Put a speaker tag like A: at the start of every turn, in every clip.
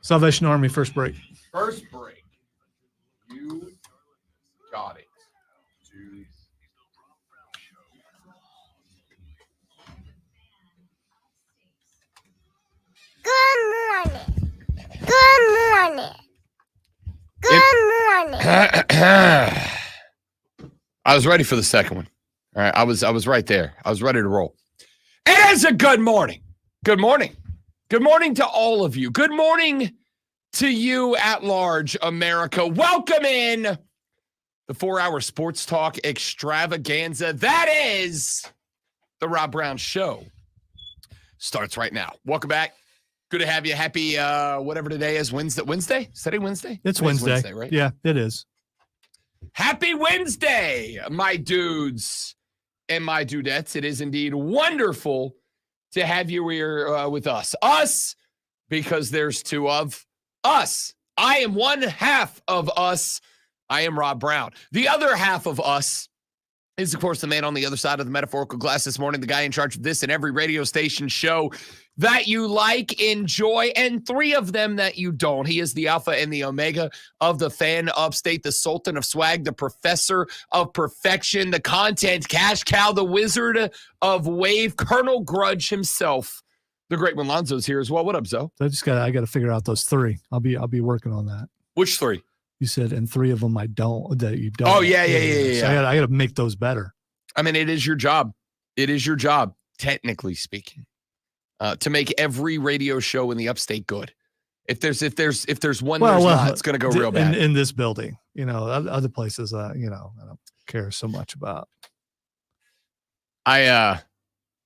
A: Salvation Army, first break.
B: First break. You got it.
C: Good morning. Good morning. Good morning.
B: I was ready for the second one. All right, I was right there. I was ready to roll. It is a good morning. Good morning. Good morning to all of you. Good morning to you at large, America. Welcome in the 4-hour sports talk extravaganza. That is the Rob Brown Show. Starts right now. Welcome back. Good to have you. Happy whatever today is. Wednesday? Is today Wednesday?
A: It's
B: Wednesday,
A: Wednesday,
B: right?
A: Yeah, it is.
B: Happy Wednesday, my dudes and my dudettes. It is indeed wonderful to have you here with us. Us, because there's two of us. I am one half of us. I am Rob Brown. The other half of us is, of course, the man on the other side of the metaphorical glass this morning, the guy in charge of this and every radio station show that you like, enjoy, and 3 of them that you don't. He is the alpha and the omega of the fan upstate, the sultan of swag, the professor of perfection, the content cash cow, the wizard of wave, Colonel Grudge himself. The great one, Lonzo's here as well. What up, Zo?
A: I got to figure out those 3. I'll be working on that.
B: Which 3?
A: You said, and 3 of them that you don't.
B: Oh, yeah.
A: So I got to make those better.
B: I mean, it is your job. It is your job, technically speaking, to make every radio show in the upstate good. If there's one, not, it's going to go real bad.
A: In this building, other places, I don't care so much about.
B: I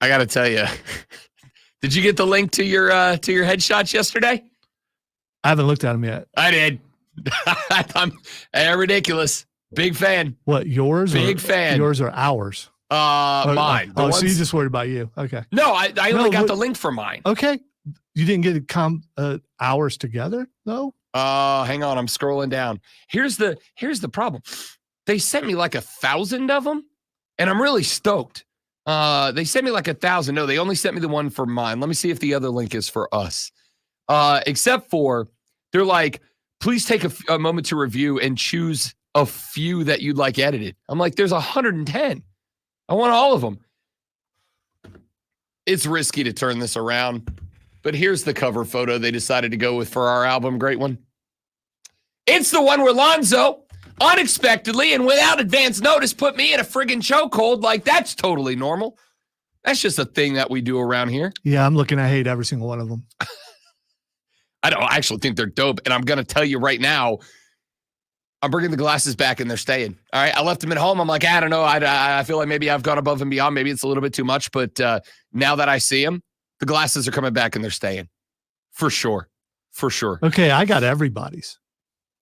B: got to tell you, did you get the link to your headshots yesterday?
A: I haven't looked at them yet.
B: I did. I'm ridiculous. Big fan.
A: What, yours?
B: Big fan.
A: Yours or ours?
B: Mine.
A: So you just worried about you. Okay.
B: No, I only got the link for mine.
A: Okay. You didn't get ours together, though?
B: Hang on. I'm scrolling down. Here's the problem. They sent me like 1,000 of them, and I'm really stoked. They sent me like 1,000. No, they only sent me the one for mine. Let me see if the other link is for us. Except for, they're like, please take a moment to review and choose a few that you'd like edited. I'm like, there's 110. I want all of them. It's risky to turn this around, but here's the cover photo they decided to go with for our album. Great one. It's the one where Lonzo unexpectedly and without advance notice put me in a friggin' chokehold. Like, that's totally normal. That's just a thing that we do around here.
A: Yeah, I hate every single one of them.
B: I don't actually think they're dope. And I'm going to tell you right now, I'm bringing the glasses back and they're staying. All right. I left them at home. I'm like, I don't know. I feel like maybe I've gone above and beyond. Maybe it's a little bit too much. But now that I see them, the glasses are coming back and they're staying. For sure. For sure.
A: Okay. I got everybody's.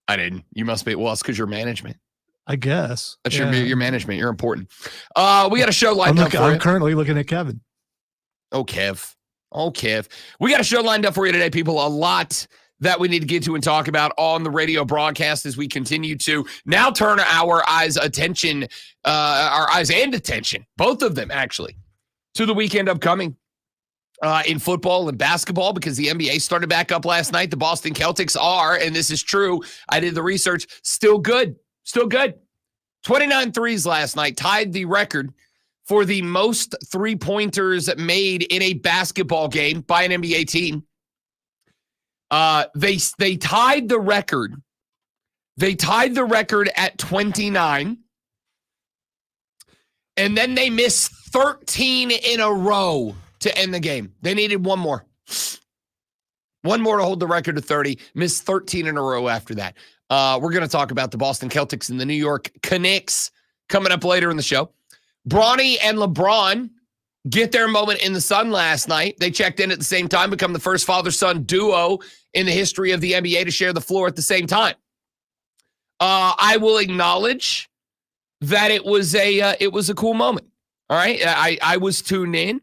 B: I didn't. You must be. Well, it's because you're management.
A: I guess.
B: That's your management. You're important. We got a show lined up for you.
A: I'm currently looking at Kevin.
B: Oh, Kev. We got a show lined up for you today, people. A lot that we need to get to and talk about on the radio broadcast as we continue to now turn our eyes and attention, both of them actually, to the weekend upcoming in football and basketball, because the NBA started back up last night. The Boston Celtics are, and this is true, I did the research, still good. 29 threes last night, tied the record for the most three-pointers made in a basketball game by an NBA team. They tied the record. They tied the record at 29. And then they missed 13 in a row to end the game. They needed one more. One more to hold the record to 30. Missed 13 in a row after that. We're going to talk about the Boston Celtics and the New York Knicks coming up later in the show. Bronny and LeBron get their moment in the sun last night. They checked in at the same time, become the first father-son duo in the history of the NBA to share the floor at the same time. I will acknowledge that it was a cool moment. All right. I was tuned in.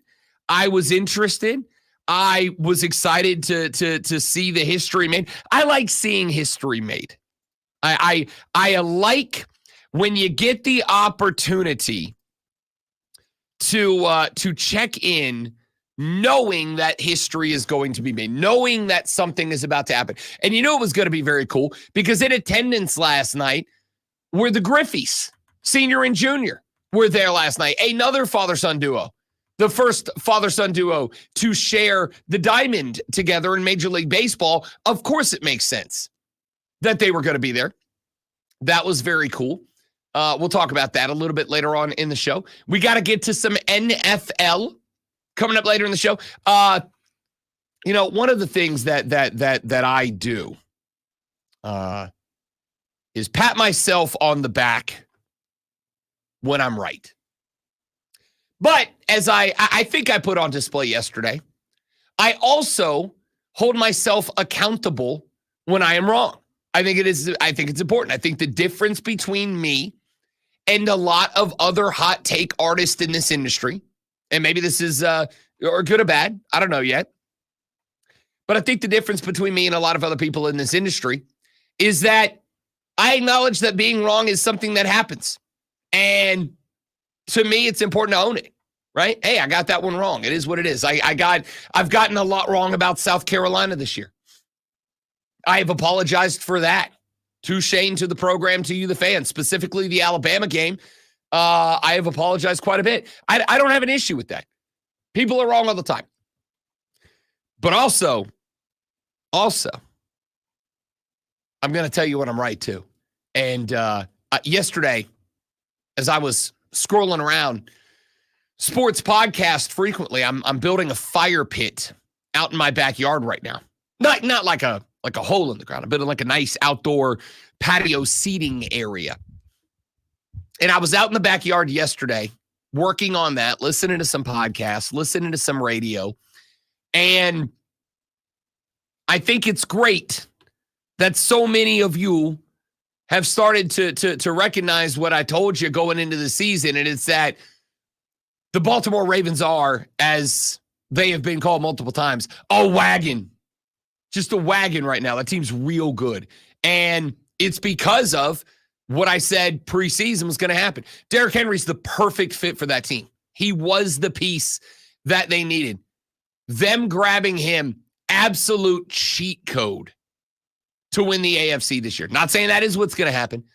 B: I was interested. I was excited to see the history made. I like seeing history made. I like when you get the opportunity to check in, knowing that history is going to be made, knowing that something is about to happen. And you know it was going to be very cool because in attendance last night were the Griffies, senior and junior, were there last night. Another father-son duo, the first father-son duo to share the diamond together in Major League Baseball. Of course, it makes sense that they were going to be there. That was very cool. We'll talk about that a little bit later on in the show. We got to get to some NFL coming up later in the show. One of the things that I do is pat myself on the back when I'm right. But as I think I put on display yesterday, I also hold myself accountable when I am wrong. I think it's important. I think the difference between me and a lot of other hot take artists in this industry, and maybe this is or good or bad, I don't know yet, but I think the difference between me and a lot of other people in this industry is that I acknowledge that being wrong is something that happens. And to me, it's important to own it, right? Hey, I got that one wrong. It is what it is. I've gotten a lot wrong about South Carolina this year. I have apologized for that to Shane, to the program, to you, the fans, specifically the Alabama game. I have apologized quite a bit. I don't have an issue with that. People are wrong all the time. But also, I'm going to tell you when I'm right, too. And yesterday, as I was scrolling around sports podcast frequently, I'm building a fire pit out in my backyard right now. Not like a hole in the ground. I'm building like a nice outdoor patio seating area. And I was out in the backyard yesterday working on that, listening to some podcasts, listening to some radio. And I think it's great that so many of you have started to recognize what I told you going into the season. And it's that the Baltimore Ravens are, as they have been called multiple times, a wagon. Just a wagon right now. That team's real good. And it's because of what I said preseason was going to happen. Derrick Henry's the perfect fit for that team. He was the piece that they needed. Them grabbing him, absolute cheat code to win the AFC this year. Not saying that is what's going to happen.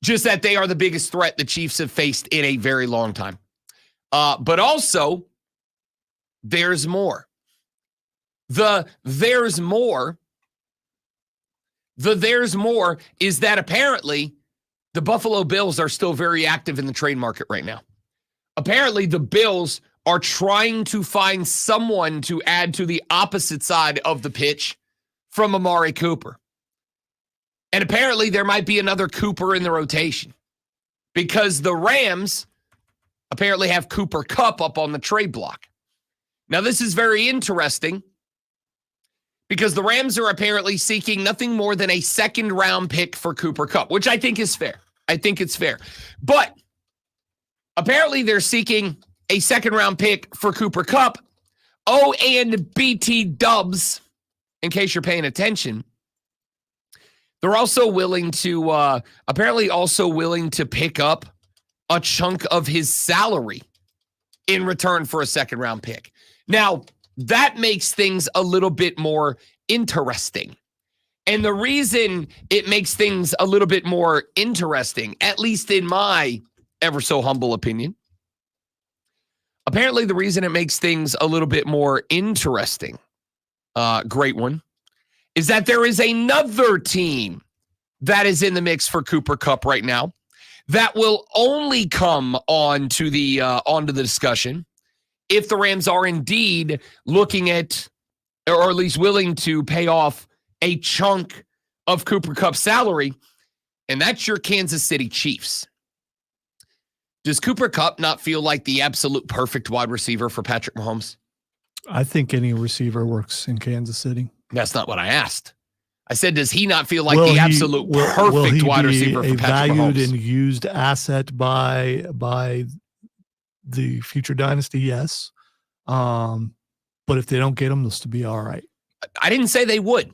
B: Just that they are the biggest threat the Chiefs have faced in a very long time. But also, there's more. There's more is that apparently the Buffalo Bills are still very active in the trade market right now. Apparently the Bills are trying to find someone to add to the opposite side of the pitch from Amari Cooper. And apparently there might be another Cooper in the rotation because the Rams apparently have Cooper Kupp up on the trade block. Now this is very interesting because the Rams are apparently seeking nothing more than a second-round pick for Cooper Kupp, which I think is fair. I think it's fair. But apparently they're seeking a second-round pick for Cooper Kupp. Oh, and BT Dubs, in case you're paying attention, they're also willing to, pick up a chunk of his salary in return for a second-round pick. Now, that makes things a little bit more interesting. And the reason it makes things a little bit more interesting, at least in my ever so humble opinion, apparently the reason it makes things a little bit more interesting, great one, is that there is another team that is in the mix for Cooper Kupp right now that will only come onto the discussion if the Rams are indeed looking at, or at least willing to pay off a chunk of Cooper Kupp's salary, and that's your Kansas City Chiefs. Does Cooper Kupp not feel like the absolute perfect wide receiver for Patrick Mahomes?
A: I think any receiver works in Kansas City.
B: That's not what I asked. I said, does he not feel like the absolute perfect wide receiver for Patrick Mahomes?
A: Valued and used asset by the future dynasty, yes. But if they don't get him, they'll still be all right.
B: I didn't say they would.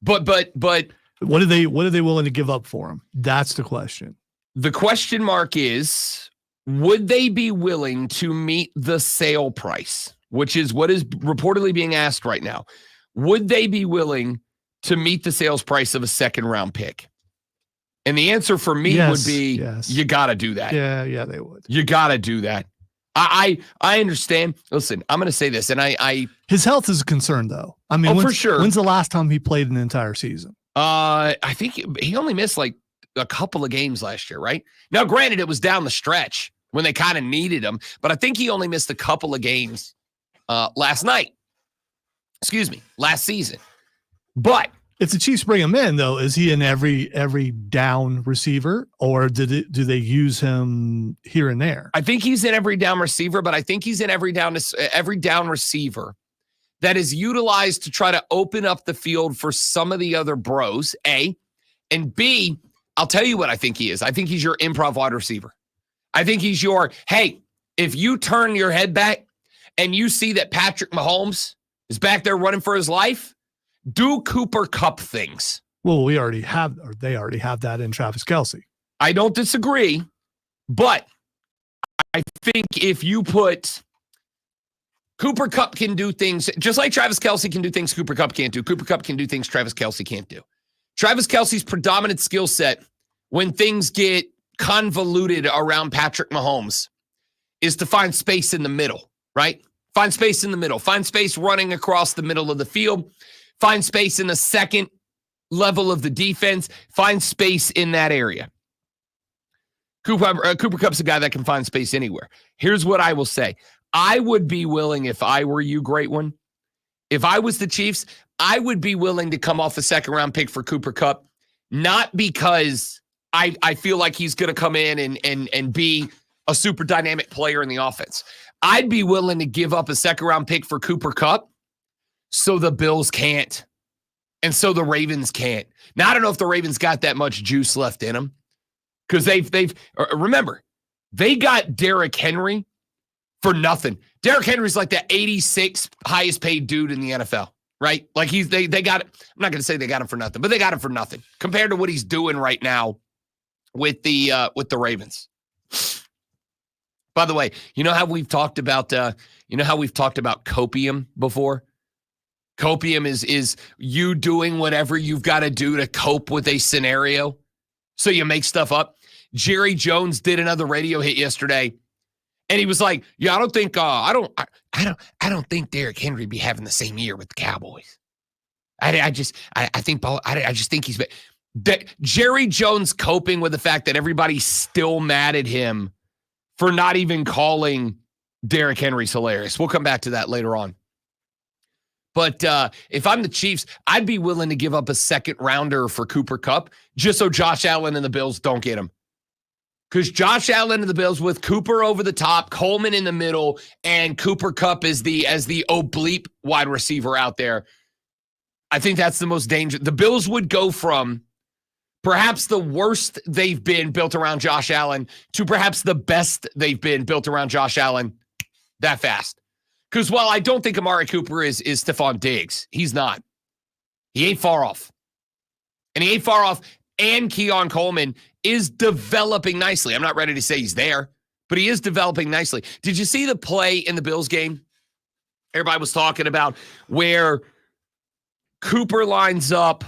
B: But
A: what are they willing to give up for him? That's the question.
B: The question mark is, would they be willing to meet the sale price, which is what is reportedly being asked right now? Would they be willing to meet the sales price of a second-round pick? And the answer for me would be, you got to do that.
A: Yeah, they would.
B: You got to do that. I understand. Listen, I'm going to say this, and
A: his health is a concern, though. I mean,
B: for sure.
A: When's the last time he played an entire season?
B: I think he only missed like a couple of games last year, right? Now, granted, it was down the stretch when they kind of needed him, but I think he only missed a couple of games last season. But
A: if the Chiefs bring him in, though, is he an every down receiver, or do they use him here and there?
B: I think he's an every down receiver, but I think he's an every down receiver that is utilized to try to open up the field for some of the other bros, A. And B, I'll tell you what I think he is. I think he's your improv wide receiver. I think he's your, hey, if you turn your head back and you see that Patrick Mahomes is back there running for his life, do Cooper Kupp things.
A: Well, they already have that in Travis Kelce.
B: I don't disagree, but I think if you put Cooper Kupp can do things, just like Travis Kelce can do things Cooper Kupp can't do. Cooper Kupp can do things Travis Kelce can't do. Travis Kelce's predominant skill set when things get convoluted around Patrick Mahomes is to find space in the middle, right? Find space in the middle. Find space running across the middle of the field. Find space in the second level of the defense. Find space in that area. Cooper Kupp's a guy that can find space anywhere. Here's what I will say. I would be willing, if I were you, Great One, if I was the Chiefs, I would be willing to come off a second-round pick for Cooper Kupp, not because I feel like he's going to come in and be a super dynamic player in the offense. I'd be willing to give up a second-round pick for Cooper Kupp so the Bills can't, and so the Ravens can't. Now, I don't know if the Ravens got that much juice left in them, because remember, they got Derrick Henry for nothing. Derrick Henry's like the 86th highest paid dude in the NFL, right? Like they got it. I'm not going to say they got him for nothing, but they got him for nothing compared to what he's doing right now with the Ravens. By the way, you know how we've talked about copium before? Copium is you doing whatever you've got to do to cope with a scenario. So you make stuff up. Jerry Jones did another radio hit yesterday, and he was like, "Yeah, I don't think think Derrick Henry be having the same year with the Cowboys. I just think he's Jerry Jones coping with the fact that everybody's still mad at him for not even calling Derrick Henry's hilarious. We'll come back to that later on. But if I'm the Chiefs, I'd be willing to give up a second rounder for Cooper Kupp just so Josh Allen and the Bills don't get him. Because Josh Allen and the Bills with Cooper over the top, Coleman in the middle, and Cooper Kupp as the oblique wide receiver out there, I think that's the most dangerous. The Bills would go from perhaps the worst they've been built around Josh Allen to perhaps the best they've been built around Josh Allen that fast. Because while I don't think Amari Cooper is Stephon Diggs, he's not. He ain't far off. And Keon Coleman is developing nicely. I'm not ready to say he's there, but he is developing nicely. Did you see the play in the Bills game? Everybody was talking about where Cooper lines up.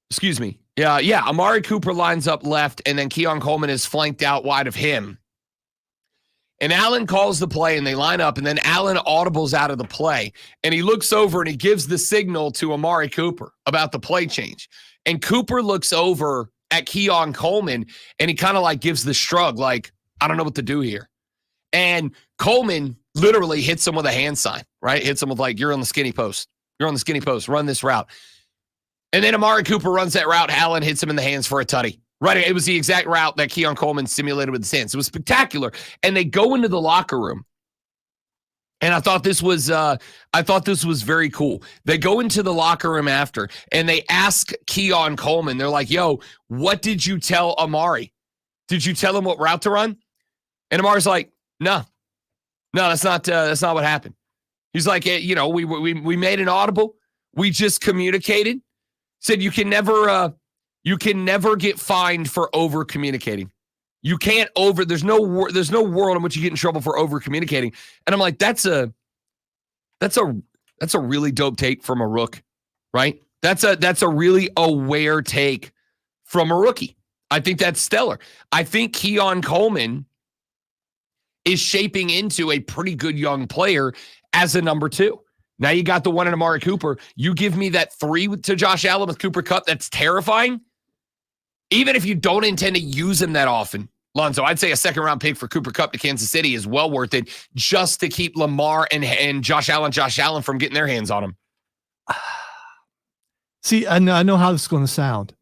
B: Excuse me. Yeah. Amari Cooper lines up left, and then Keon Coleman is flanked out wide of him. And Allen calls the play, and they line up, and then Allen audibles out of the play. And he looks over, and he gives the signal to Amari Cooper about the play change. And Cooper looks over at Keon Coleman, and he kind of like gives the shrug, like, I don't know what to do here. And Coleman literally hits him with a hand sign, right? Hits him with like, you're on the skinny post. You're on the skinny post. Run this route. And then Amari Cooper runs that route. Allen hits him in the hands for a tutty. Right, it was the exact route that Keon Coleman simulated with his hands. It was spectacular. And they go into the locker room. And I thought this was very cool. They go into the locker room after, and they ask Keon Coleman. They're like, "Yo, what did you tell Amari? Did you tell him what route to run?" And Amari's like, "No, that's not what happened." He's like, we made an audible. We just communicated. Said you can never get fined for over communicating. You can't there's no world in which you get in trouble for over communicating. And I'm like, that's a really dope take from a rook, right? That's a really aware take from a rookie. I think that's stellar. I think Keon Coleman is shaping into a pretty good young player as a number 2. Now you got the one in Amari Cooper. You give me that 3 to Josh Allen with Cooper Kupp. That's terrifying. Even if you don't intend to use him that often, Lonzo, I'd say a second-round pick for Cooper Kupp to Kansas City is well worth it just to keep Lamar and Josh Allen from getting their hands on him.
A: See, I know how this is going to sound.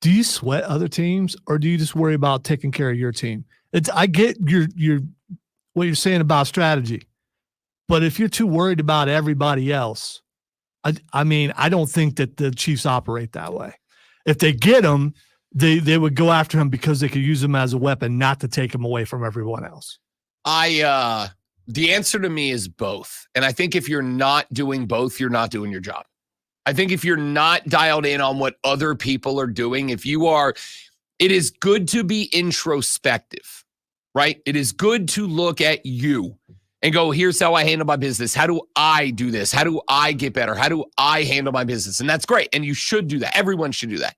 A: Do you sweat other teams, or do you just worry about taking care of your team? I get your what you're saying about strategy, but if you're too worried about everybody else, I mean, I don't think that the Chiefs operate that way. If they get him, they would go after him because they could use him as a weapon, not to take him away from everyone else.
B: The answer to me is both. And I think if you're not doing both, you're not doing your job. I think if you're not dialed in on what other people are doing, it is good to be introspective, right? It is good to look at you and go, here's how I handle my business. How do I do this? How do I get better? How do I handle my business? And that's great. And you should do that. Everyone should do that.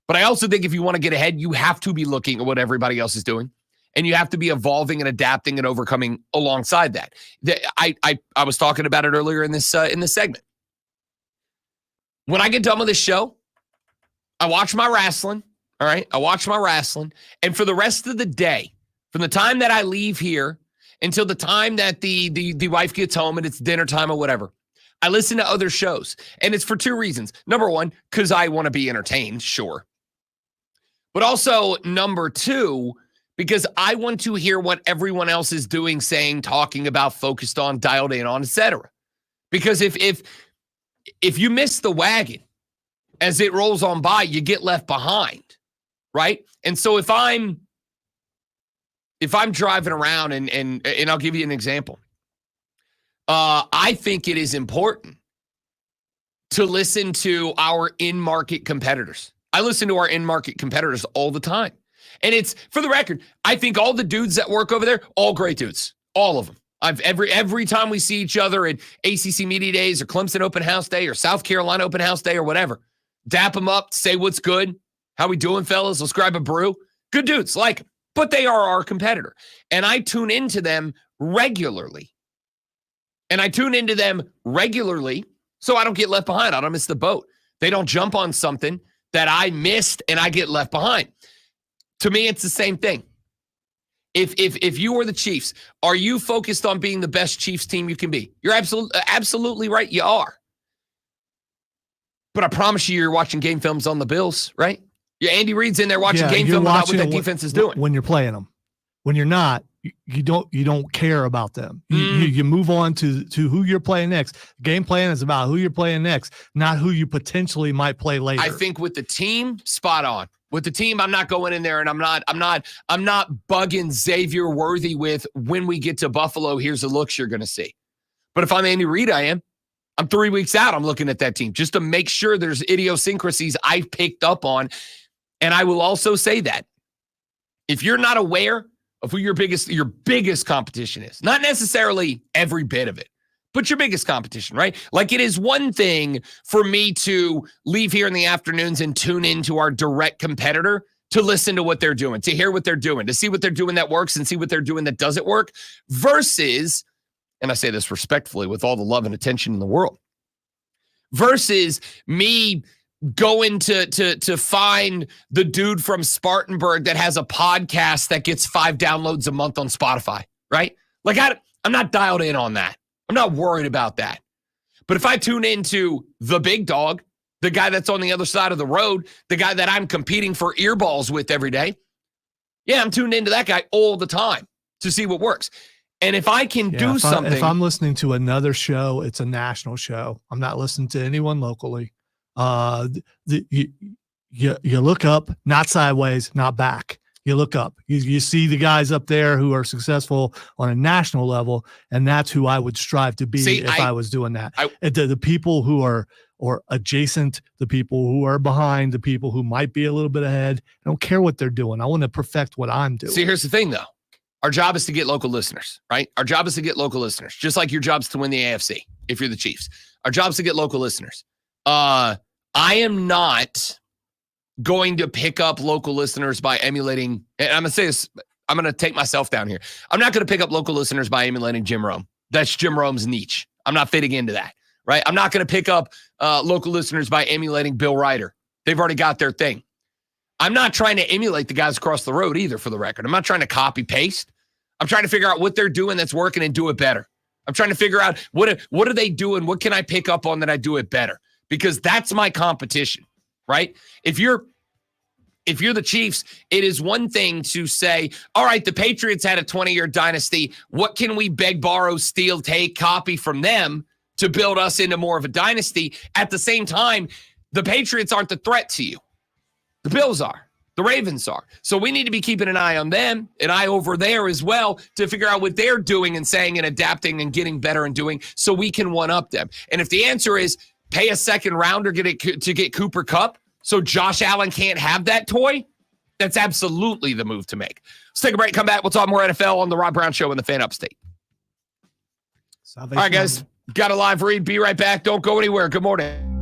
B: But I also think if you want to get ahead, you have to be looking at what everybody else is doing. And you have to be evolving and adapting and overcoming alongside that. I was talking about it earlier in this segment. When I get done with this show, I watch my wrestling. All right. I watch my wrestling. And for the rest of the day, from the time that I leave here until the time that the wife gets home and it's dinner time or whatever, I listen to other shows. And it's for 2 reasons. Number 1, because I want to be entertained, sure. But also, number 2, because I want to hear what everyone else is doing, saying, talking about, focused on, dialed in on, etc. Because if you miss the wagon as it rolls on by, you get left behind, right? And so if I'm driving around and I'll give you an example. I think it is important to listen to our in-market competitors. I listen to our in-market competitors all the time. And it's, for the record, I think all the dudes that work over there, all great dudes, all of them. Every time we see each other at ACC Media Days or Clemson Open House Day or South Carolina Open House Day or whatever, dap them up, say what's good, how we doing, fellas? Let's grab a brew. Good dudes, like, but they are our competitor. And I tune into them regularly. And I tune into them regularly so I don't get left behind. I don't miss the boat. They don't jump on something that I missed and I get left behind. To me, it's the same thing. If you were the Chiefs, are you focused on being the best Chiefs team you can be? You're absolutely right. You are. But I promise you're watching game films on the Bills, right? Yeah, Andy Reid's in there watching game film about what that defense is doing.
A: When you're playing them. When you're not, you don't care about them. You move on to who you're playing next. Game plan is about who you're playing next, not who you potentially might play later.
B: I think with the team, spot on. With the team, I'm not going in there and I'm not bugging Xavier Worthy with, when we get to Buffalo, here's the looks you're going to see. But if I'm Andy Reid, I'm 3 weeks out. I'm looking at that team just to make sure there's idiosyncrasies I picked up on. And I will also say that if you're not aware of who your biggest competition is, not necessarily every bit of it, but your biggest competition, right? Like, it is one thing for me to leave here in the afternoons and tune into our direct competitor to listen to what they're doing, to hear what they're doing, to see what they're doing that works and see what they're doing that doesn't work, versus, and I say this respectfully with all the love and attention in the world, versus me going to find the dude from Spartanburg that has a podcast that gets 5 downloads a month on Spotify, right? Like, I'm not dialed in on that. I'm not worried about that. But if I tune into the big dog, the guy that's on the other side of the road, the guy that I'm competing for earballs with every day, yeah, I'm tuned into that guy all the time to see what works. And if I can do something.
A: If I'm listening to another show, it's a national show. I'm not listening to anyone locally. You look up, not sideways, not back. You look up. You see the guys up there who are successful on a national level, and that's who I would strive to be if I was doing that. The people who are or adjacent, the people who are behind, the people who might be a little bit ahead. I don't care what they're doing. I want to perfect what I'm doing.
B: See, here's the thing, though. Our job is to get local listeners, right? Our job is to get local listeners, just like your job's to win the AFC if you're the Chiefs. Our job is to get local listeners. I am not going to pick up local listeners by emulating, and I'm going to say this, I'm going to take myself down here. I'm not going to pick up local listeners by emulating Jim Rome. That's Jim Rome's niche. I'm not fitting into that, right? I'm not going to pick up local listeners by emulating Bill Ryder. They've already got their thing. I'm not trying to emulate the guys across the road either, for the record. I'm not trying to copy paste. I'm trying to figure out what they're doing that's working and do it better. I'm trying to figure out what are they doing? What can I pick up on that I do it better? Because that's my competition, right? If you're the Chiefs, it is one thing to say, all right, the Patriots had a 20-year dynasty. What can we beg, borrow, steal, take, copy from them to build us into more of a dynasty? At the same time, the Patriots aren't the threat to you. The Bills are. The Ravens are. So we need to be keeping an eye on them, an eye over there as well, to figure out what they're doing and saying and adapting and getting better and doing so we can one-up them. And if the answer is pay a second rounder to get Cooper Kupp so Josh Allen can't have that toy, that's absolutely the move to make. Let's take a break, come back. We'll talk more NFL on the Rob Brown Show in the Fan Upstate. All right, guys. Got a live read. Be right back. Don't go anywhere. Good morning.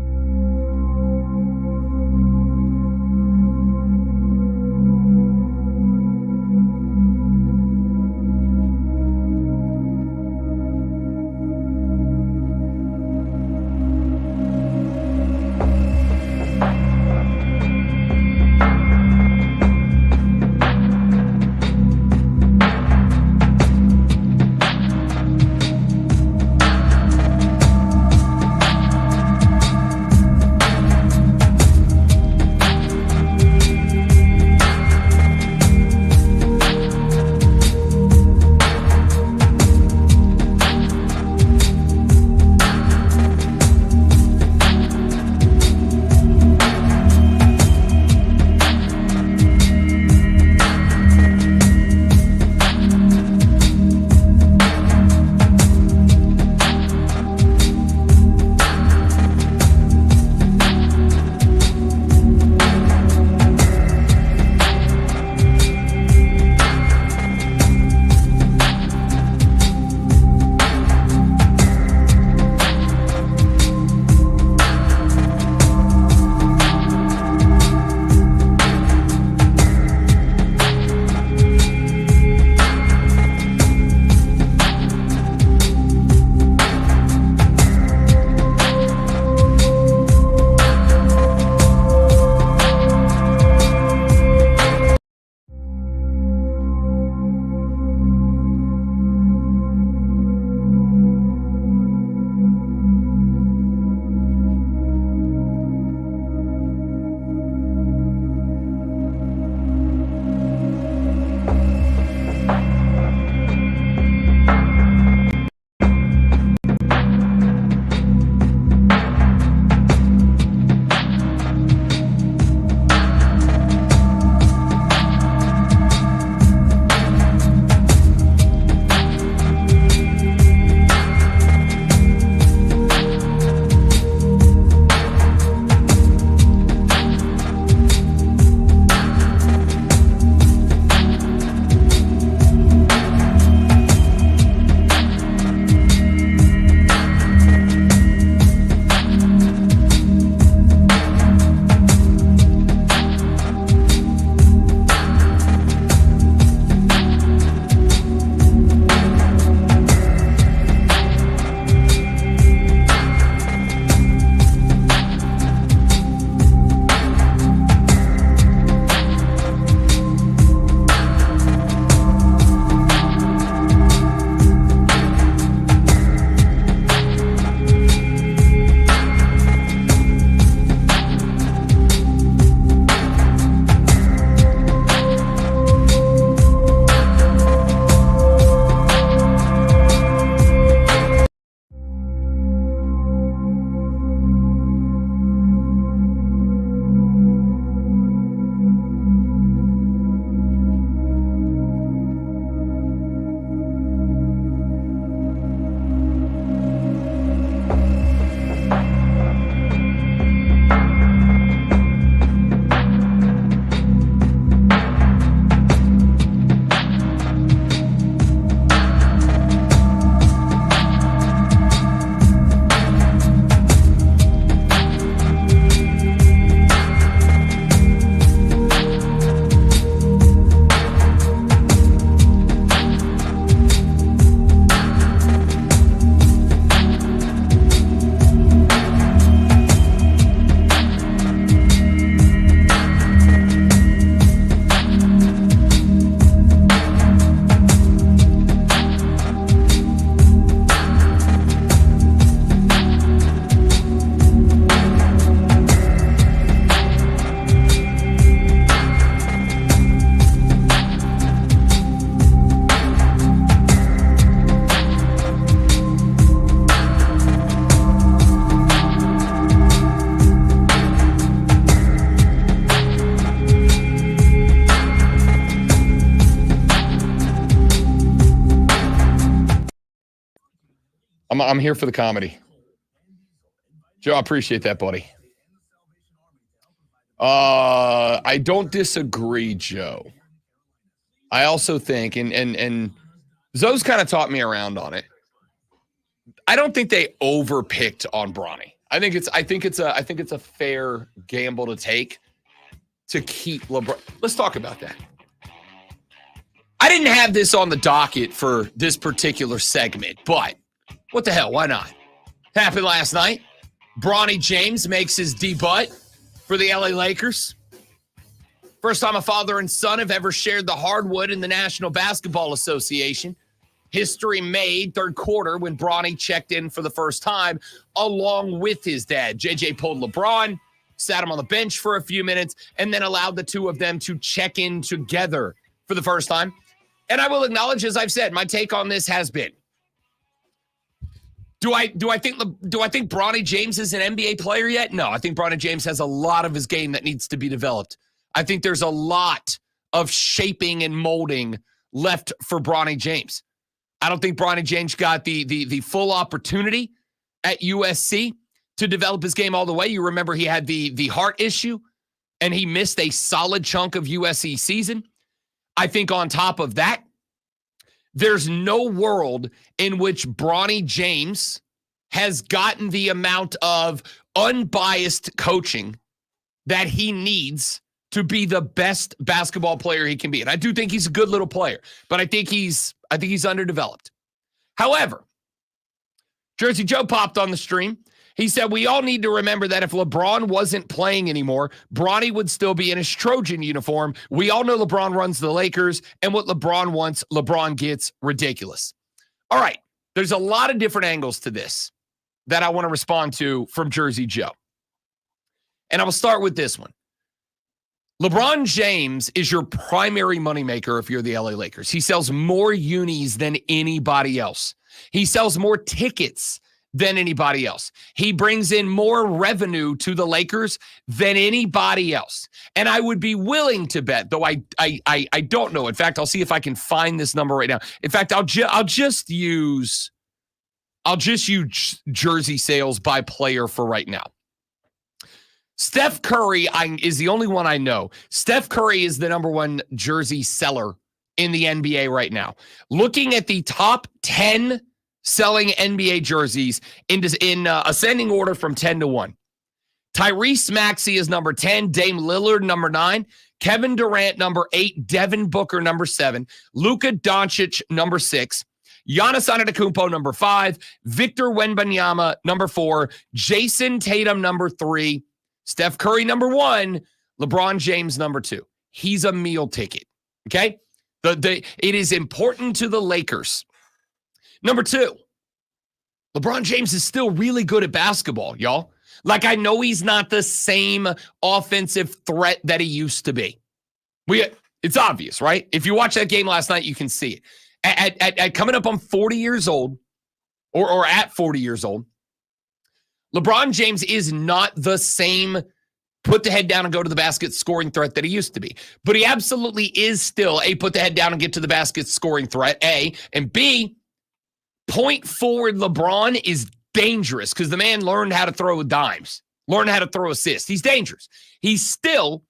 B: I'm here for the comedy. Joe, I appreciate that, buddy. I don't disagree, Joe. I also think, and Zoe's kind of taught me around on it. I don't think they overpicked on Bronny. I think it's a fair gamble to take to keep LeBron. Let's talk about that. I didn't have this on the docket for this particular segment, but what the hell? Why not? Happened last night. Bronny James makes his debut for the LA Lakers. First time a father and son have ever shared the hardwood in the National Basketball Association. History made third quarter when Bronny checked in for the first time along with his dad. JJ pulled LeBron, sat him on the bench for a few minutes, and then allowed the two of them to check in together for the first time. And I will acknowledge, as I've said, my take on this has been, do I think Bronny James is an NBA player yet? No, I think Bronny James has a lot of his game that needs to be developed. I think there's a lot of shaping and molding left for Bronny James. I don't think Bronny James got the full opportunity at USC to develop his game all the way. You remember he had the heart issue, and he missed a solid chunk of USC season. I think on top of that, there's no world in which Bronny James has gotten the amount of unbiased coaching that he needs to be the best basketball player he can be. And I do think he's a good little player, but I think he's underdeveloped. However, Jersey Joe popped on the stream. He said, we all need to remember that if LeBron wasn't playing anymore, Bronny would still be in his Trojan uniform. We all know LeBron runs the Lakers, and what LeBron wants, LeBron gets. Ridiculous. All right, there's a lot of different angles to this that I want to respond to from Jersey Joe. And I will start with this one. LeBron James is your primary moneymaker if you're the LA Lakers. He sells more unis than anybody else. He sells more tickets than anybody else. He brings in more revenue to the Lakers than anybody else. And I would be willing to bet, though I don't know. In fact, I'll see if I can find this number right now. In fact, I'll just use jersey sales by player for right now. Steph Curry is the only one I know. Steph Curry is the number one jersey seller in the NBA right now. Looking at the top 10 selling NBA jerseys in ascending order from 10 to 1. Tyrese Maxey is number 10, Dame Lillard number 9, Kevin Durant number 8, Devin Booker number 7, Luka Doncic number 6, Giannis Antetokounmpo number 5, Victor Wembanyama number 4, Jason Tatum number 3, Steph Curry number 1, LeBron James number 2. He's a meal ticket. Okay? It is important to the Lakers. Number 2, LeBron James is still really good at basketball, y'all. Like, I know he's not the same offensive threat that he used to be. It's obvious, right? If you watch that game last night, you can see it. At coming up on 40 years old, or at 40 years old, LeBron James is not the same put the head down and go to the basket scoring threat that he used to be. But he absolutely is still a put the head down and get to the basket scoring threat, A. And B, point forward LeBron is dangerous because the man learned how to throw dimes, learned how to throw assists. He's dangerous. He's still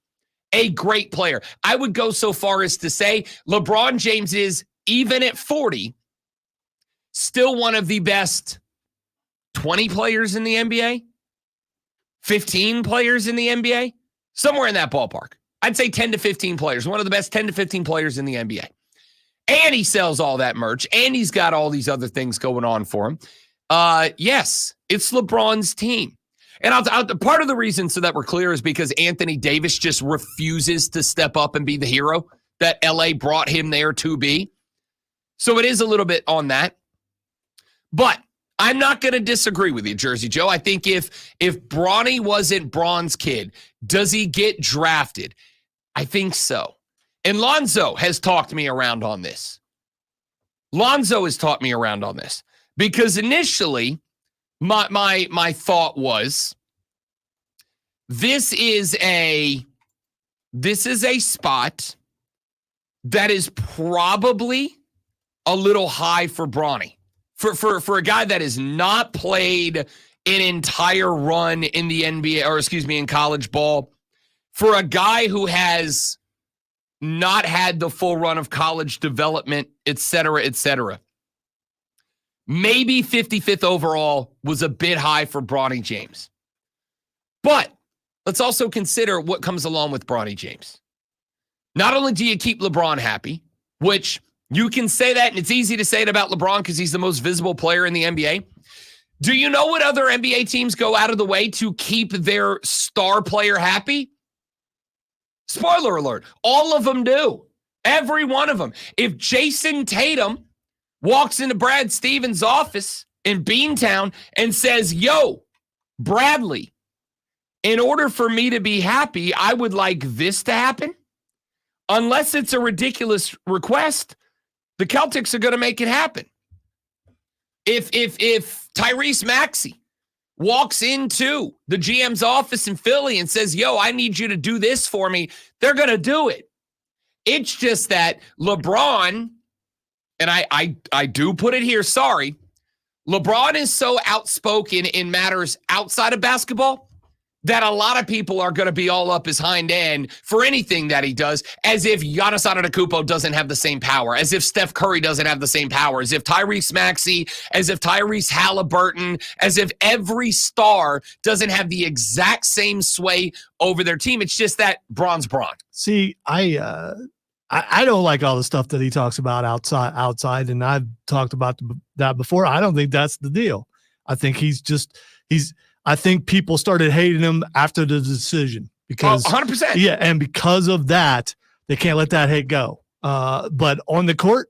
B: a great player. I would go so far as to say LeBron James is, even at 40, still one of the best 20 players in the NBA, 15 players in the NBA, somewhere in that ballpark. I'd say 10 to 15 players, one of the best 10 to 15 players in the NBA. And he sells all that merch, and he's got all these other things going on for him. Yes, it's LeBron's team. And part of the reason, so that we're clear, is because Anthony Davis just refuses to step up and be the hero that LA brought him there to be. So it is a little bit on that. But I'm not going to disagree with you, Jersey Joe. I think if Bronny wasn't Bron's kid, does he get drafted? I think so. And Lonzo has talked me around on this. Because initially, my thought was, this is a spot that is probably a little high for Bronny for a guy that has not played an entire run in the NBA, or excuse me, in college ball, for a guy who has not had the full run of college development, et cetera, maybe 55th overall was a bit high for Bronny James. But let's also consider what comes along with Bronny James. Not only do you keep LeBron happy, which you can say that, and it's easy to say it about LeBron because he's the most visible player in the NBA. Do you know what other NBA teams go out of the way to keep their star player happy? Spoiler alert, all of them do. Every one of them. If Jason Tatum walks into Brad Stevens' office in Beantown and says, yo, Bradley, in order for me to be happy, I would like this to happen. Unless it's a ridiculous request, the Celtics are going to make it happen. If Tyrese Maxey walks into the GM's office in Philly and says, yo, I need you to do this for me, they're going to do it. It's just that LeBron, and I do put it here, sorry, LeBron is so outspoken in matters outside of basketball that a lot of people are going to be all up his hind end for anything that he does, as if Giannis Antetokounmpo doesn't have the same power, as if Steph Curry doesn't have the same power, as if Tyrese Maxey, as if Tyrese Halliburton, as if every star doesn't have the exact same sway over their team. It's just that Bron's Bron.
A: See, I don't like all the stuff that he talks about outside, and I've talked about that before. I don't think that's the deal. I think I think people started hating him after the decision because
B: 100%.
A: Yeah, and because of that, they can't let that hate go. But on the court,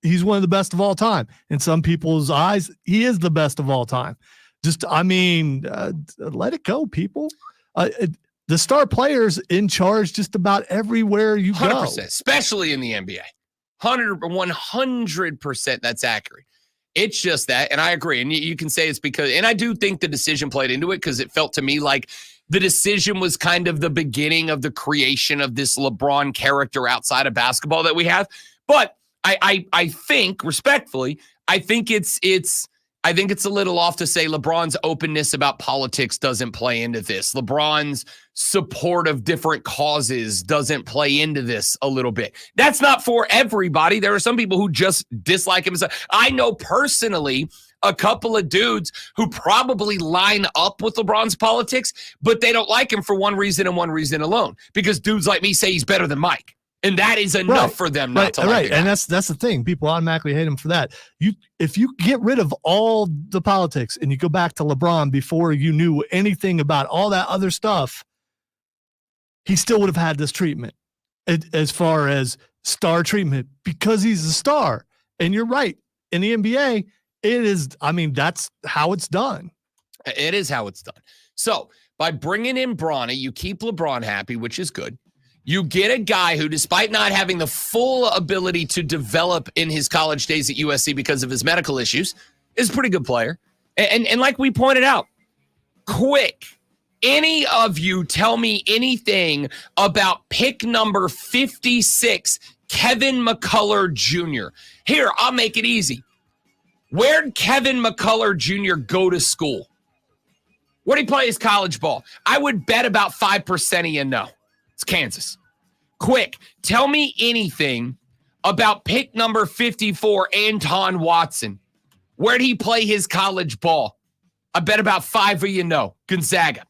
A: he's one of the best of all time. In some people's eyes, he is the best of all time. Let it go, people. The star players in charge just about everywhere you
B: 100%,
A: go.
B: especially in the NBA. 100%, that's accurate. It's just that, and I agree, and you can say it's because, and I do think the decision played into it because it felt to me like the decision was kind of the beginning of the creation of this LeBron character outside of basketball that we have. But I think, respectfully, I think it's a little off to say LeBron's openness about politics doesn't play into this. LeBron's support of different causes doesn't play into this a little bit. That's not for everybody. There are some people who just dislike him. I know personally a couple of dudes who probably line up with LeBron's politics, but they don't like him for one reason and one reason alone, because dudes like me say he's better than Mike. And that is enough for them not to like
A: right.
B: the guy.
A: And that's the thing. People automatically hate him for that. If you get rid of all the politics and you go back to LeBron before you knew anything about all that other stuff, he still would have had this treatment as far as star treatment because he's a star. And you're right. In the NBA, that's how it's done.
B: It is how it's done. So by bringing in Bronny, you keep LeBron happy, which is good. You get a guy who, despite not having the full ability to develop in his college days at USC because of his medical issues, is a pretty good player. And like we pointed out, quick, any of you tell me anything about pick number 56, Kevin McCullough Jr. Here, I'll make it easy. Where'd Kevin McCullough Jr. go to school? Where'd he play his college ball? I would bet about 5% of you know. It's Kansas. Quick, tell me anything about pick number 54, Anton Watson. Where'd he play his college ball? I bet about 5 of you know. Gonzaga.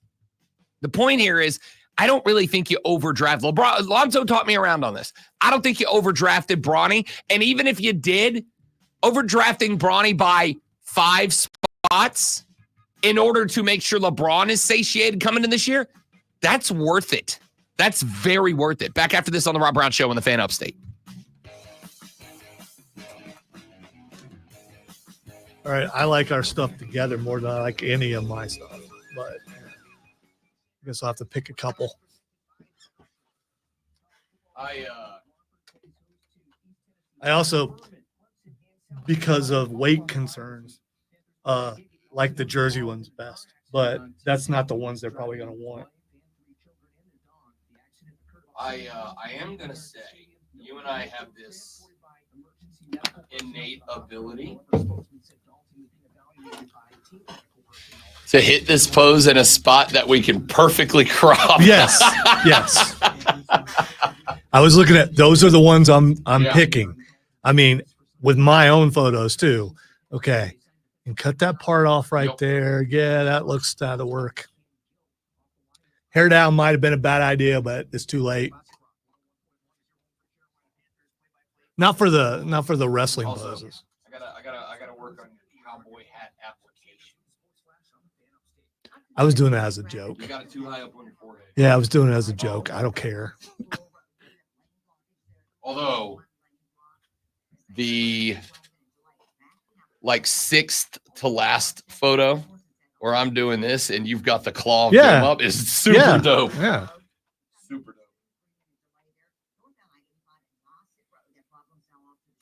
B: The point here is, I don't really think you overdraft. Lonzo taught me around on this. I don't think you overdrafted Bronny. And even if you did, overdrafting Bronny by 5 spots in order to make sure LeBron is satiated coming in this year, that's worth it. That's very worth it. Back after this on the Rob Brown Show on the Fan Upstate.
A: All right. I like our stuff together more than I like any of my stuff, but I guess I'll have to pick a couple. I also, because of weight concerns, like the jersey ones best, but that's not the ones they're probably going to want.
B: I am going to say, you and I have this innate ability to hit this pose in a spot that we can perfectly crop.
A: Yes. Yes. I was looking at those are the ones I'm
B: Yeah.
A: picking. I mean, with my own photos too. Okay. And cut that part off right
B: Yep.
A: there. Yeah, that looks that'll work. Hair down might have been a bad idea, but it's too late. Not for the wrestling
B: Also,
A: poses.
B: I gotta work on your cowboy hat application.
A: I was doing that as a joke.
B: You got it too high up on your forehead.
A: Yeah, I was doing it as a joke. I don't care.
B: Although the like sixth to last photo where I'm doing this and you've got the claw of
A: Yeah.
B: them up is super dope.
A: Yeah.
B: Super dope.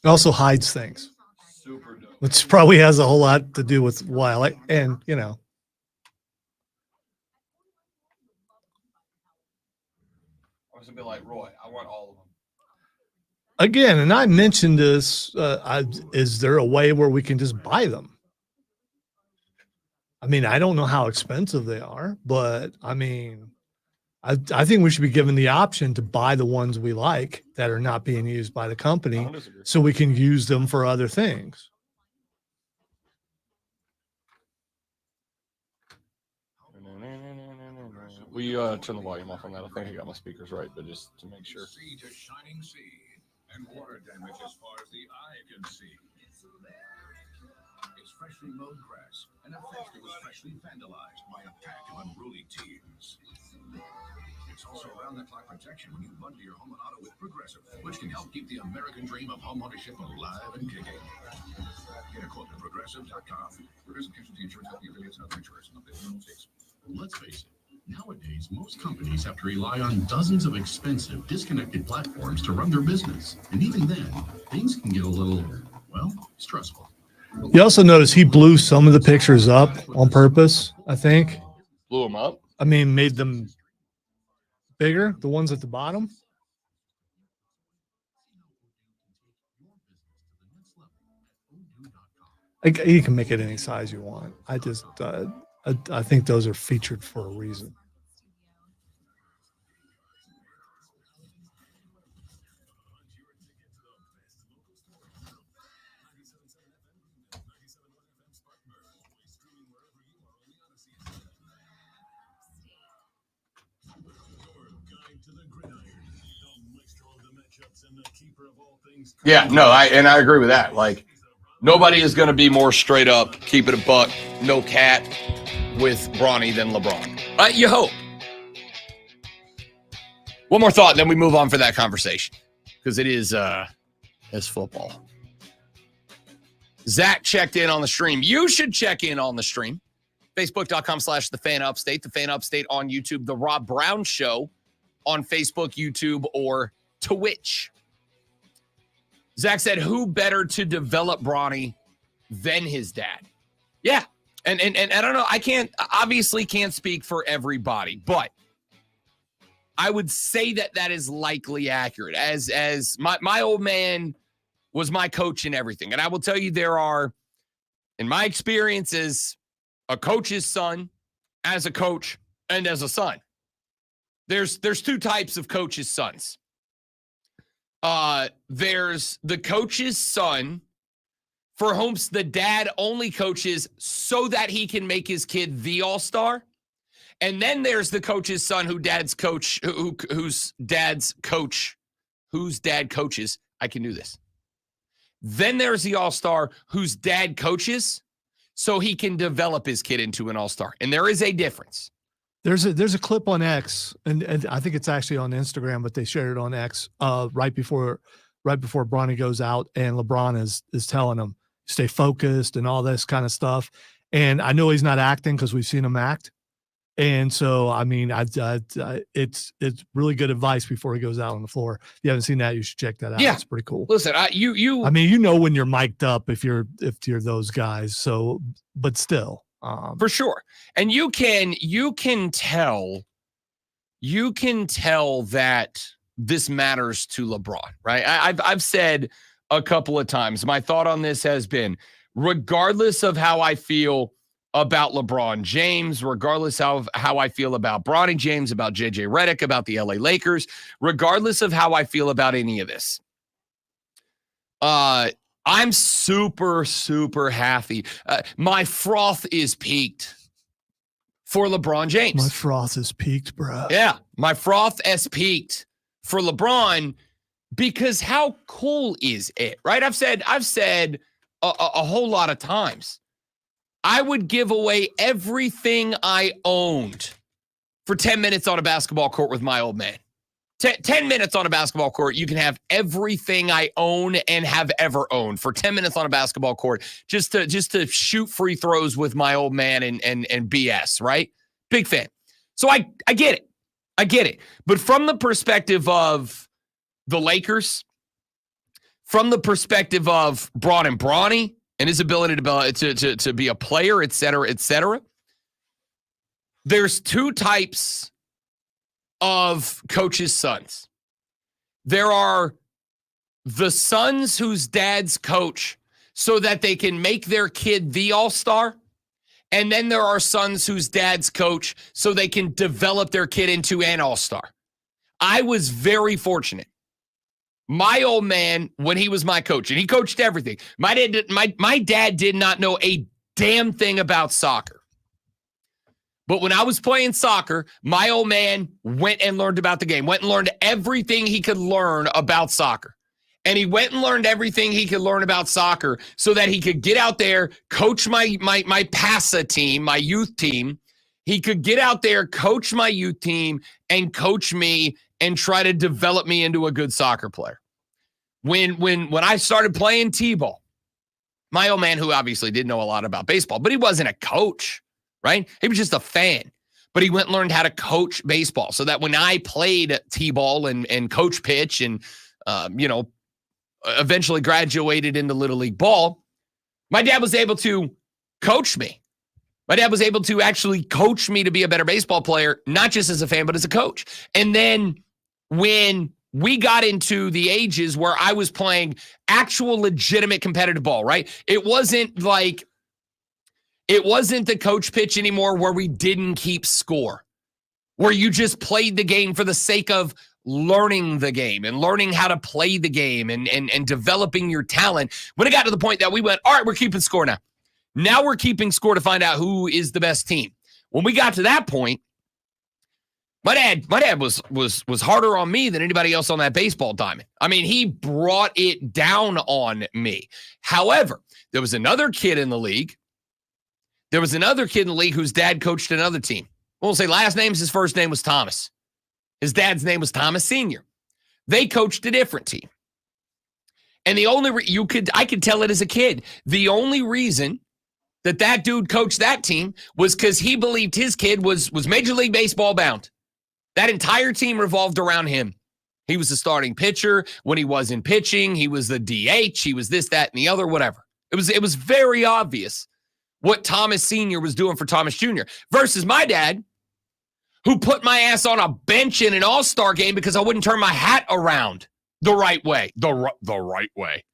A: It also hides things,
B: Super dope.
A: which probably has a whole lot to do with why I like, and you know,
B: I was a bit like Roy. I want all of them.
A: again, and I mentioned this, is there a way where we can just buy them? I mean, I don't know how expensive they are, but I mean, I think we should be given the option to buy the ones we like that are not being used by the
B: I
A: company
B: don't disagree.
A: so we can use them for other things.
B: We turn the volume off on that. I think I got my speakers right, but just to make sure.
D: Sea to shining sea, and water damage as far as the eye can see. It's freshly mowed grass, and a fence that was freshly vandalized by a pack of unruly teens. It's also round-the-clock protection when you bundle your home and auto with Progressive, which can help keep the American dream of homeownership alive and kicking. Get a quote at Progressive.com. Progressive Casualty Insurance Company affiliates and other insurers in the United States.
E: Let's face it, nowadays, most companies have to rely on dozens of expensive, disconnected platforms to run their business. And even then, things can get a little, well, stressful.
A: You also notice he blew some of the pictures up on purpose, I think.
B: Blew them up.
A: I mean, made them bigger, the ones at the bottom. You can make it any size you want. I just, I think those are featured for a reason.
B: Yeah, no, I agree with that. Like, nobody is going to be more straight up, keep it a buck, no cat with Bronny than LeBron. You hope. One more thought, then we move on for that conversation because it is football. Zach checked in on the stream. You should check in on the stream. Facebook.com/The Fan Upstate, The Fan Upstate on YouTube, The Rob Brown Show on Facebook, YouTube, or Twitch. Zach said, who better to develop Bronny than his dad? Yeah. And I don't know. I obviously can't speak for everybody, but I would say that is likely accurate. As my old man was my coach in everything. And I will tell you, there are, in my experiences, a coach's son as a coach and as a son. There's two types of coaches' sons. There's the coach's son for whom the dad only coaches so that he can make his kid the all-star. And then there's the coach's son whose dad coaches. I can do this. Then there's the all-star whose dad coaches so he can develop his kid into an all-star. And there is a difference.
A: There's a clip on X, and I think it's actually on Instagram, but they shared it on X right before Bronny goes out, and LeBron is telling him stay focused and all this kind of stuff. And I know he's not acting because we've seen him act, and so I mean, it's really good advice before he goes out on the floor. If you haven't seen that, you should check that out.
B: Yeah.
A: It's pretty cool.
B: Listen, I
A: mean, you know when you're mic'd up if you're those guys. So, but still.
B: For sure. And you can tell that this matters to LeBron, right? I've said a couple of times. My thought on this has been, regardless of how I feel about LeBron James, regardless of how I feel about Bronny James, about JJ Redick, about the LA Lakers, regardless of how I feel about any of this, I'm super, super happy. My froth is peaked for LeBron James.
A: My froth is peaked, bro.
B: Yeah, my froth has peaked for LeBron, because how cool is it, right? I've said a whole lot of times, I would give away everything I owned for 10 minutes on a basketball court with my old man. 10 minutes on a basketball court, you can have everything I own and have ever owned for 10 minutes on a basketball court, just to shoot free throws with my old man and BS, right? Big fan. So I get it. I get it. But from the perspective of the Lakers, from the perspective of Bronny and his ability to be a player, et cetera, there's two types of coaches' sons. There are the sons whose dads coach so that they can make their kid the all-star. And then there are sons whose dads coach so they can develop their kid into an all-star. I was very fortunate. My old man, when he was my coach, and he coached everything. My dad did not know a damn thing about soccer. But when I was playing soccer, my old man went and learned about the game, went and learned everything he could learn about soccer. And he went and learned everything he could learn about soccer so that he could get out there, coach my PASA team, my youth team. He could get out there, coach my youth team, and coach me and try to develop me into a good soccer player. When I started playing T-ball, my old man, who obviously didn't know a lot about baseball, but he wasn't a coach, right? He was just a fan. But he went and learned how to coach baseball so that when I played T-ball and coach pitch and, eventually graduated into Little League ball, my dad was able to coach me. My dad was able to actually coach me to be a better baseball player, not just as a fan, but as a coach. And then when we got into the ages where I was playing actual legitimate competitive ball, right? It wasn't the coach pitch anymore where we didn't keep score, where you just played the game for the sake of learning the game and learning how to play the game and developing your talent. When it got to the point that we went, all right, we're keeping score now. Now we're keeping score to find out who is the best team. When we got to that point, my dad was harder on me than anybody else on that baseball diamond. I mean, he brought it down on me. However, there was another kid in the league. Whose dad coached another team. We'll say last names, his first name was Thomas. His dad's name was Thomas Sr. They coached a different team. And the only I could tell it as a kid. The only reason that dude coached that team was because he believed his kid was Major League Baseball bound. That entire team revolved around him. He was the starting pitcher. When he wasn't pitching, he was the DH. He was this, that, and the other, whatever. It was very obvious what Thomas Sr. was doing for Thomas Jr. versus my dad, who put my ass on a bench in an all-star game because I wouldn't turn my hat around the right way. The right way.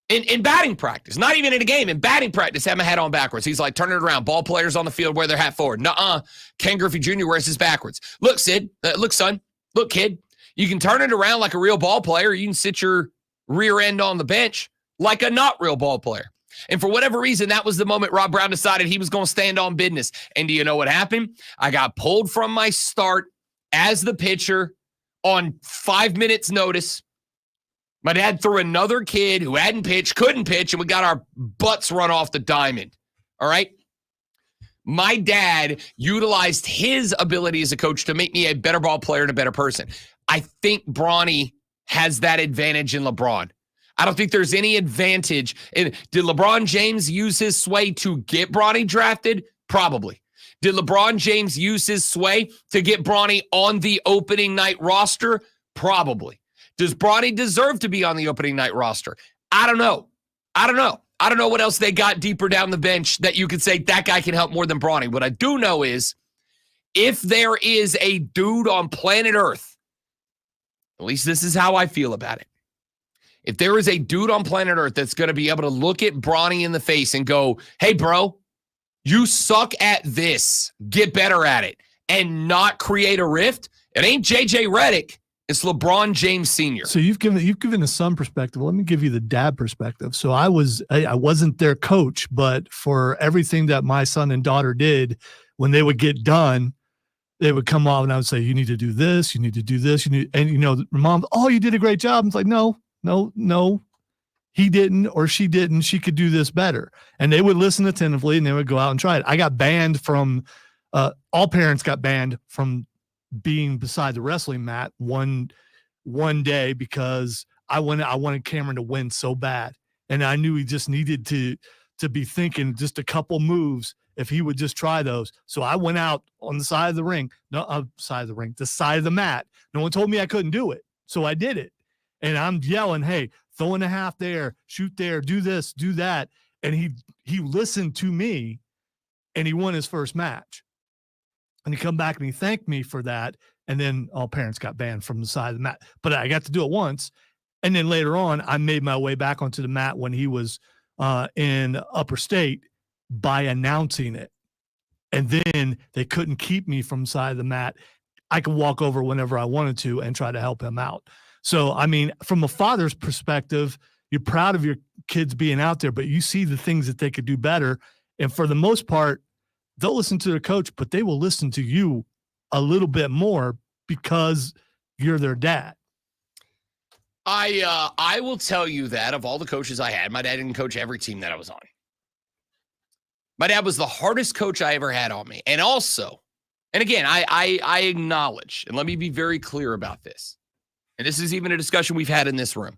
B: In batting practice, not even in a game, in batting practice, had my hat on backwards. He's like, turn it around. Ball players on the field wear their hat forward. Nuh-uh. Ken Griffey Jr. wears his backwards. Look, Sid. Look, son. Look, kid. You can turn it around like a real ball player. You can sit your rear end on the bench like a not real ball player. And for whatever reason, that was the moment Rob Brown decided he was going to stand on business. And do you know what happened? I got pulled from my start as the pitcher on 5 minutes notice. My dad threw another kid who hadn't pitched, couldn't pitch, and we got our butts run off the diamond. All right? My dad utilized his ability as a coach to make me a better ball player and a better person. I think Bronny has that advantage in LeBron. I don't think there's any advantage. Did LeBron James use his sway to get Bronny drafted? Probably. Did LeBron James use his sway to get Bronny on the opening night roster? Probably. Does Bronny deserve to be on the opening night roster? I don't know. I don't know what else they got deeper down the bench that you could say that guy can help more than Bronny. What I do know is if there is a dude on planet Earth, at least this is how I feel about it. If there is a dude on planet Earth that's going to be able to look at Bronny in the face and go, hey, bro, you suck at this, get better at it, and not create a rift, it ain't JJ Redick. It's LeBron James Sr.
A: So you've given the son perspective. Let me give you the dad perspective. So I wasn't their coach, but for everything that my son and daughter did, when they would get done, they would come off and I would say, you need to do this, you need to do this, and mom, oh, you did a great job. It's like, no, he didn't or she didn't. She could do this better. And they would listen attentively and they would go out and try it. I got banned from all parents got banned from being beside the wrestling mat one day because I wanted Cameron to win so bad. And I knew he just needed to be thinking just a couple moves if he would just try those. So I went out on the side of the ring, the side of the mat. No one told me I couldn't do it. So I did it. And I'm yelling, hey, throw in a half there, shoot there, do this, do that. And he listened to me and he won his first match. And he come back and he thanked me for that. And then all parents got banned from the side of the mat. But I got to do it once. And then later on, I made my way back onto the mat when he was in upper state by announcing it. And then they couldn't keep me from the side of the mat. I could walk over whenever I wanted to and try to help him out. So, I mean, from a father's perspective, you're proud of your kids being out there, but you see the things that they could do better. And for the most part, they'll listen to their coach, but they will listen to you a little bit more because you're their dad.
B: I will tell you that of all the coaches I had, my dad didn't coach every team that I was on. My dad was the hardest coach I ever had on me. And also, and again, I acknowledge, and let me be very clear about this, and this is even a discussion we've had in this room.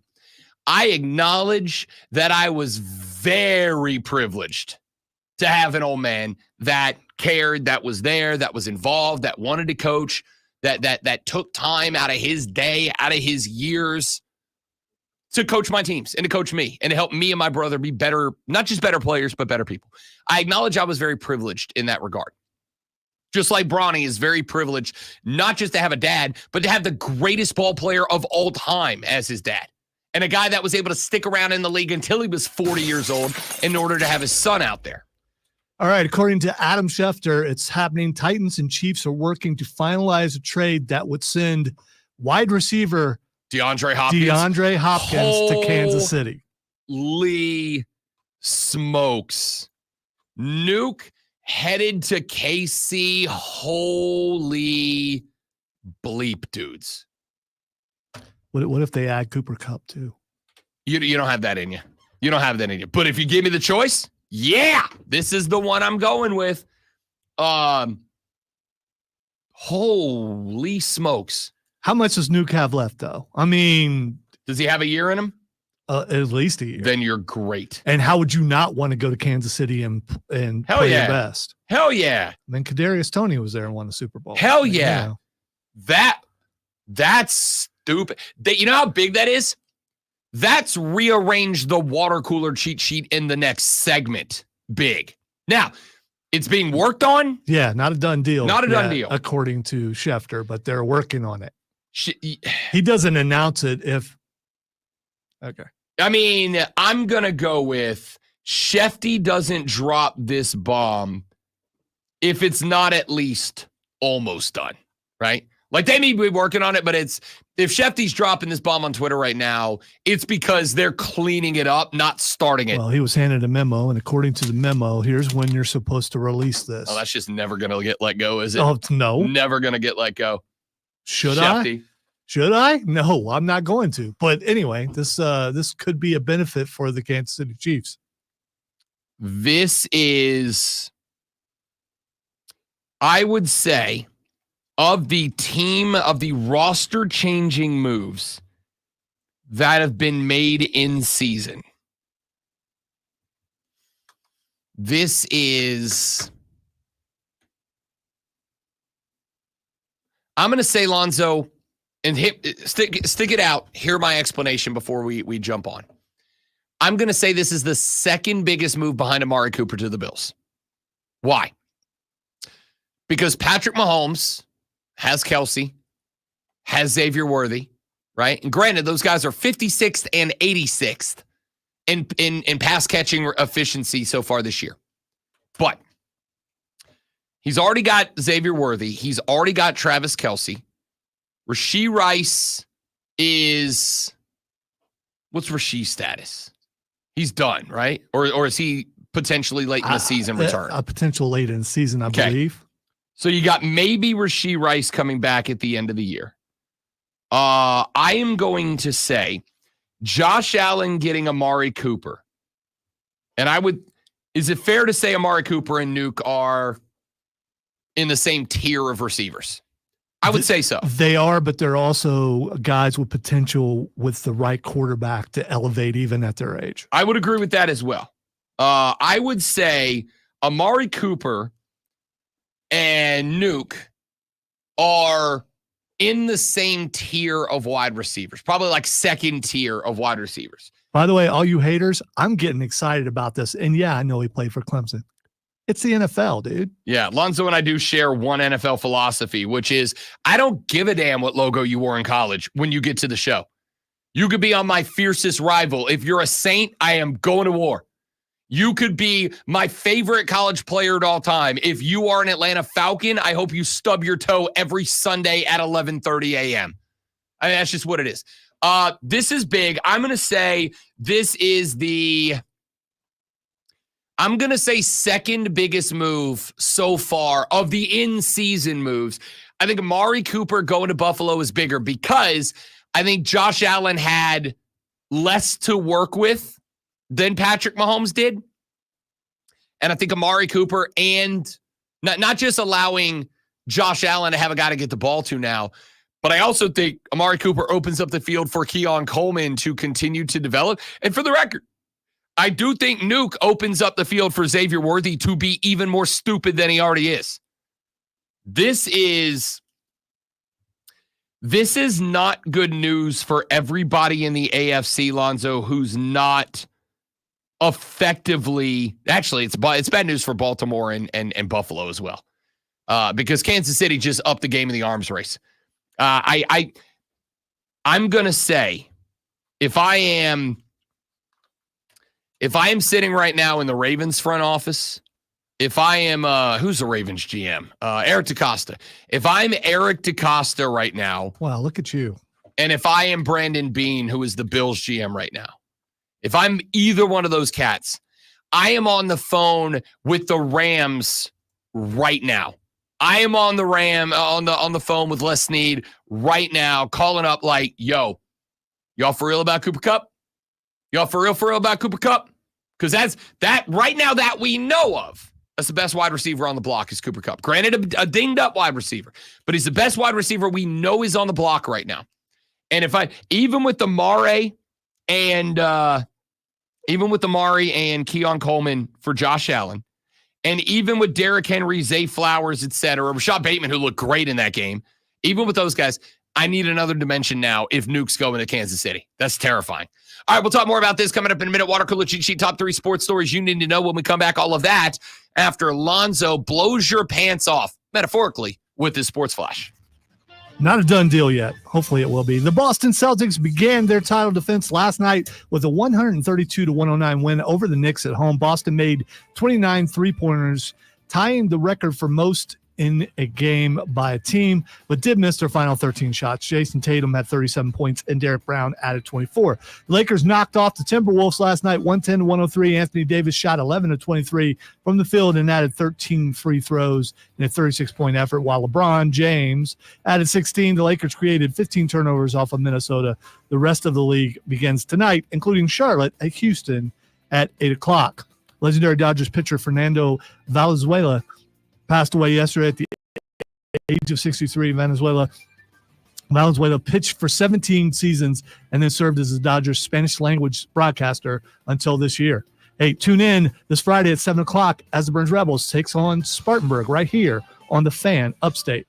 B: I acknowledge that I was very privileged to have an old man that cared, that was there, that was involved, that wanted to coach, that took time out of his day, out of his years to coach my teams and to coach me and to help me and my brother be better, not just better players, but better people. I acknowledge I was very privileged in that regard. Just like Bronny is very privileged, not just to have a dad, but to have the greatest ball player of all time as his dad. And a guy that was able to stick around in the league until he was 40 years old in order to have his son out there.
A: All right. According to Adam Schefter, it's happening. Titans and Chiefs are working to finalize a trade that would send wide receiver
B: DeAndre Hopkins
A: to Kansas City.
B: Holy smokes. Nuke headed to KC. Holy bleep, dudes.
A: What if they add Cooper Kupp too?
B: You don't have that in you. You don't have that in you. But if you give me the choice, yeah, this is the one I'm going with. Holy smokes.
A: How much does Nuke have left, though? I mean,
B: does he have a year in him?
A: At least a year.
B: Then you're great.
A: And how would you not want to go to Kansas City and play your best?
B: Hell yeah.
A: I mean, Kadarius Toney was there and won the Super Bowl.
B: Hell yeah. That's stupid. You know how big that is? That's rearrange the water cooler cheat sheet in the next segment. Big. Now, it's being worked on.
A: Yeah, not a done deal.
B: Not a done deal.
A: According to Schefter, but they're working on it. He doesn't announce it if. Okay.
B: I mean, I'm going to go with Shefty doesn't drop this bomb if it's not at least almost done, right? Like they may be working on it, but if Shefty's dropping this bomb on Twitter right now, it's because they're cleaning it up, not starting it.
A: Well, he was handed a memo, and according to the memo, here's when you're supposed to release this.
B: Oh, that's just never going to get let go, is it?
A: Oh, no.
B: Never going to get let go.
A: Should
B: Shefty.
A: I? Should I? No, I'm not going to. But anyway, this could be a benefit for the Kansas City Chiefs.
B: This is, I would say, of the roster changing moves that have been made in season, this is, I'm going to say, Lonzo, and stick it out. Hear my explanation before we jump on. I'm going to say this is the second biggest move behind Amari Cooper to the Bills. Why? Because Patrick Mahomes has Kelsey, has Xavier Worthy, right? And granted, those guys are 56th and 86th in pass catching efficiency so far this year. But he's already got Xavier Worthy. He's already got Travis Kelce. Rashee Rice is, what's Rashee's status? He's done, right? Or is he potentially late in the season return?
A: A potential late in the season, I
B: Okay.
A: believe.
B: So you got maybe Rashee Rice coming back at the end of the year. I am going to say Josh Allen getting Amari Cooper. And is it fair to say Amari Cooper and Nuke are in the same tier of receivers? I would say so.
A: They are, but they're also guys with potential with the right quarterback to elevate even at their age.
B: I would agree with that as well. I would say Amari Cooper and Nuke are in the same tier of wide receivers, probably like second tier of wide receivers.
A: By the way, all you haters, I'm getting excited about this. And yeah, I know he played for Clemson. It's the NFL, dude.
B: Yeah, Lonzo and I do share one NFL philosophy, which is I don't give a damn what logo you wore in college when you get to the show. You could be on my fiercest rival. If you're a Saint, I am going to war. You could be my favorite college player at all time. If you are an Atlanta Falcon, I hope you stub your toe every Sunday at 11:30 a.m. I mean, that's just what it is. This is big. I'm going to say this is I'm going to say second biggest move so far of the in-season moves. I think Amari Cooper going to Buffalo is bigger because I think Josh Allen had less to work with than Patrick Mahomes did. And I think Amari Cooper and not just allowing Josh Allen to have a guy to get the ball to now, but I also think Amari Cooper opens up the field for Keon Coleman to continue to develop. And for the record, I do think Nuke opens up the field for Xavier Worthy to be even more stupid than he already is. This is not good news for everybody in the AFC, Lonzo, who's not effectively, actually, it's bad news for Baltimore and Buffalo as well, because Kansas City just upped the game in the arms race. I'm gonna say if I am sitting right now in the Ravens front office, if I am who's the Ravens GM? Eric DeCosta. If I'm Eric DeCosta right now,
A: Wow, look at you.
B: and if I am Brandon Beane, who is the Bills GM right now, if I'm either one of those cats, I am on the phone with the Rams right now. I am on the on the phone with Les Snead right now, calling up like, yo, y'all for real about Cooper Kupp? Y'all for real about Cooper Kupp? Because that's that right now that we know of. That's the best wide receiver on the block is Cooper Kupp. Granted, a dinged up wide receiver, but he's the best wide receiver we know is on the block right now. And even with the Amari and Keon Coleman for Josh Allen, and even with Derrick Henry, Zay Flowers, et cetera, Rashad Bateman, who looked great in that game, even with those guys, I need another dimension now if Nuke's going to Kansas City. That's terrifying. All right, we'll talk more about this coming up in a minute. Water Cooler Cheat Sheet, top 3 sports stories you need to know when we come back. All of that after Lonzo blows your pants off, metaphorically, with his Sports Flash.
A: Not a done deal yet. Hopefully it will be. The Boston Celtics began their title defense last night with a 132-109 win over the Knicks at home. Boston made 29 three-pointers, tying the record for most in a game by a team, but did miss their final 13 shots. Jason Tatum had 37 points and Derek Brown added 24. The Lakers knocked off the Timberwolves last night, 110-103. Anthony Davis shot 11 of 23 from the field and added 13 free throws in a 36-point effort, while LeBron James added 16. The Lakers created 15 turnovers off of Minnesota. The rest of the league begins tonight, including Charlotte at Houston at 8 o'clock. Legendary Dodgers pitcher Fernando Valenzuela passed away yesterday at the age of 63. Valenzuela pitched for 17 seasons and then served as a Dodgers Spanish language broadcaster until this year. Hey, tune in this Friday at 7 o'clock as the Burns Rebels takes on Spartanburg right here on the Fan Upstate.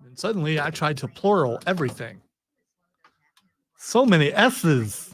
A: And suddenly I tried to plural everything. So many S's.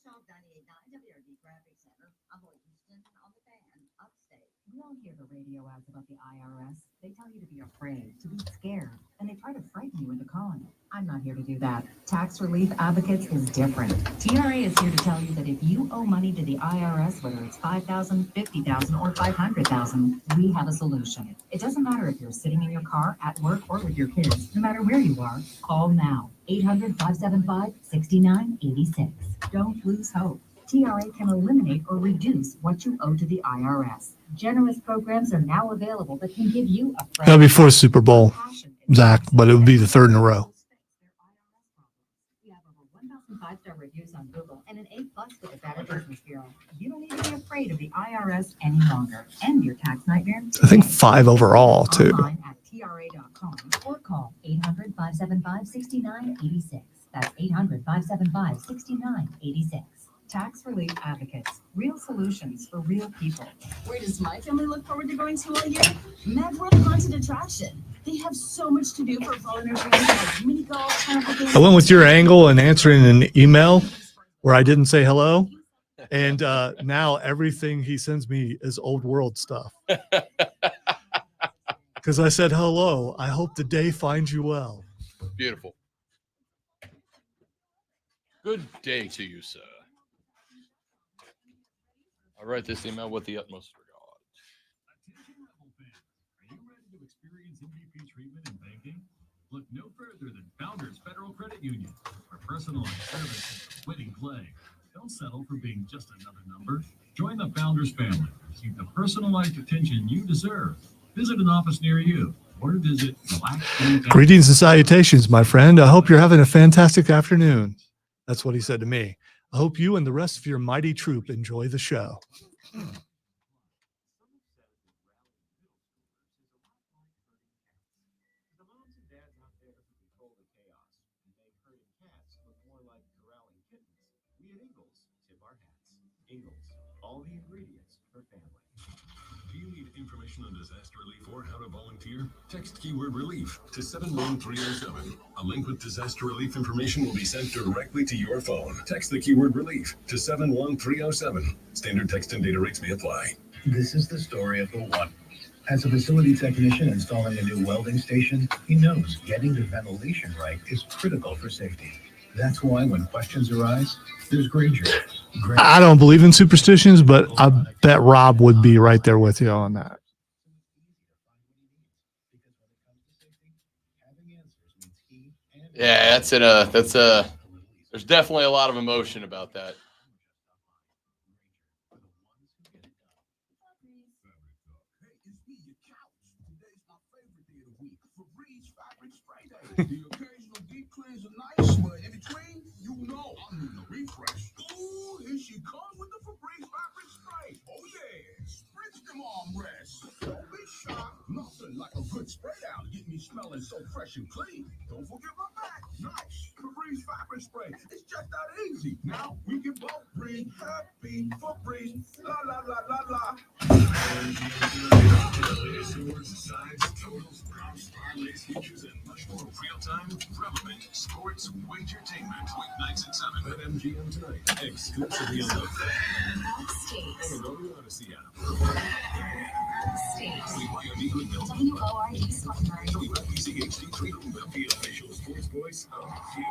F: Talk 98.9 WRD Graphic Center. I'm Lloyd Houston on the fan, upstate. We all hear the radio ads about the IRS. They tell you to be afraid, to be scared, and they try to frighten you into calling. I'm not here to do that. Tax Relief Advocates is different. TRA is here to tell you that if you owe money to the IRS, whether it's $5,000, $50,000, or $500,000, we have a solution. It doesn't matter if you're sitting in your car, at work, or with your kids. No matter where you are, call now. 800-575-6986. Don't lose hope. TRA can eliminate or reduce what you owe to the IRS. Generous programs are now available that can give you a fresh
A: That'll be for the Super Bowl, Zach, but it would be the third in a row.
F: We have over 1,000 five-star reviews on Google and an A+ with the Better Business Bureau. You don't need to be afraid of the IRS any longer. End your tax nightmare.
A: I think 5 overall, too.
F: Online at TRA.com or call 800-575-6986. That's 800-575-6986. Tax Relief Advocates. Real solutions for real people.
G: Where does my family look forward to going to all year? Mad World Haunted Attraction. They have so much to do for foreigners, like mini golf, carnival games.
A: I went with your angle and answering an email where I didn't say hello. And now everything he sends me is old world stuff. Because I said, hello, I hope the day finds you well.
B: Beautiful. Good day to you, sir. I write this email with the utmost regard.
E: Attention level fans, are you ready to experience MVP treatment in banking? Look no further than Founders Federal Credit Union, where personalized service is the winning play. Don't settle for being just another number. Join the Founders family. Receive the personalized attention you deserve. Visit an office near you or visit relax.
A: Greetings and salutations, my friend. I hope you're having a fantastic afternoon. That's what he said to me. I hope you and the rest of your mighty troop enjoy the show.
E: All the ingredients for family. Do you need information on disaster relief or how to volunteer? Text keyword relief to 71307. A link with disaster relief information will be sent directly to your phone. Text the keyword relief to 71307. Standard text and data rates may apply.
D: This is the story of the one. As a facility technician installing a new welding station, he knows getting the ventilation right is critical for safety. That's why when questions arise, there's Granger.
A: I don't believe in superstitions, but I bet Rob would be right there with you on that.
B: Yeah, there's definitely a lot of emotion about that.
D: The occasional deep cleans are nice, but in between, you know I'm in the refresh. Ooh, here she comes with the Febreze fabric spray. Oh yeah, spritz them armrests. Don't be shocked. Nothing like a good spray down to get me smelling so fresh and clean. Don't forget my back. Nice. Febreze fabric spray. It's just that easy. Now we can both breathe happy. Febreze. La la la la la.
E: Sides, totals, props, parlays, features, and much more real-time, relevant sports wagertainment. Weeknights at 7 at MGM tonight. Exclusively on the
F: Upstate.
E: Oregon Odyssey app.
F: Upstate.
E: WYOD Greenville.
F: WORD Spartanburg.
E: WPCHD Treatment, the official sports voice of you,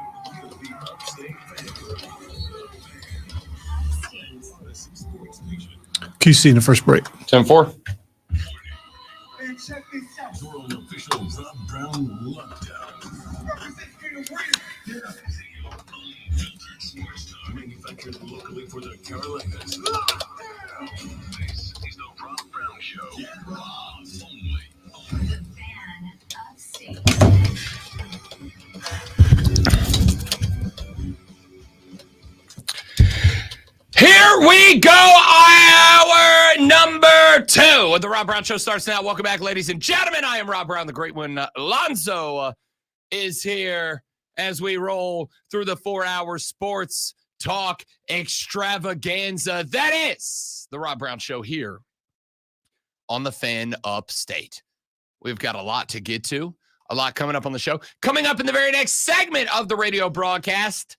E: the Upstate fan. Odyssey Sports Nation.
A: QC in the first break.
B: 10-4.
D: Man, check this out.
E: Your own official Rob Brown lockdown. Manufactured locally for the Carolinas. This is the Rob Brown Show. Rob only.
F: The fan, upstate.
B: Here we go. Hour number 2 of the Rob Brown Show starts now. Welcome back, ladies and gentlemen. I am Rob Brown. The great one, Lonzo, is here as we roll through the 4-hour sports talk extravaganza. That is the Rob Brown Show here on the Fan Upstate. We've got a lot to get to, a lot coming up on the show. Coming up in the very next segment of the radio broadcast,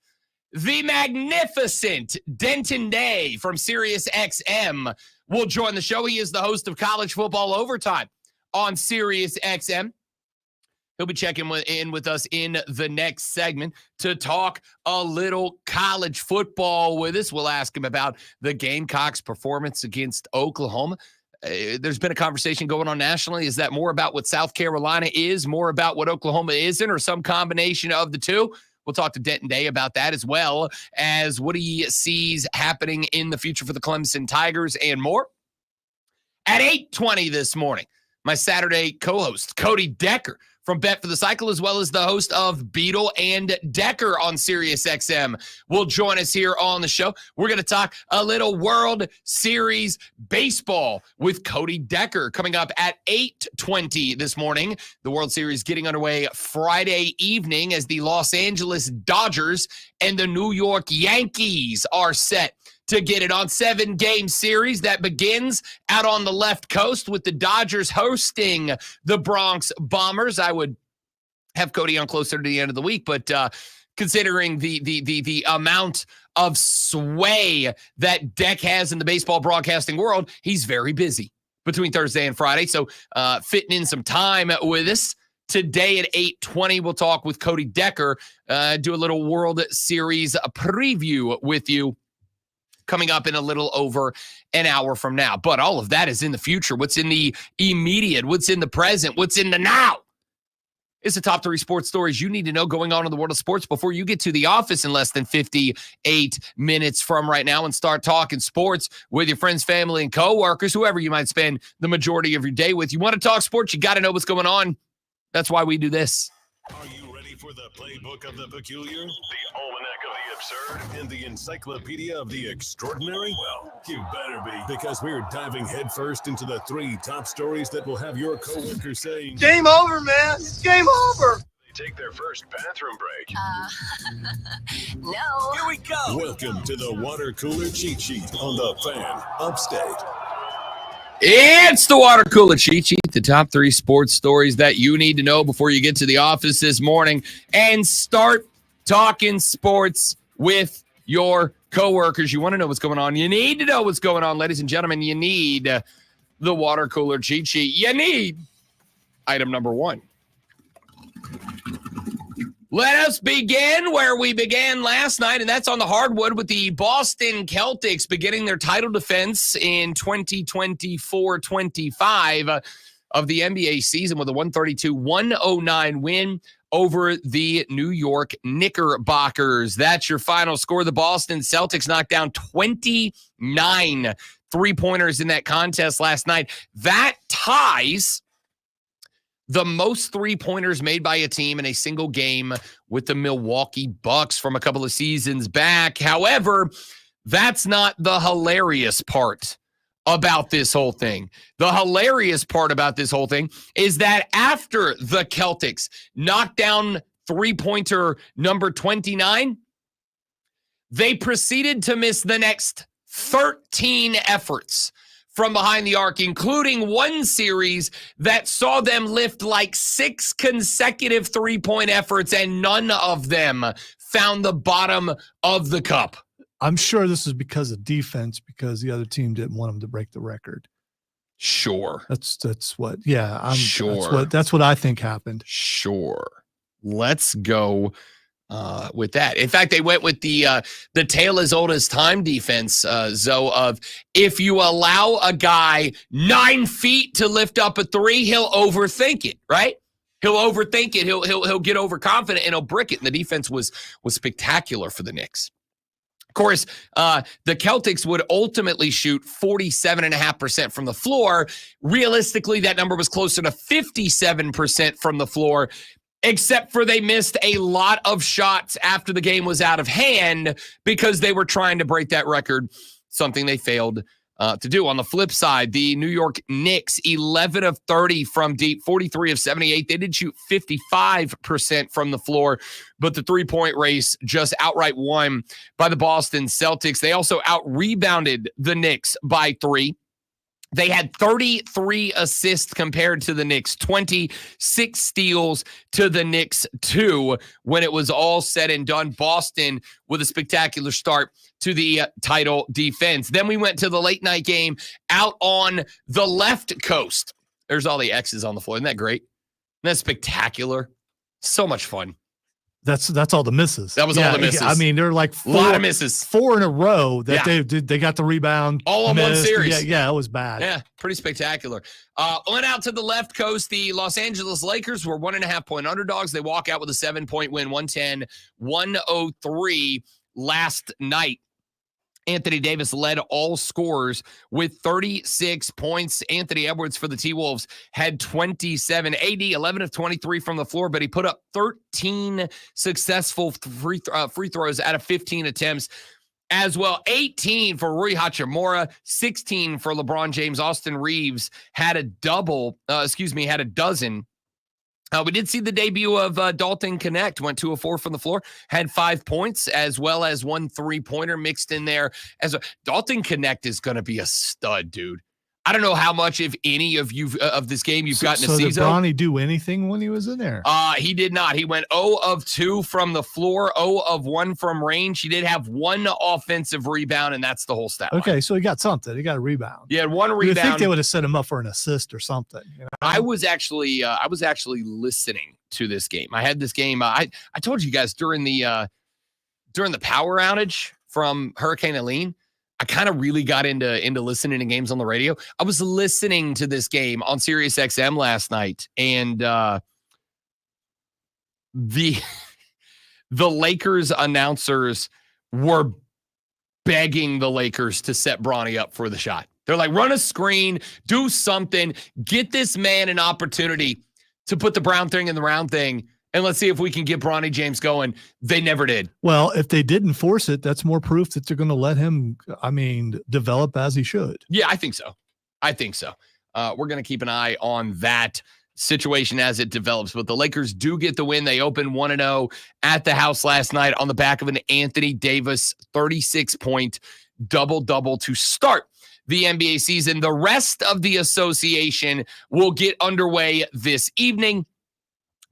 B: the magnificent Denton Day from Sirius XM will join the show. He is the host of College Football Overtime on Sirius XM. He'll be checking in with us in the next segment to talk a little college football with us. We'll ask him about the Gamecocks' performance against Oklahoma. There's been a conversation going on nationally. Is that more about what South Carolina is, more about what Oklahoma isn't, or some combination of the two? We'll talk to Denton Day about that, as well as what he sees happening in the future for the Clemson Tigers and more. At 8:20 this morning, my Saturday co-host, Cody Decker, from Bet for the Cycle, as well as the host of Beetle and Decker on Sirius XM, will join us here on the show. We're going to talk a little World Series baseball with Cody Decker coming up at 8:20 this morning. The World Series getting underway Friday evening as the Los Angeles Dodgers and the New York Yankees are set to get it on 7-game series that begins out on the left coast with the Dodgers hosting the Bronx Bombers. I would have Cody on closer to the end of the week, but considering the amount of sway that Deck has in the baseball broadcasting world, he's very busy between Thursday and Friday. So fitting in some time with us. Today at 8:20, we'll talk with Cody Decker, do a little World Series preview with you, coming up in a little over an hour from now. But all of that is in the future. What's in the immediate? What's in the present? What's in the now? It's the top 3 sports stories you need to know going on in the world of sports before you get to the office in less than 58 minutes from right now and start talking sports with your friends, family, and coworkers, whoever you might spend the majority of your day with. You want to talk sports, you got to know what's going on. That's why we do this.
H: Are you ready for the playbook of the peculiar, the almanac of the absurd, and the encyclopedia of the extraordinary? Well, you better be, because we're diving headfirst into the 3 top stories that will have your coworkers saying,
I: "Game over, man. It's game over."
H: They take their first bathroom break.
I: No. Here we go.
H: Welcome to the water cooler cheat sheet on the Fan Upstate.
B: It's the water cooler cheat sheet, the top 3 sports stories that you need to know before you get to the office this morning and start talking sports with your coworkers. You want to know what's going on. You need to know what's going on, ladies and gentlemen. You need the water cooler cheat sheet. You need item number 1. Let us begin where we began last night, and that's on the hardwood with the Boston Celtics beginning their title defense in 2024-25 of the NBA season with a 132-109 win over the New York Knickerbockers. That's your final score. The Boston Celtics knocked down 29 three-pointers in that contest last night. That ties the most three-pointers made by a team in a single game with the Milwaukee Bucks from a couple of seasons back. However, that's not the hilarious part about this whole thing. The hilarious part about this whole thing is that after the Celtics knocked down three-pointer number 29, they proceeded to miss the next 13 efforts from behind the arc, including one series that saw them lift like 6 consecutive three-point efforts, and none of them found the bottom of the cup.
A: I'm sure this is because of defense, because the other team didn't want them to break the record.
B: Sure.
A: That's what, yeah.
B: Sure.
A: That's what I think happened.
B: Sure. Let's go with that. In fact, they went with the tale as old as time defense, Zoe, of if you allow a guy 9 feet to lift up a three, he'll overthink it, right? He'll overthink it. He'll get overconfident and he'll brick it. And the defense was spectacular for the Knicks. Of course, the Celtics would ultimately shoot 47.5% from the floor. Realistically, that number was closer to 57% from the floor, except for they missed a lot of shots after the game was out of hand because they were trying to break that record, something they failed to do. On the flip side, the New York Knicks, 11 of 30 from deep, 43 of 78. They did shoot 55% from the floor, but the three-point race just outright won by the Boston Celtics. They also out-rebounded the Knicks by 3. They had 33 assists compared to the Knicks, 26 steals to the Knicks 2 when it was all said and done. Boston with a spectacular start to the title defense. Then we went to the late night game out on the left coast. There's all the X's on the floor. Isn't that great? Isn't that spectacular? So much fun.
A: That's all the misses.
B: That was all the misses.
A: I mean, they're like
B: A lot of misses.
A: 4 in a row that they got the rebound.
B: All on one series.
A: Yeah, it was bad.
B: Yeah, pretty spectacular. Went out to the left coast. The Los Angeles Lakers were 1.5-point underdogs. They walk out with a 7-point win, 110-103 last night. Anthony Davis led all scorers with 36 points. Anthony Edwards for the T-Wolves had 27. AD, 11 of 23 from the floor, but he put up 13 successful free throws out of 15 attempts as well. 18 for Rui Hachimura, 16 for LeBron James. Austin Reeves had a dozen. We did see the debut of Dalton Connect, went 2 of 4 from the floor, had 5 points as well as 1 3-pointer mixed in there. Dalton Connect is going to be a stud, dude. I don't know how much, if any, of this game you've gotten to see.
A: So did Bronny do anything when he was in there?
B: He did not. He went 0 of 2 from the floor, 0 of 1 from range. He did have 1 offensive rebound, and that's the whole stat line.
A: Okay, so he got something. He got a rebound.
B: He had 1 rebound.
A: You think they would have set him up for an assist or something? You know?
B: I was actually listening to this game. I had this game. I told you guys during the power outage from Hurricane Helene, I kind of really got into listening to games on the radio. I was listening to this game on Sirius XM last night, and the Lakers announcers were begging the Lakers to set Bronny up for the shot. They're like, run a screen, do something, get this man an opportunity to put the brown thing in the round thing, and let's see if we can get Bronny James going. They never did.
A: Well, if they didn't force it, that's more proof that they're going to let him, develop as he should.
B: Yeah, I think so. We're going to keep an eye on that situation as it develops. But the Lakers do get the win. They opened 1-0 at the house last night on the back of an Anthony Davis 36-point double-double to start the NBA season. The rest of the association will get underway this evening.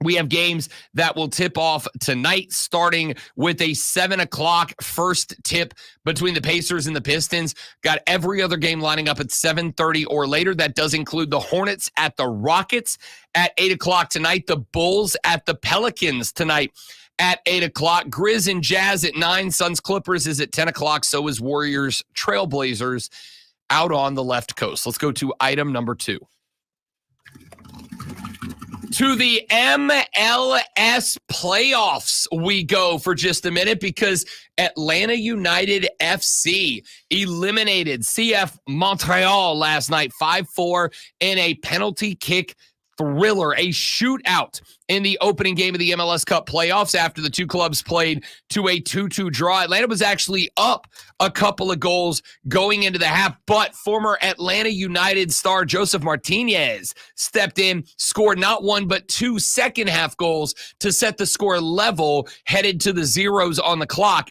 B: We have games that will tip off tonight, starting with a 7 o'clock first tip between the Pacers and the Pistons. Got every other game lining up at 7:30 or later. That does include the Hornets at the Rockets at 8 o'clock tonight. The Bulls at the Pelicans tonight at 8 o'clock. Grizz and Jazz at 9. Suns Clippers is at 10 o'clock. So is Warriors Trailblazers out on the left coast. Let's go to item number 2. To the MLS playoffs we go for just a minute, because Atlanta United FC eliminated CF Montreal last night 5-4 in a penalty kick thriller, a shootout in the opening game of the MLS Cup playoffs after the two clubs played to a 2-2 draw. Atlanta was actually up a couple of goals going into the half, but former Atlanta United star Joseph Martinez stepped in, scored not 1 but 2 second-half goals to set the score level, headed to the zeros on the clock.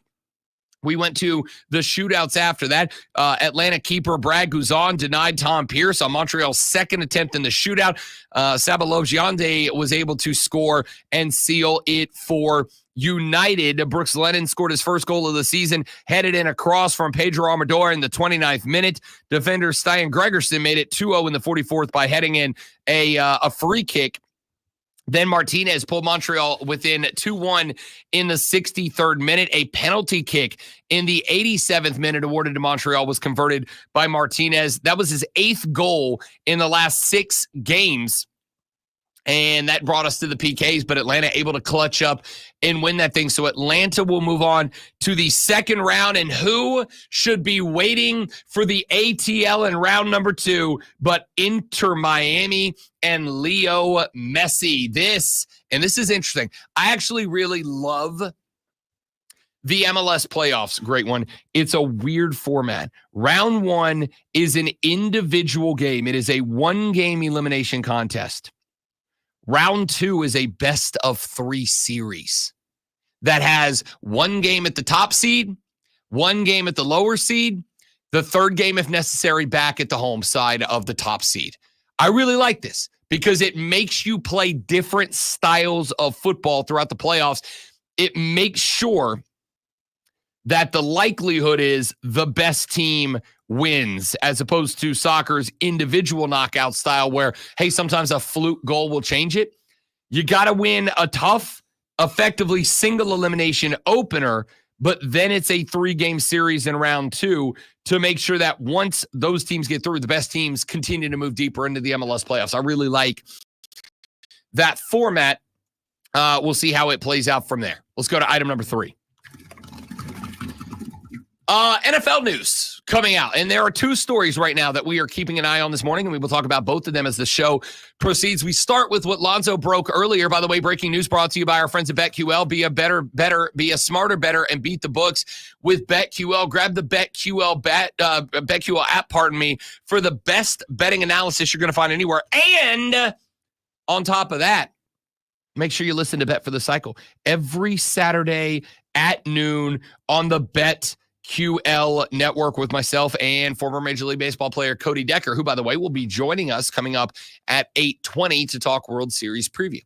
B: We went to the shootouts after that. Atlanta keeper Brad Guzan denied Tom Pierce on Montreal's second attempt in the shootout. Sabalo Giande was able to score and seal it for United. Brooks Lennon scored his first goal of the season, headed in a cross from Pedro Amador in the 29th minute. Defender Stian Gregerson made it 2-0 in the 44th by heading in a free kick. Then Martinez pulled Montreal within 2-1 in the 63rd minute. A penalty kick in the 87th minute awarded to Montreal was converted by Martinez. That was his 8th goal in the last 6 games. And that brought us to the PKs, but Atlanta able to clutch up and win that thing. So Atlanta will move on to the second round. And who should be waiting for the ATL in round number 2 but Inter Miami and Leo Messi? This is interesting. I actually really love the MLS playoffs. Great one. It's a weird format. Round 1 is an individual game. It is a 1-game elimination contest. Round 2 is a best of 3 series that has 1 game at the top seed, 1 game at the lower seed, The third game, if necessary, back at the home side of the top seed. I really like this because it makes you play different styles of football throughout the playoffs. It makes sure that the likelihood is the best team wins, as opposed to soccer's individual knockout style where, hey, sometimes a fluke goal will change it. You got to win a tough, effectively single elimination opener, but then it's a 3-game series in round 2 to make sure that once those teams get through, the best teams continue to move deeper into the MLS playoffs. I really like that format. We'll see how it plays out from there. Let's go to item number 3. NFL news coming out. And there are 2 stories right now that we are keeping an eye on this morning, and we will talk about both of them as the show proceeds. We start with what Lonzo broke earlier. By the way, breaking news brought to you by our friends at BetQL. Be a smarter, better, and beat the books with BetQL. Grab the BetQL BetQL app, for the best betting analysis you're going to find anywhere. And on top of that, make sure you listen to Bet for the Cycle every Saturday at noon on the BetQL network with myself and former Major League Baseball player Cody Decker, who, by the way, will be joining us coming up at 8:20 to talk World Series preview.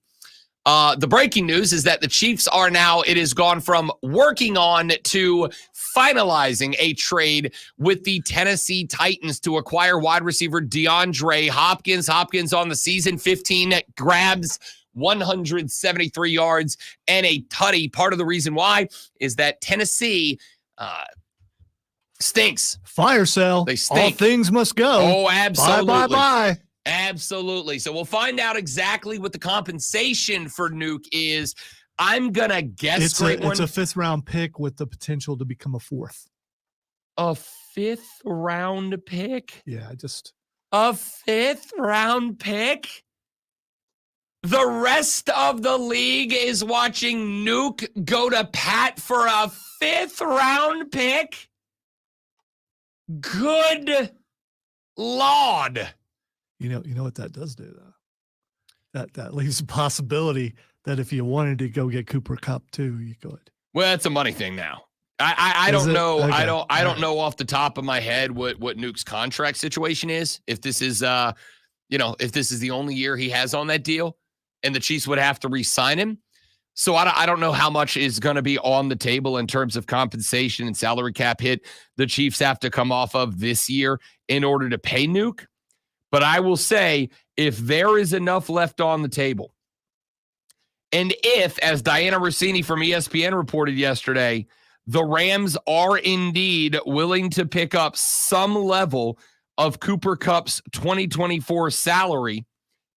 B: The breaking news is that the Chiefs are now, it has gone from working on to finalizing a trade with the Tennessee Titans to acquire wide receiver DeAndre Hopkins. Hopkins on the season, 15 grabs, 173 yards, and a tutty. Part of the reason why is that Tennessee stinks.
A: Fire sale.
B: They stink.
A: All things must go.
B: Oh, absolutely.
A: Bye.
B: Absolutely. So we'll find out exactly what the compensation for Nuke is. I'm going to guess
A: It's a 5th round pick with the potential to become a 4th.
B: A 5th round pick?
A: Yeah,
B: A 5th round pick? The rest of the league is watching Nuke go to Pat for a 5th round pick? Good Lord.
A: You know what that does do, though? That leaves a possibility that if you wanted to go get Cooper Kupp too, you could.
B: Well, it's a money thing now. I don't know.
A: Okay.
B: I don't know off the top of my head what Nuke's contract situation is. If this is if this is the only year he has on that deal, and the Chiefs would have to re-sign him. So I don't know how much is going to be on the table in terms of compensation and salary cap hit the Chiefs have to come off of this year in order to pay Nuke. But I will say, if there is enough left on the table, and if, as Diana Rossini from ESPN reported yesterday, the Rams are indeed willing to pick up some level of Cooper Kupp's 2024 salary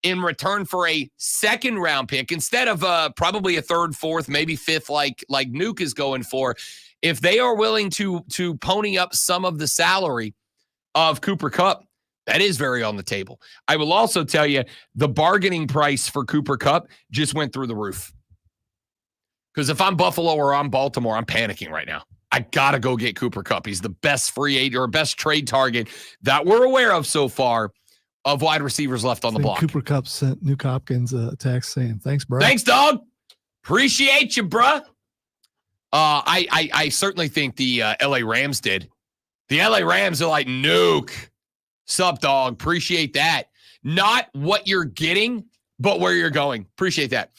B: in return for a 2nd round pick, instead of probably a 3rd, 4th, maybe 5th, like Nuke is going for, if they are willing to pony up some of the salary of Cooper Kupp, that is very on the table. I will also tell you the bargaining price for Cooper Kupp just went through the roof. Because if I'm Buffalo or I'm Baltimore, I'm panicking right now. I got to go get Cooper Kupp. He's the best free agent or best trade target that we're aware of so far of wide receivers left on the block.
A: Cooper Kupp sent Nuke Hopkins a text saying, "Thanks, bro.
B: Thanks, dog. Appreciate you, bruh." I certainly think the LA Rams did. The LA Rams are like, Nuke. Sup, dog. Appreciate that. Not what you're getting, but where you're going. Appreciate that.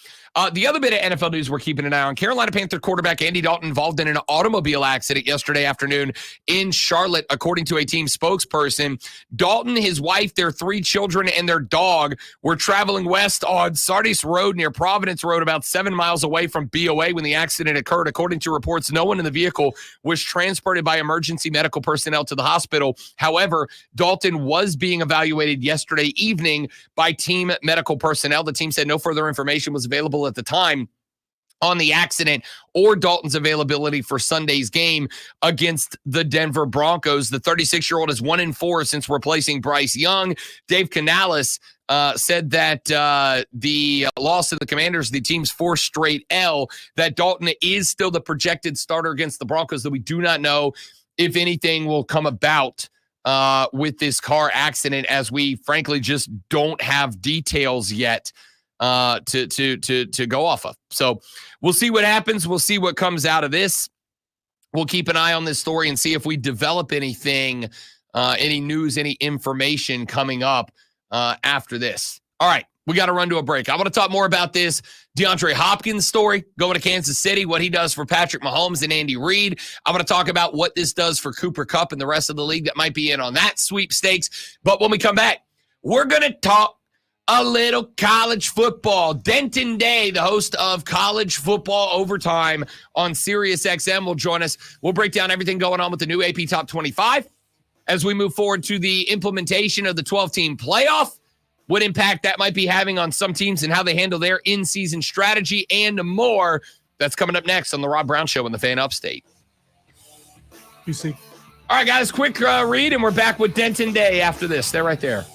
B: The other bit of NFL news we're keeping an eye on, Carolina Panther quarterback Andy Dalton involved in an automobile accident yesterday afternoon in Charlotte, according to a team spokesperson. Dalton, his wife, their 3 children, and their dog were traveling west on Sardis Road near Providence Road, about 7 miles away from BOA when the accident occurred. According to reports, no one in the vehicle was transported by emergency medical personnel to the hospital. However, Dalton was being evaluated yesterday evening by team medical personnel. The team said no further information was available at the time on the accident or Dalton's availability for Sunday's game against the Denver Broncos. The 36-year-old is 1-4 since replacing Bryce Young. Dave Canales said that the loss to the Commanders, the team's 4th straight L, that Dalton is still the projected starter against the Broncos, though we do not know if anything will come about with this car accident, as we frankly just don't have details yet to go off of. So we'll see what happens. We'll see what comes out of this. we'll keep an eye on this story and see if we develop anything, any news, any information coming up after this. All right, we got to run to a break. I want to talk more about this DeAndre Hopkins story, going to Kansas City, what he does for Patrick Mahomes and Andy Reid. I want to talk about what this does for Cooper Kupp and the rest of the league that might be in on that sweepstakes. But when we come back, we're going to talk a little college football. Denton Day, the host of College Football Overtime on SiriusXM, will join us. We'll break down everything going on with the new AP Top 25 as we move forward to the implementation of the 12-team playoff, what impact that might be having on some teams and how they handle their in-season strategy and more. That's coming up next on The Rob Brown Show on the Fan Upstate.
A: You see.
B: All right, guys, quick read, and we're back with Denton Day after this. They're right there.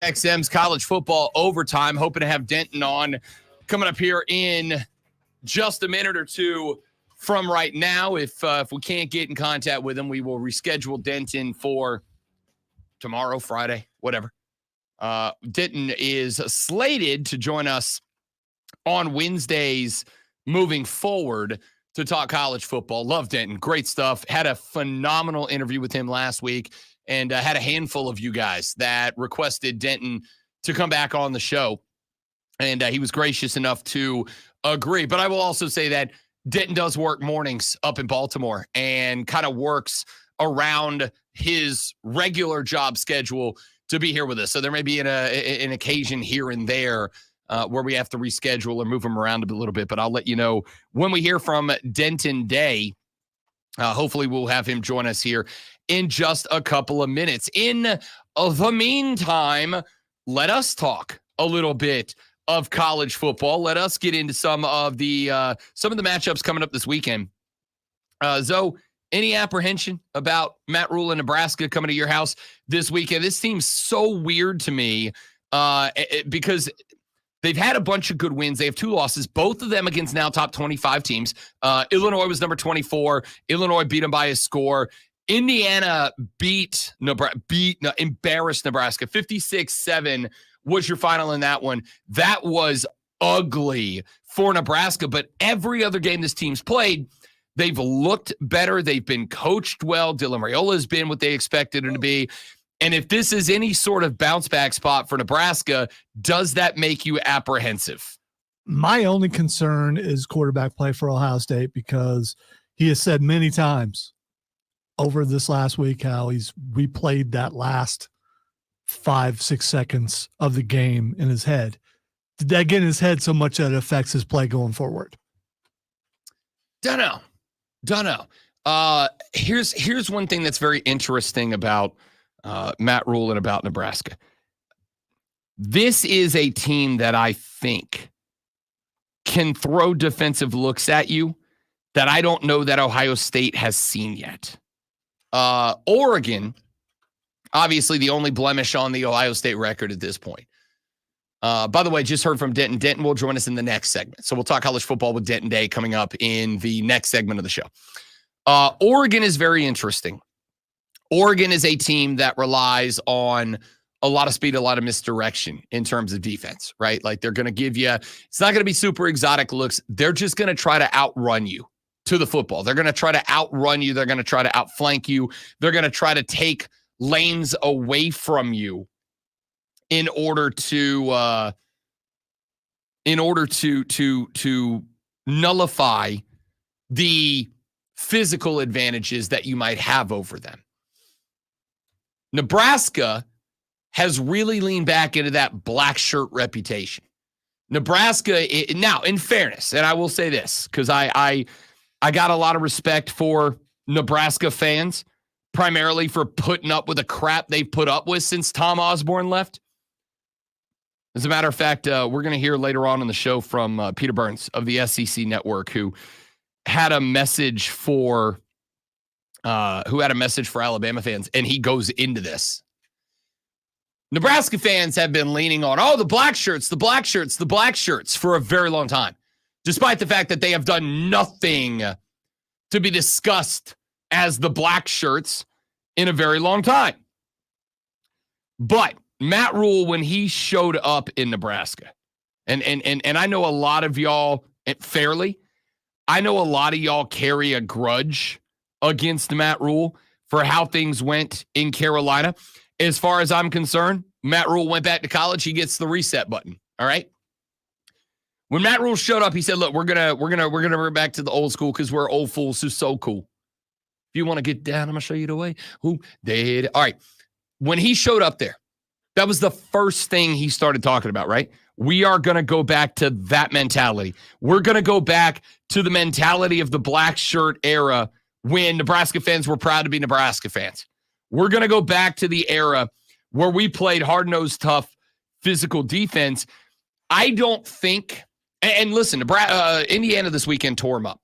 B: XM's college football overtime. Hoping to have Denton on coming up here in just a minute or two from right now. If we can't get in contact with him, we will reschedule Denton for tomorrow, Friday, whatever. Denton is slated to join us on Wednesdays moving forward to talk college football. Love Denton. Great stuff. Had a phenomenal interview with him last week and had a handful of you guys that requested Denton to come back on the show. And he was gracious enough to agree. But I will also say that Denton does work mornings up in Baltimore and kind of works around his regular job schedule to be here with us. So there may be an occasion here and there where we have to reschedule or move him around a little bit. But I'll let you know when we hear from Denton Day. Hopefully we'll have him join us here in just a couple of minutes. In the meantime, let us talk a little bit of college football. Let us get into some of the matchups coming up this weekend. Zoe, any apprehension about Matt Rule in Nebraska coming to your house this weekend? This seems so weird to me because they've had a bunch of good wins. They have 2 losses, both of them against now top 25 teams. Illinois was number 24. Illinois beat them by a score. Indiana embarrassed Nebraska. 56-7 was your final in that one. That was ugly for Nebraska, but every other game this team's played, they've looked better. They've been coached well. Dylan Raiola has been what they expected him to be. And if this is any sort of bounce back spot for Nebraska, does that make you apprehensive?
A: My only concern is quarterback play for Ohio State, because he has said many times over this last week how he's replayed that last 5-6 seconds of the game in his head. Did that get in his head so much that it affects his play going forward?
B: Don't know. Here's one thing that's very interesting about Matt Rule and about Nebraska. This is a team that I think can throw defensive looks at you that I don't know that Ohio State has seen yet. Oregon, obviously the only blemish on the Ohio State record at this point. By the way, just heard from Denton. Denton will join us in the next segment. So we'll talk college football with Denton Day coming up in the next segment of the show. Oregon is very interesting. Oregon is a team that relies on a lot of speed, a lot of misdirection in terms of defense, right? Like they're going to give you, it's not going to be super exotic looks. They're just going to try to outrun you to the football. They're going to try to outrun you. They're going to try to outflank you. They're going to try to take lanes away from you in order to nullify the physical advantages that you might have over them. Nebraska has really leaned back into that black shirt reputation. Nebraska, now, in fairness, and I will say this, because I got a lot of respect for Nebraska fans, primarily for putting up with the crap they've put up with since Tom Osborne left. As a matter of fact, we're going to hear later on in the show from Peter Burns of the SEC Network, who had a message for Alabama fans, and he goes into this. Nebraska fans have been leaning on, the black shirts for a very long time, despite the fact that they have done nothing to be discussed as the black shirts in a very long time. But Matt Rule, when he showed up in Nebraska, and I know a lot of y'all, fairly, I know a lot of y'all carry a grudge against Matt Rule for how things went in Carolina. As far as I'm concerned, Matt Rule went back to college. He gets the reset button. All right. When Matt Rule showed up, he said, "Look, we're gonna bring back to the old school because we're old fools who's so cool. If you want to get down, I'm gonna show you the way." Who did? All right. When he showed up there, that was the first thing he started talking about. Right. We are gonna go back to that mentality. We're gonna go back to the mentality of the black shirt era when Nebraska fans were proud to be Nebraska fans. We're going to go back to the era where we played hard-nosed, tough, physical defense. I don't think, and listen, Indiana this weekend tore them up.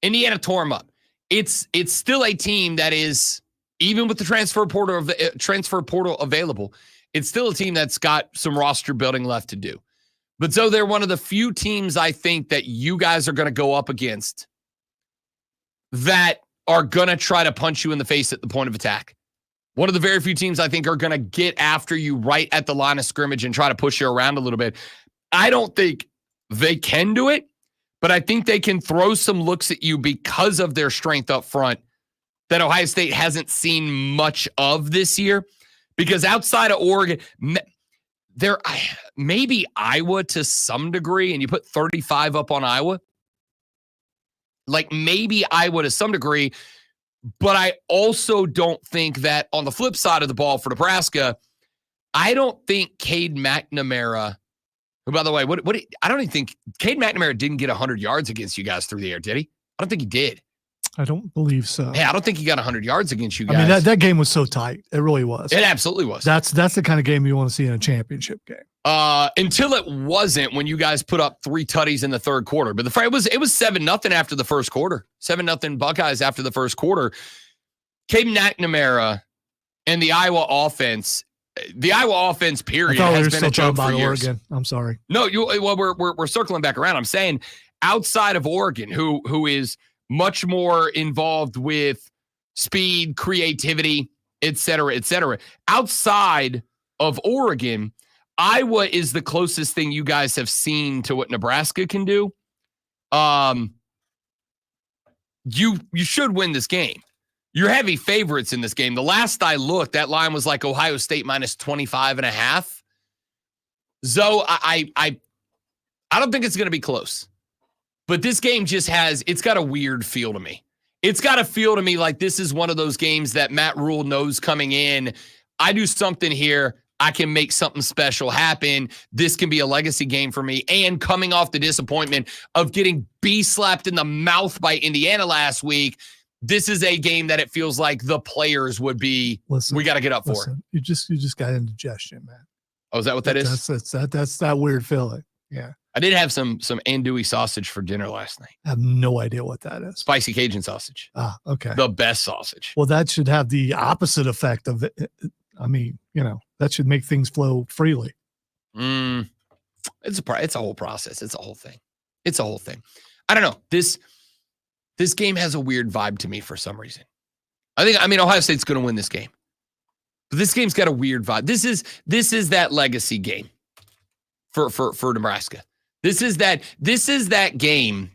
B: Indiana tore them up. It's still a team that is, even with the transfer portal available, It's still a team that's got some roster building left to do. But so they're one of the few teams I think that you guys are going to go up against that are going to try to punch you in the face at the point of attack. One of the very few teams I think are going to get after you right at the line of scrimmage and try to push you around a little bit. I don't think they can do it, but I think they can throw some looks at you because of their strength up front that Ohio State hasn't seen much of this year. Because outside of Oregon, there maybe Iowa to some degree, and you put 35 up on Iowa. Like maybe Iowa to some degree, but I also don't think that on the flip side of the ball for Nebraska, I don't think Cade McNamara, who by the way, I don't even think Cade McNamara didn't get 100 yards against you guys through the air, did he? I don't think he did.
A: I don't believe so.
B: Hey, I don't think he got 100 yards against you guys.
A: I mean, that game was so tight. It really was.
B: It absolutely was.
A: That's the kind of game you want to see in a championship game.
B: Until it wasn't when you guys put up 3 tutties in the third quarter. But it was 7-0 after the first quarter. 7-0 Buckeyes after the first quarter. Cade McNamara and the Iowa offense period has been a joke for years.
A: Oregon. I'm sorry.
B: No, we're circling back around. I'm saying outside of Oregon, who is much more involved with speed, creativity, et cetera, et cetera. Outside of Oregon, Iowa is the closest thing you guys have seen to what Nebraska can do. You should win this game. You're heavy favorites in this game. The last I looked, that line was like Ohio State minus 25.5. So I don't think it's going to be close. But this game it's got a weird feel to me. It's got a feel to me like this is one of those games that Matt Rule knows coming in. I do something here, I can make something special happen. This can be a legacy game for me. And coming off the disappointment of getting slapped in the mouth by Indiana last week, this is a game that it feels like the players would be, we got to get up for.
A: You just got indigestion, man.
B: Oh, is that what that is?
A: That's that weird feeling. Yeah.
B: I did have some andouille sausage for dinner last night.
A: I have no idea what that is.
B: Spicy Cajun sausage.
A: Ah, okay.
B: The best sausage.
A: Well, that should have the opposite effect of it. I mean, that should make things flow freely.
B: It's a whole process. It's a whole thing. I don't know. This game has a weird vibe to me for some reason. Ohio State's going to win this game. But this game's got a weird vibe. This is that legacy game for Nebraska. This is that game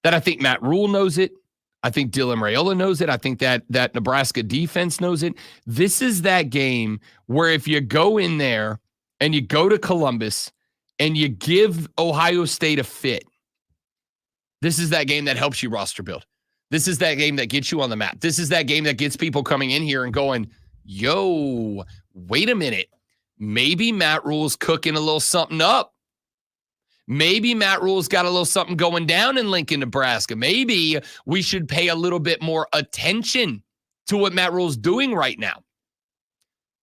B: that I think Matt Rule knows it. I think Dylan Raiola knows it. I think that Nebraska defense knows it. This is that game where if you go in there and you go to Columbus and you give Ohio State a fit, this is that game that helps you roster build. This is that game that gets you on the map. This is that game that gets people coming in here and going, yo, wait a minute. Maybe Matt Rule's cooking a little something up. Maybe Matt Rule's got a little something going down in Lincoln, Nebraska. Maybe we should pay a little bit more attention to what Matt Rule's doing right now.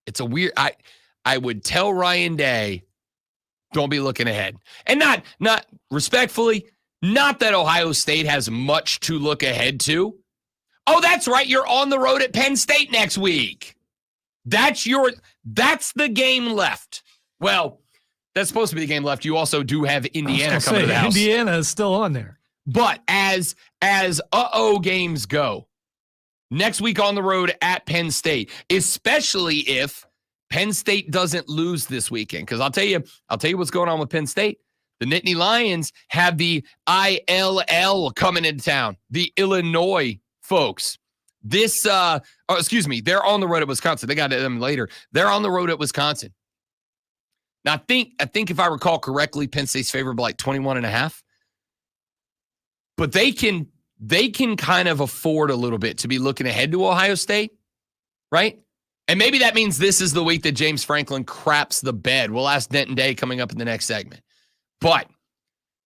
B: It's a weird, I would tell Ryan Day, don't be looking ahead. And not respectfully, not that Ohio State has much to look ahead to. Oh, that's right. You're on the road at Penn State next week. That's the game left. Well, that's supposed to be the game left. You also do have Indiana coming to the house.
A: Indiana is still on there.
B: But as games go, next week on the road at Penn State, especially if Penn State doesn't lose this weekend. Because I'll tell you what's going on with Penn State. The Nittany Lions have the ILL coming into town. The Illinois folks. They're on the road at Wisconsin. They got them later. They're on the road at Wisconsin. Now, I think if I recall correctly, Penn State's favorable like 21.5. But they can kind of afford a little bit to be looking ahead to Ohio State, right? And maybe that means this is the week that James Franklin craps the bed. We'll ask Denton Day coming up in the next segment. But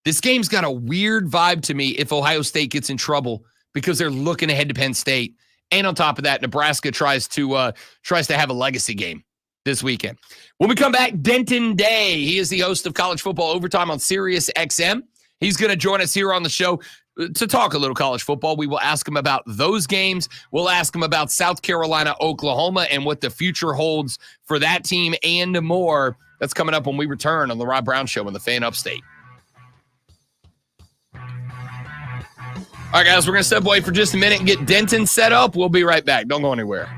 B: this game's got a weird vibe to me if Ohio State gets in trouble because they're looking ahead to Penn State. And on top of that, Nebraska tries to have a legacy game this weekend. When we come back, Denton Day. He is the host of College Football Overtime on Sirius XM. He's going to join us here on the show. to talk a little college football. We will ask him about those games. We'll ask him about South Carolina, Oklahoma, and what the future holds for that team and more. That's coming up when we return on the Rob Brown Show on the Fan Upstate. All right, guys, we're going to step away for just a minute and get Denton set up. We'll be right back. Don't go anywhere.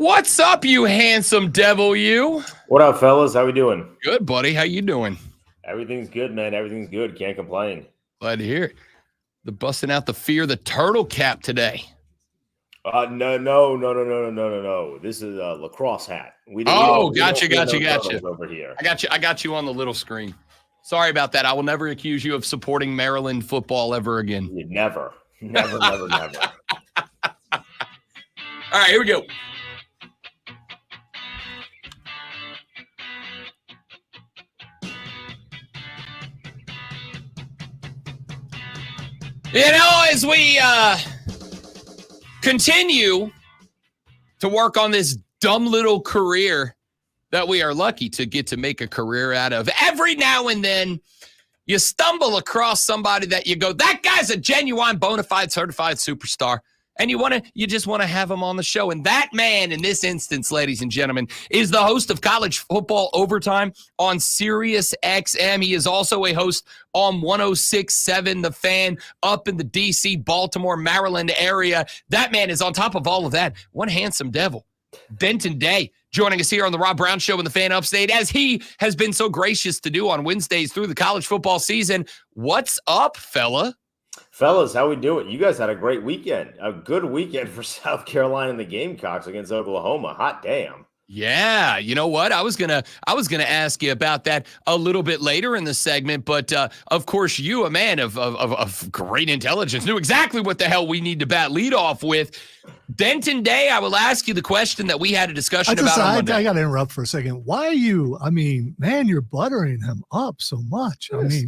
B: What's up, you handsome devil, you?
J: What up, fellas? How we doing?
B: Good, buddy. How you doing?
J: Everything's good, man. Everything's good. Can't complain.
B: Glad to hear it. The busting out the fear the turtle cap today.
J: No. This is a lacrosse hat.
B: Gotcha.
J: Over here.
B: I got you on the little screen. Sorry about that. I will never accuse you of supporting Maryland football ever again.
J: You never. All
B: right, here we go. You know, as we continue to work on this dumb little career that we are lucky to get to make a career out of, every now and then you stumble across somebody that you go, that guy's a genuine, bona fide, certified superstar. And you just want to have him on the show. And that man in this instance, ladies and gentlemen, is the host of College Football Overtime on Sirius XM. He is also a host on 106.7 The Fan up in the D.C., Baltimore, Maryland area. That man is on top of all of that. One handsome devil. Denton Day joining us here on the Rob Brown Show in the Fan Upstate, as he has been so gracious to do on Wednesdays through the college football season. What's up, fella?
J: Fellas, how we doing? You guys had a great weekend. A good weekend for South Carolina and the Gamecocks against Oklahoma. Hot damn.
B: Yeah, you know what? I was gonna ask you about that a little bit later in the segment, but of course, you, a man of great intelligence, knew exactly what the hell we need to bat lead off with. Denton Day, I will ask you the question that we had a discussion about on Monday.
A: I got to interrupt for a second. Why are you? I mean, man, you're buttering him up so much.
J: Yes.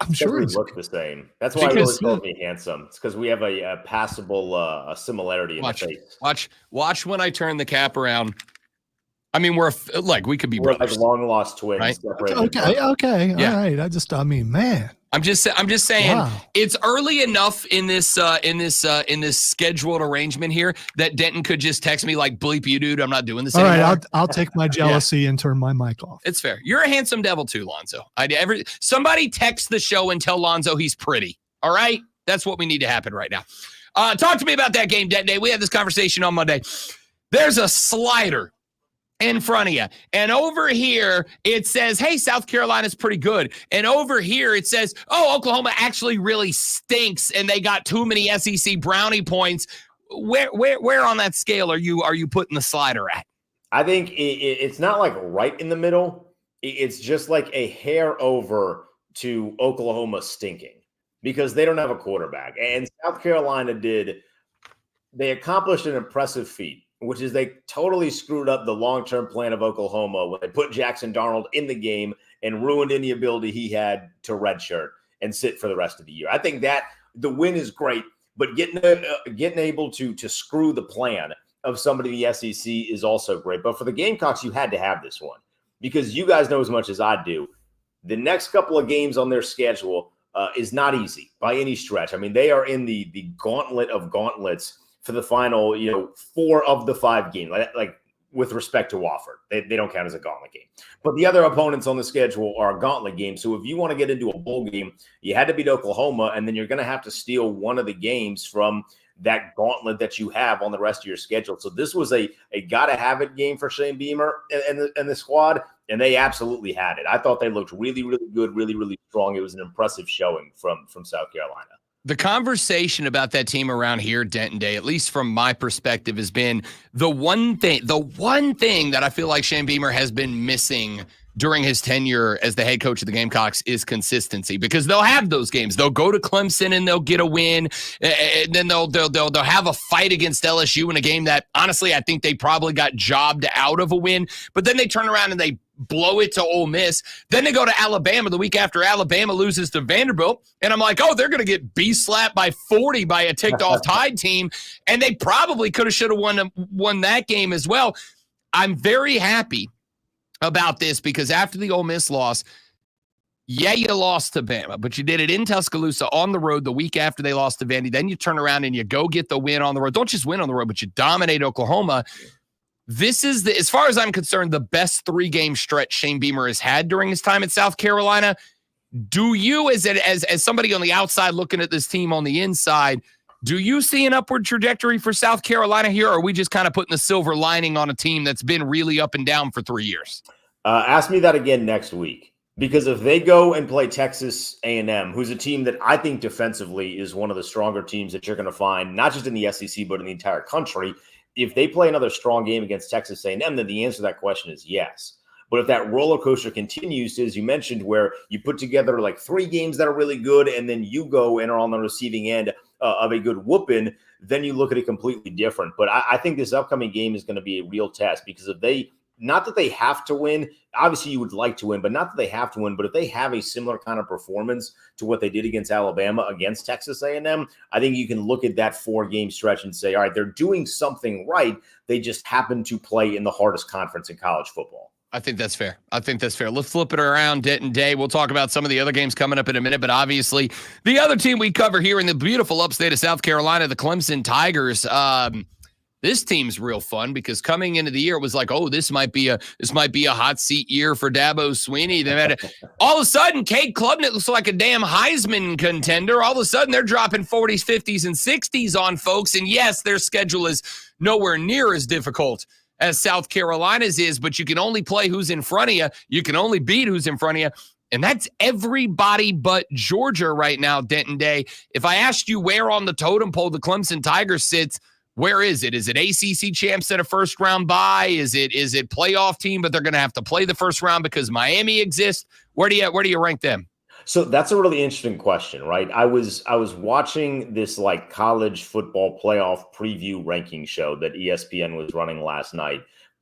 A: I'm sure
J: we
A: he's
J: look the same. That's why he always calls me handsome. It's because we have a passable a similarity in the face.
B: Watch when I turn the cap around. I mean, we're we could be
J: we're
B: brothers,
J: like long lost twins.
B: right?
A: Okay.
B: Yeah.
A: All right. Man.
B: I'm just saying
A: Wow.
B: it's early enough in this scheduled arrangement here that Denton could just text me like, bleep you, dude. I'm not doing this
A: All
B: anymore.
A: right. I'll take my jealousy and turn my mic off.
B: It's fair. You're a handsome devil too, Lonzo. Somebody text the show and tell Lonzo he's pretty. All right? That's what we need to happen right now. Talk to me about that game, Denton Day. We had this conversation on Monday. There's a slider in front of you. And over here, it says, hey, South Carolina's pretty good. And over here, it says, oh, Oklahoma actually really stinks, and they got too many SEC brownie points. Where on that scale are you putting the slider at?
J: I think it's not like right in the middle. It's just like a hair over to Oklahoma stinking because they don't have a quarterback. And South Carolina they accomplished an impressive feat, which is they totally screwed up the long-term plan of Oklahoma when they put Jackson Darnold in the game and ruined any ability he had to redshirt and sit for the rest of the year. I think that the win is great, but getting able to screw the plan of somebody in the SEC is also great. But for the Gamecocks, you had to have this one because you guys know as much as I do. The next couple of games on their schedule is not easy by any stretch. I mean, they are in the gauntlet of gauntlets for the final, 4 of the 5 games, like with respect to Wofford. They don't count as a gauntlet game. But the other opponents on the schedule are a gauntlet game. So if you want to get into a bowl game, you had to beat Oklahoma, and then you're going to have to steal one of the games from that gauntlet that you have on the rest of your schedule. So this was a gotta-have-it game for Shane Beamer and the squad, and they absolutely had it. I thought they looked really, really good, really, really strong. It was an impressive showing from South Carolina.
B: The conversation about that team around here, Denton Day, at least from my perspective, has been the one thing that I feel like Shane Beamer has been missing during his tenure as the head coach of the Gamecocks is consistency, because they'll have those games. They'll go to Clemson and they'll get a win, and then they'll have a fight against LSU in a game that honestly I think they probably got jobbed out of a win, but then they turn around and they blow it to Ole Miss. Then they go to Alabama the week after Alabama loses to Vanderbilt, and I'm like, oh, they're going to get B-slapped by 40 by a ticked-off Tide team, and they probably could have, should have won that game as well. I'm very happy about this because after the Ole Miss loss, yeah, you lost to Bama, but you did it in Tuscaloosa on the road the week after they lost to Vandy. Then you turn around and you go get the win on the road. Don't just win on the road, but you dominate Oklahoma. This is, as far as I'm concerned, the best 3-game stretch Shane Beamer has had during his time at South Carolina. Do you, as somebody on the outside looking at this team on the inside, do you see an upward trajectory for South Carolina here, or are we just kind of putting the silver lining on a team that's been really up and down for 3 years?
J: Ask me that again next week, because if they go and play Texas A&M, who's a team that I think defensively is one of the stronger teams that you're going to find, not just in the SEC, but in the entire country, if they play another strong game against Texas A&M, then the answer to that question is yes. But if that roller coaster continues, as you mentioned, where you put together like 3 games that are really good and then you go and are on the receiving end of a good whooping, then you look at it completely different. But I think this upcoming game is going to be a real test, because if they, not that they have to win, obviously you would like to win, but not that they have to win, but if they have a similar kind of performance to what they did against Alabama, against Texas A&M, I think you can look at that 4-game stretch and say, all right, they're doing something right. They just happen to play in the hardest conference in college football.
B: I think that's fair. Let's flip it around, Denton Day. We'll talk about some of the other games coming up in a minute, but obviously the other team we cover here in the beautiful upstate of South Carolina, the Clemson Tigers. This team's real fun because coming into the year, it was like, oh, this might be a hot seat year for Dabo Swinney. All of a sudden, Cade Klubnik looks like a damn Heisman contender. All of a sudden, they're dropping 40s, 50s, and 60s on folks. And yes, their schedule is nowhere near as difficult as South Carolina's is, but you can only play who's in front of you. You can only beat who's in front of you. And that's everybody but Georgia right now, Denton Day. If I asked you where on the totem pole the Clemson Tigers sits, Where is it? Is it ACC champs at a first round bye? Is it playoff team, but they're going to have to play the first round because Miami exists? Where do you rank them?
J: So that's a really interesting question, right? I was watching this like college football playoff preview ranking show that ESPN was running last night,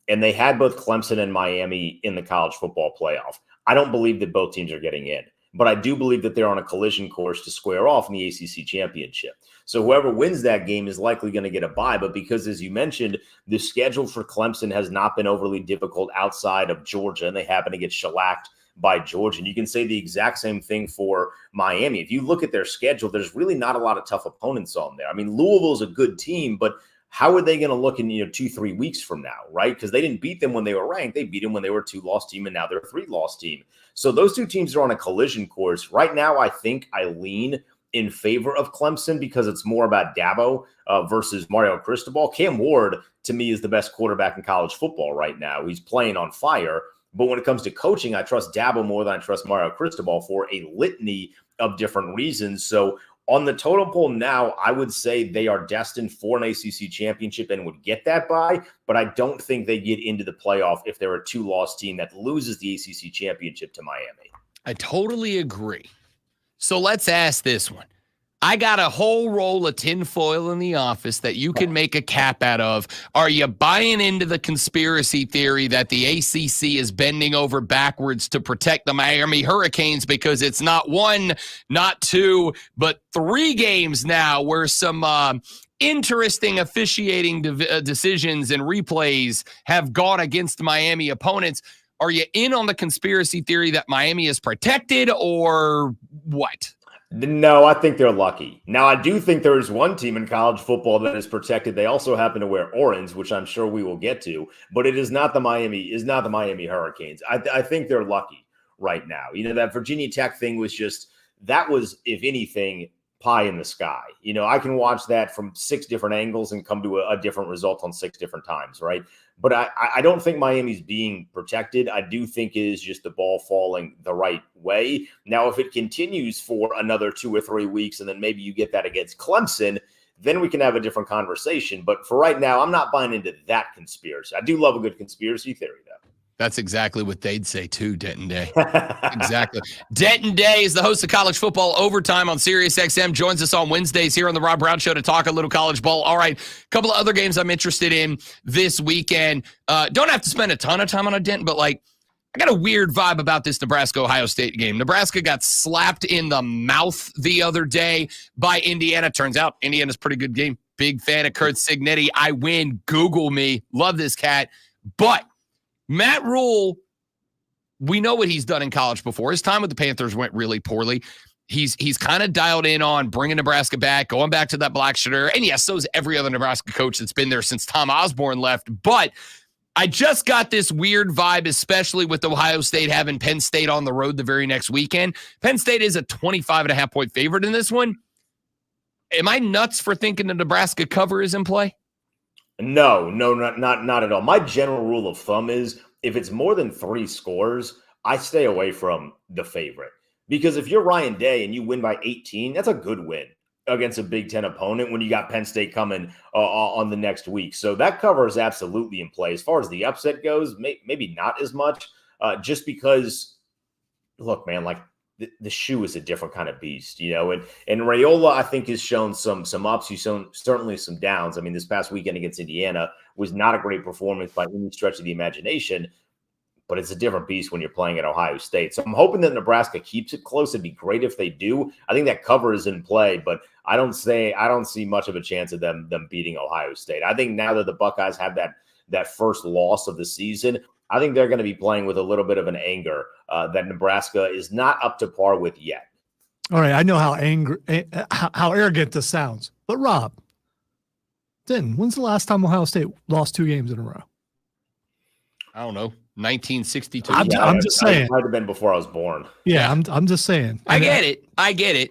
J: and they had both Clemson and Miami in the college football playoff. I don't believe that both teams are getting in, but I do believe that they're on a collision course to square off in the ACC championship. So whoever wins that game is likely going to get a bye. But because, as you mentioned, the schedule for Clemson has not been overly difficult outside of Georgia, and they happen to get shellacked by Georgia. And you can say the exact same thing for Miami. If you look at their schedule, there's really not a lot of tough opponents on there. I mean, Louisville's a good team, but how are they going to look in 2-3 weeks from now, right? Because they didn't beat them when they were ranked. They beat them when they were a 2-loss team, and now they're a 3-loss team. So those two teams are on a collision course. Right now, I think I lean in favor of Clemson because it's more about Dabo versus Mario Cristobal. Cam Ward, to me, is the best quarterback in college football right now. He's playing on fire. But when it comes to coaching, I trust Dabo more than I trust Mario Cristobal for a litany of different reasons. So on the totem pole now, I would say they are destined for an ACC championship and would get that bye, but I don't think they get into the playoff if they're a 2-loss team that loses the ACC championship to Miami.
B: I totally agree. So let's ask this one. I got a whole roll of tinfoil in the office that you can make a cap out of. Are you buying into the conspiracy theory that the ACC is bending over backwards to protect the Miami Hurricanes because it's not 1, not 2, but 3 games now where some interesting officiating decisions and replays have gone against Miami opponents? Are you in on the conspiracy theory that Miami is protected or what?
J: No, I think they're lucky. Now, I do think there is one team in college football that is protected. They also happen to wear orange, which I'm sure we will get to, but it is not the Miami Hurricanes. I think they're lucky right now. That Virginia Tech thing was that was, if anything, pie in the sky. I can watch that from 6 different angles and come to a different result on 6 different times, right? But I don't think Miami's being protected. I do think it is just the ball falling the right way. Now, if it continues for another 2 or 3 weeks, and then maybe you get that against Clemson, then we can have a different conversation. But for right now, I'm not buying into that conspiracy. I do love a good conspiracy theory, though.
B: That's exactly what they'd say too, Denton Day. Exactly. Denton Day is the host of College Football Overtime on SiriusXM. Joins us on Wednesdays here on the Rob Brown Show to talk a little college ball. All right, a couple of other games I'm interested in this weekend. Don't have to spend a ton of time on a Denton, but I got a weird vibe about this Nebraska-Ohio State game. Nebraska got slapped in the mouth the other day by Indiana. Turns out Indiana's a pretty good game. Big fan of Kurt Cignetti. I win. Google me. Love this cat. But Matt Rule, we know what he's done in college before. His time with the Panthers went really poorly. He's kind of dialed in on bringing Nebraska back, going back to that black shirt. And yes, so is every other Nebraska coach that's been there since Tom Osborne left. But I just got this weird vibe, especially with Ohio State having Penn State on the road the very next weekend. Penn State is a 25.5-point favorite in this one. Am I nuts for thinking the Nebraska cover is in play?
J: No, not at all. My general rule of thumb is if it's more than 3 scores, I stay away from the favorite. Because if you're Ryan Day and you win by 18, that's a good win against a Big Ten opponent when you got Penn State coming on the next week. So that cover is absolutely in play. As far as the upset goes, maybe not as much, just because, look, man, the shoe is a different kind of beast, and Raiola, I think, has shown some ups. He's shown certainly some downs. I mean, this past weekend against Indiana was not a great performance by any stretch of the imagination, but it's a different beast when you're playing at Ohio State. So I'm hoping that Nebraska keeps it close. It'd be great if they do. I think that cover is in play, but I don't see much of a chance of them beating Ohio State. I think now that the Buckeyes have that first loss of the season, I think they're going to be playing with a little bit of an anger that Nebraska is not up to par with yet.
A: All right, I know how arrogant this sounds, but Rob, when's the last time Ohio State lost 2 games in a row?
B: I don't know. 1962.
A: I'm just saying.
J: It might have been before I was born.
A: Yeah, I'm just saying.
B: I get it.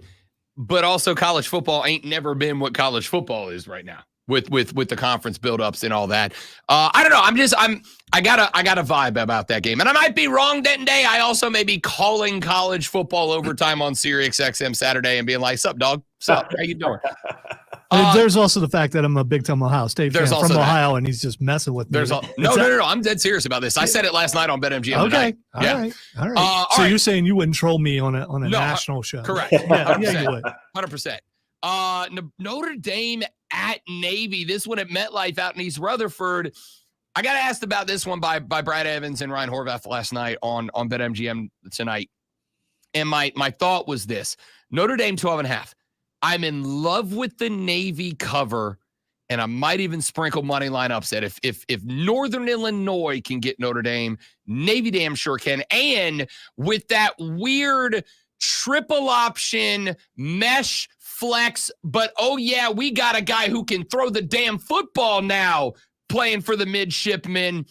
B: But also college football ain't never been what college football is right now with the conference buildups and all that. I don't know. I got a vibe about that game. And I might be wrong, Denton Day. I also may be calling College Football Overtime on SiriusXM Saturday and being like, sup, dog? Sup? How you doing?
A: There's also the fact that I'm a big-time Ohio State fan
B: There's
A: from
B: also that.
A: Ohio, and he's just messing with me.
B: No. I'm dead serious about this. I said it last night on BetMGM.
A: Okay.
B: Tonight.
A: All
B: Yeah.
A: right.
B: All
A: So
B: right.
A: you're saying you wouldn't troll me on a
B: No,
A: national show?
B: Correct.
A: Yeah, you would.
B: 100%. Notre Dame at Navy. This one at MetLife out in East Rutherford. I got asked about this one by Brad Evans and Ryan Horvath last night on BetMGM tonight. And my thought was this. Notre Dame 12.5. I'm in love with the Navy cover, and I might even sprinkle money line upset. If Northern Illinois can get Notre Dame, Navy damn sure can. And with that weird triple option mesh flex, but oh yeah, we got a guy who can throw the damn football now playing for the midshipmen.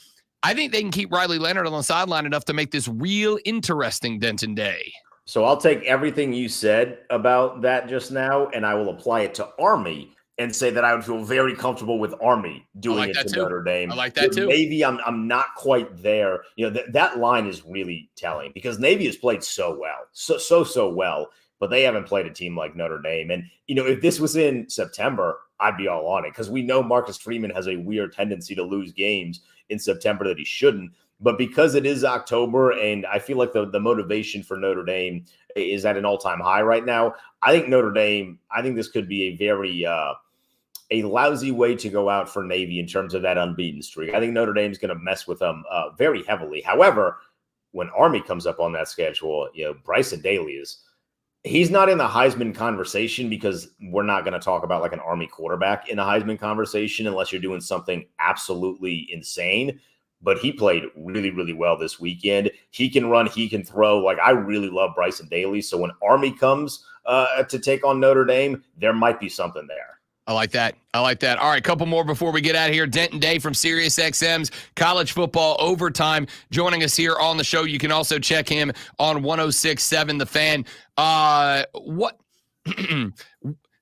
B: I think they can keep Riley Leonard on the sideline enough to make this real interesting Denton Day.
J: So I'll take everything you said about that just now, and I will apply it to Army and say that I would feel very comfortable with Army doing it to Notre Dame.
B: I like that too.
J: Navy, I'm not quite there. You know, that line is really telling because Navy has played so well, so well, but they haven't played a team like Notre Dame. And, you know, if this was in September, I'd be all on it because we know Marcus Freeman has a weird tendency to lose games in September that he shouldn't. But because it is October and I feel like the motivation for Notre Dame is at an all-time high right now, I think Notre Dame, I think this could be a very a lousy way to go out for Navy in terms of that unbeaten streak. I think Notre Dame's going to mess with them very heavily. However, when Army comes up on that schedule, you know, Bryson Daly he's not in the Heisman conversation because we're not going to talk about like an Army quarterback in the Heisman conversation unless you're doing something absolutely insane. But he played really, really well this weekend. He can run, he can throw. Like, I really love Bryson Daly. So when Army comes to take on Notre Dame, there might be something there.
B: I like that. All right, couple more before we get out of here. Denton Day from SiriusXM's College Football Overtime joining us here on the show. You can also check him on 106.7 The Fan.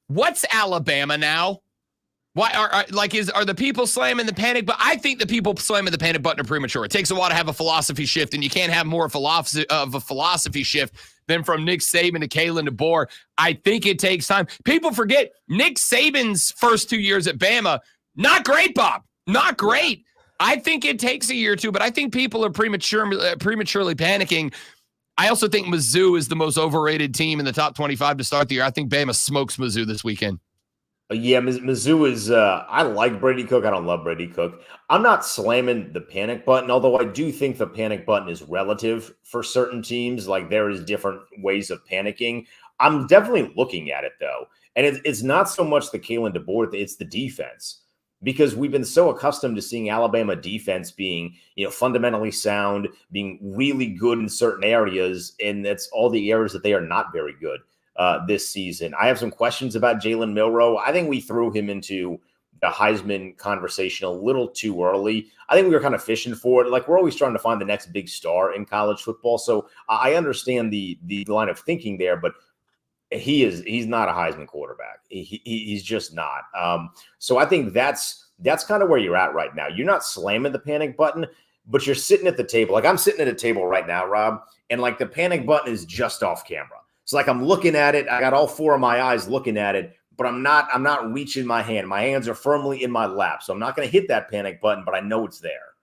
B: What's Alabama now? Why are the people slamming the panic? But I think the people slamming the panic button are premature. It takes a while to have a philosophy shift, and you can't have more of a philosophy shift than from Nick Saban to Kalen DeBoer. I think it takes time. People forget Nick Saban's first 2 years at Bama. Not great, Bob. Not great. I think it takes a year or two, but I think people are prematurely panicking. I also think Mizzou is the most overrated team in the top 25 to start the year. I think Bama smokes Mizzou this weekend.
J: Yeah, Mizzou is I like Brady Cook. I don't love Brady Cook. I'm not slamming the panic button, although I do think the panic button is relative for certain teams. Like, there is different ways of panicking. I'm definitely looking at it, though. And it's not so much the Kalen DeBoer, it's the defense. Because we've been so accustomed to seeing Alabama defense being, you know, fundamentally sound, being really good in certain areas, and that's all the areas that they are not very good this season. I have some questions about Jalen Milroe. I think we threw him into the Heisman conversation a little too early. I think we were kind of fishing for it. Like, we're always trying to find the next big star in college football. So I understand the line of thinking there, but he's not a Heisman quarterback. He's just not. So I think that's kind of where you're at right now. You're not slamming the panic button, but you're sitting at the table. Like, I'm sitting at a table right now, Rob, and like the panic button is just off camera. It's like I'm looking at it. I got all four of my eyes looking at it, but I'm not reaching my hand. My hands are firmly in my lap. So I'm not going to hit that panic button, but I know it's there.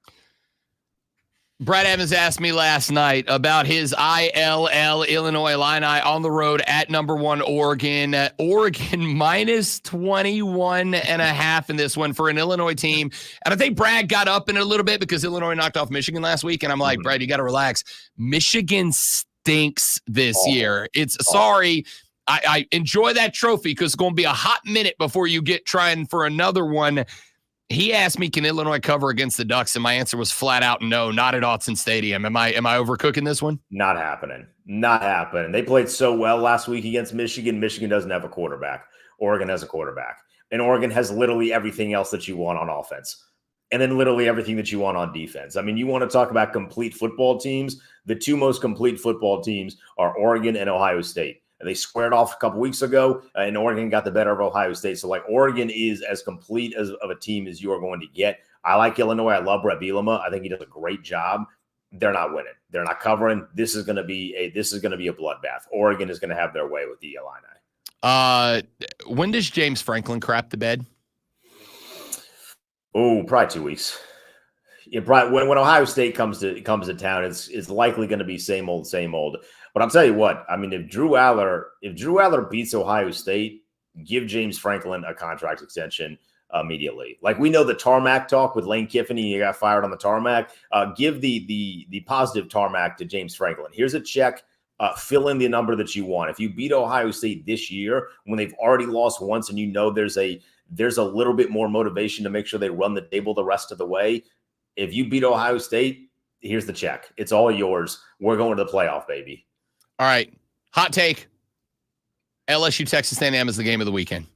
B: Brad Evans asked me last night about his ILL Illinois Illini on the road at number 1 Oregon. Oregon minus 21.5 in this one for an Illinois team. And I think Brad got up in it a little bit because Illinois knocked off Michigan last week. And I'm like, Brad, you got to relax. Michigan stinks this year. Sorry. I enjoy that trophy because it's going to be a hot minute before you get trying for another one. He asked me, can Illinois cover against the Ducks? And my answer was flat out no, not at Autzen Stadium. Am I overcooking this one?
J: Not happening. Not happening. They played so well last week against Michigan. Michigan doesn't have a quarterback. Oregon has a quarterback. And Oregon has literally everything else that you want on offense. And then literally everything that you want on defense. I mean, you want to talk about complete football teams. The two most complete football teams are Oregon and Ohio State. And they squared off a couple weeks ago, and Oregon got the better of Ohio State. So, like, Oregon is as complete of a team as you are going to get. I like Illinois. I love Brett Bielema. I think he does a great job. They're not winning. They're not covering. This is going to be a bloodbath. Oregon is going to have their way with the Illini.
B: When does James Franklin crap the bed?
J: Oh, probably 2 weeks. Yeah, probably when Ohio State comes to town, it's likely going to be same old, same old. But I'll tell you what, I mean, if Drew Aller beats Ohio State, give James Franklin a contract extension immediately. Like, we know the tarmac talk with Lane Kiffin, he got fired on the tarmac. Give the positive tarmac to James Franklin. Here's a check. Fill in the number that you want. If you beat Ohio State this year, when they've already lost once, and you know there's a little bit more motivation to make sure they run the table the rest of the way. If you beat Ohio State, here's the check. It's all yours. We're going to the playoff, baby.
B: All right. Hot take. LSU Texas A&M is the game of the weekend.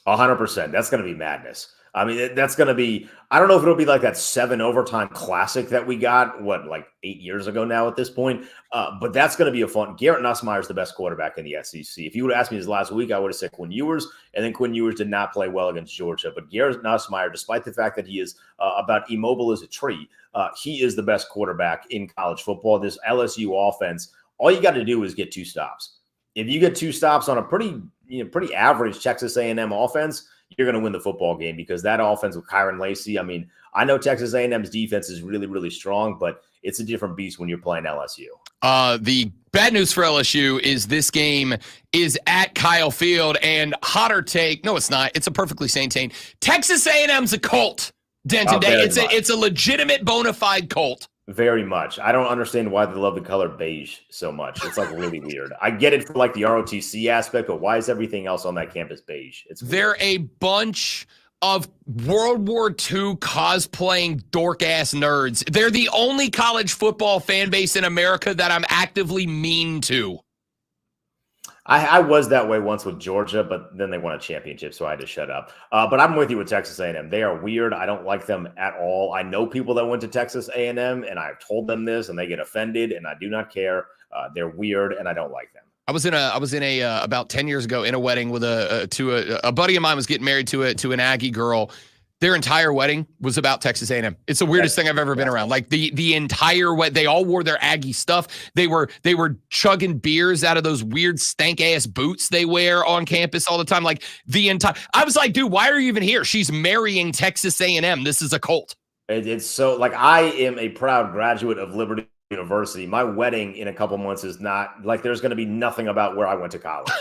J: 100%. That's going to be madness. I mean, that's going to be, I don't know if it'll be like that 7 overtime classic that we got, like 8 years ago now at this point. But that's going to be a fun. Garrett Nussmeier is the best quarterback in the SEC. If you would have asked me this last week, I would have said Quinn Ewers, and then Quinn Ewers did not play well against Georgia. But Garrett Nussmeier, despite the fact that he is about immobile as a tree, he is the best quarterback in college football. This LSU offense, all you got to do is get 2 stops. If you get 2 stops on a pretty average Texas A&M offense, you're going to win the football game, because that offense with Kyron Lacey, I mean, I know Texas A&M's defense is really, really strong, but it's a different beast when you're playing LSU.
B: The bad news for LSU is this game is at Kyle Field, and hotter take. No, it's not. It's a perfectly sane take. Texas A&M's a cult, Denton Day. It's a legitimate bona fide cult.
J: Very much. I don't understand why they love the color beige so much. It's like really weird. I get it for like the ROTC aspect, but why is everything else on that campus beige?
B: They're a bunch of World War II cosplaying dork-ass nerds. They're the only college football fan base in America that I'm actively mean to.
J: I was that way once with Georgia, but then they won a championship, so I had to shut up. But I'm with you with Texas A&M. They are weird. I don't like them at all. I know people that went to Texas A&M, and I've told them this, and they get offended, and I do not care. They're weird, and I don't like them.
B: I was in a about 10 years ago in a wedding with a buddy of mine was getting married to an Aggie girl. Their entire wedding was about Texas A&M. It's the weirdest thing I've ever been around. Like the entire wedding, they all wore their Aggie stuff. They were chugging beers out of those weird stank ass boots they wear on campus all the time. Like I was like, dude, why are you even here? She's marrying Texas A&M. This is a cult.
J: It's so, like, I am a proud graduate of Liberty University. My wedding in a couple months is not like, there's going to be nothing about where I went to college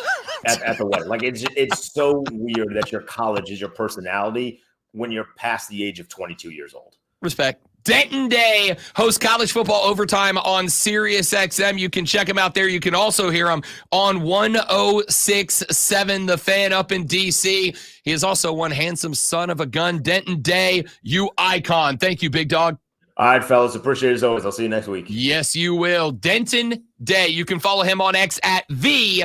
J: at the wedding. Like, it's so weird that your college is your personality when you're past the age of 22 years old.
B: Respect. Denton Day hosts college football overtime on Sirius XM. You can check him out there. You can also hear him on 106.7 The Fan up in D.C. He is also one handsome son of a gun. Denton Day, you icon. Thank you, big dog.
J: All right, fellas. Appreciate it as always. I'll see you next week.
B: Yes, you will. Denton Day. You can follow him on X at the